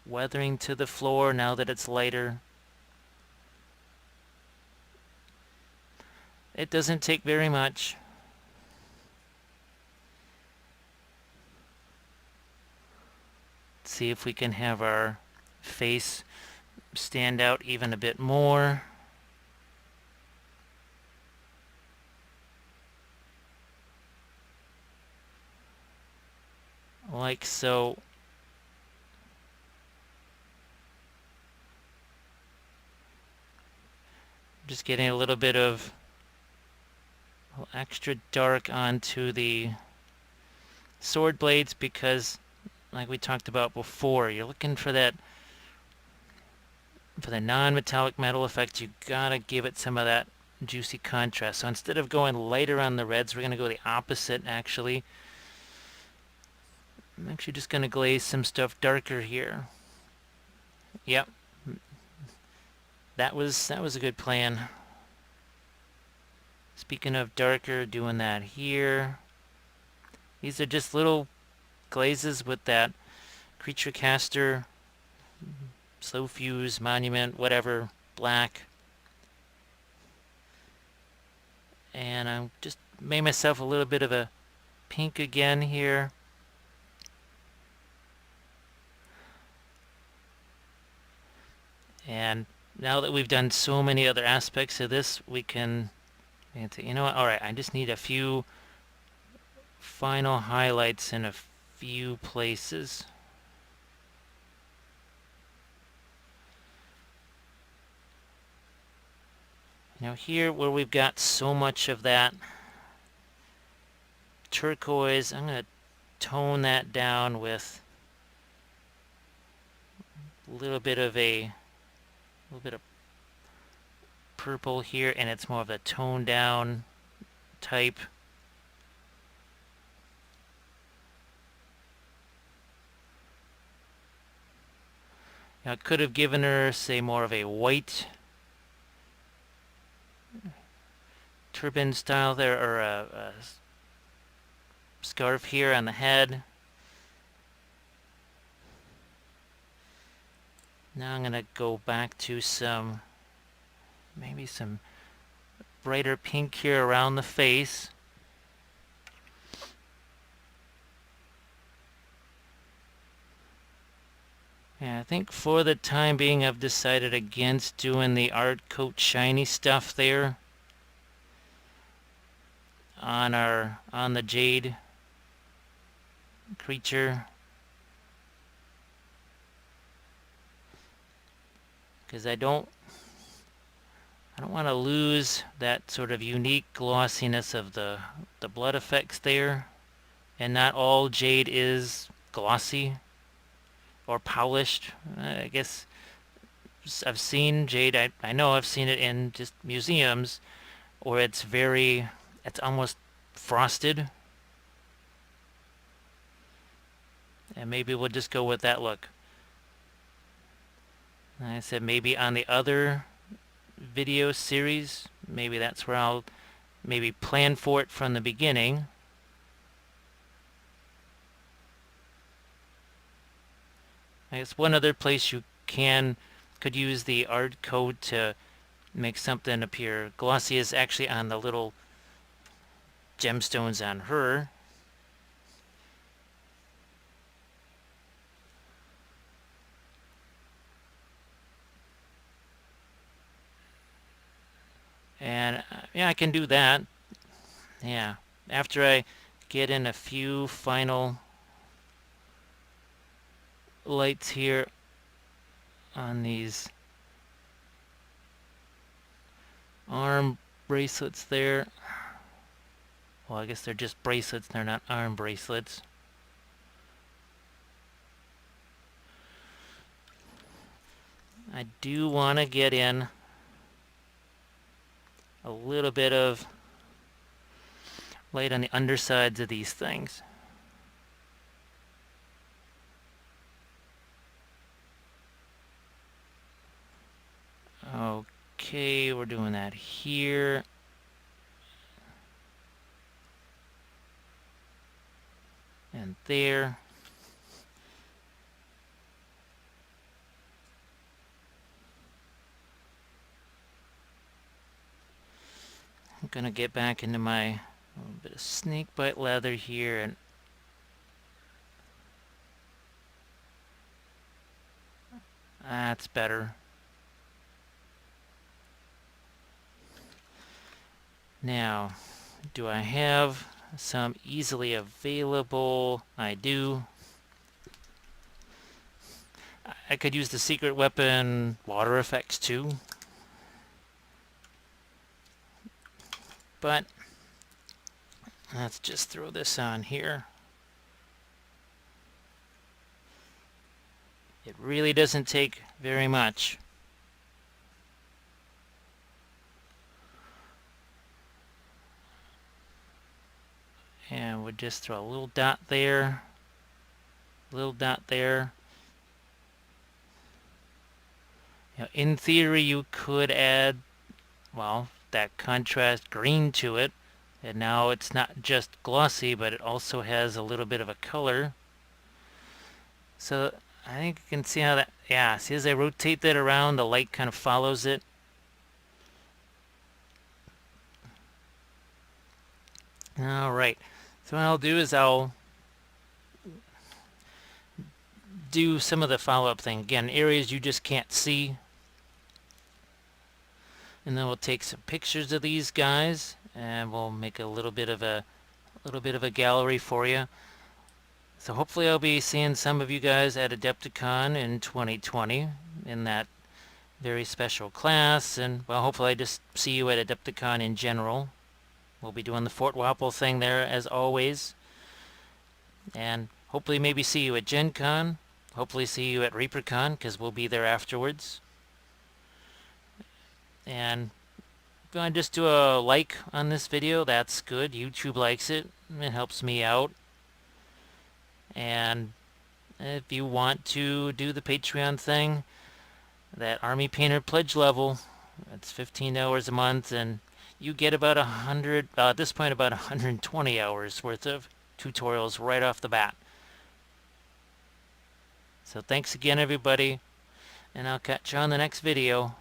weathering to the floor now that it's lighter. It doesn't take very much. Let's see if we can have our face stand out even a bit more. Like so. Just getting a little bit of extra dark onto the sword blades because, like we talked about before, you're looking for that, for the non-metallic metal effect, you gotta give it some of that juicy contrast. So instead of going lighter on the reds, we're gonna go the opposite actually. I'm actually just gonna glaze some stuff darker here. Yep. That was a good plan. Speaking of darker, doing that here. These are just little glazes with that creature caster, slow fuse, monument, whatever, black. And I just made myself a little bit of a pink again here. And now that we've done so many other aspects of this, we can, you know what, alright, I just need a few final highlights in a few places. Now here where we've got so much of that turquoise, I'm going to tone that down with a little bit of purple here, and it's more of a toned down type. Now, I could have given her, say, more of a white turban style there, or a scarf here on the head. Now I'm going to go back to maybe some brighter pink here around the face. Yeah, I think for the time being I've decided against doing the art coat shiny stuff there on the Jade creature, because I don't want to lose that sort of unique glossiness of the blood effects there. And not all Jade is glossy or polished. I guess I've seen Jade, I know I've seen it in just museums, or it's almost frosted. And maybe we'll just go with that look. And I said maybe on the other video series, maybe that's where I'll maybe plan for it from the beginning. I guess one other place you could use the art code to make something appear glossy is actually on the little gemstones on her. And yeah, I can do that. Yeah, after I get in a few final lights here on these arm bracelets there. Well, I guess they're just bracelets, they're not arm bracelets. I do want to get in a little bit of light on the undersides of these things. Okay, we're doing that here. And there. I'm gonna get back into my little bit of snakebite leather here, and that's better. Now, do I have some easily available? I do. I could use the secret weapon water effects too. But let's just throw this on here. It really doesn't take very much. And we'll just throw a little dot there, little dot there. You know, in theory, you could add, well, that contrast green to it. And now it's not just glossy, but it also has a little bit of a color. So I think you can see how that, yeah, see as I rotate that around, the light kind of follows it. Alright, so what I'll do is I'll do some of the follow-up thing. Again, areas you just can't see. And then we'll take some pictures of these guys, and we'll make a little bit of a gallery for you. So hopefully I'll be seeing some of you guys at Adepticon in 2020 in that very special class, and well, hopefully I just see you at Adepticon in general. We'll be doing the Fort Wappel thing there as always, and hopefully maybe see you at Gen Con, hopefully see you at ReaperCon, because we'll be there afterwards. And if you want to just do a like on this video, that's good. YouTube likes it. It helps me out. And if you want to do the Patreon thing, that Army Painter pledge level, it's $15 a month, and you get about 100, at this point about 120 hours worth of tutorials right off the bat. So thanks again, everybody, and I'll catch you on the next video.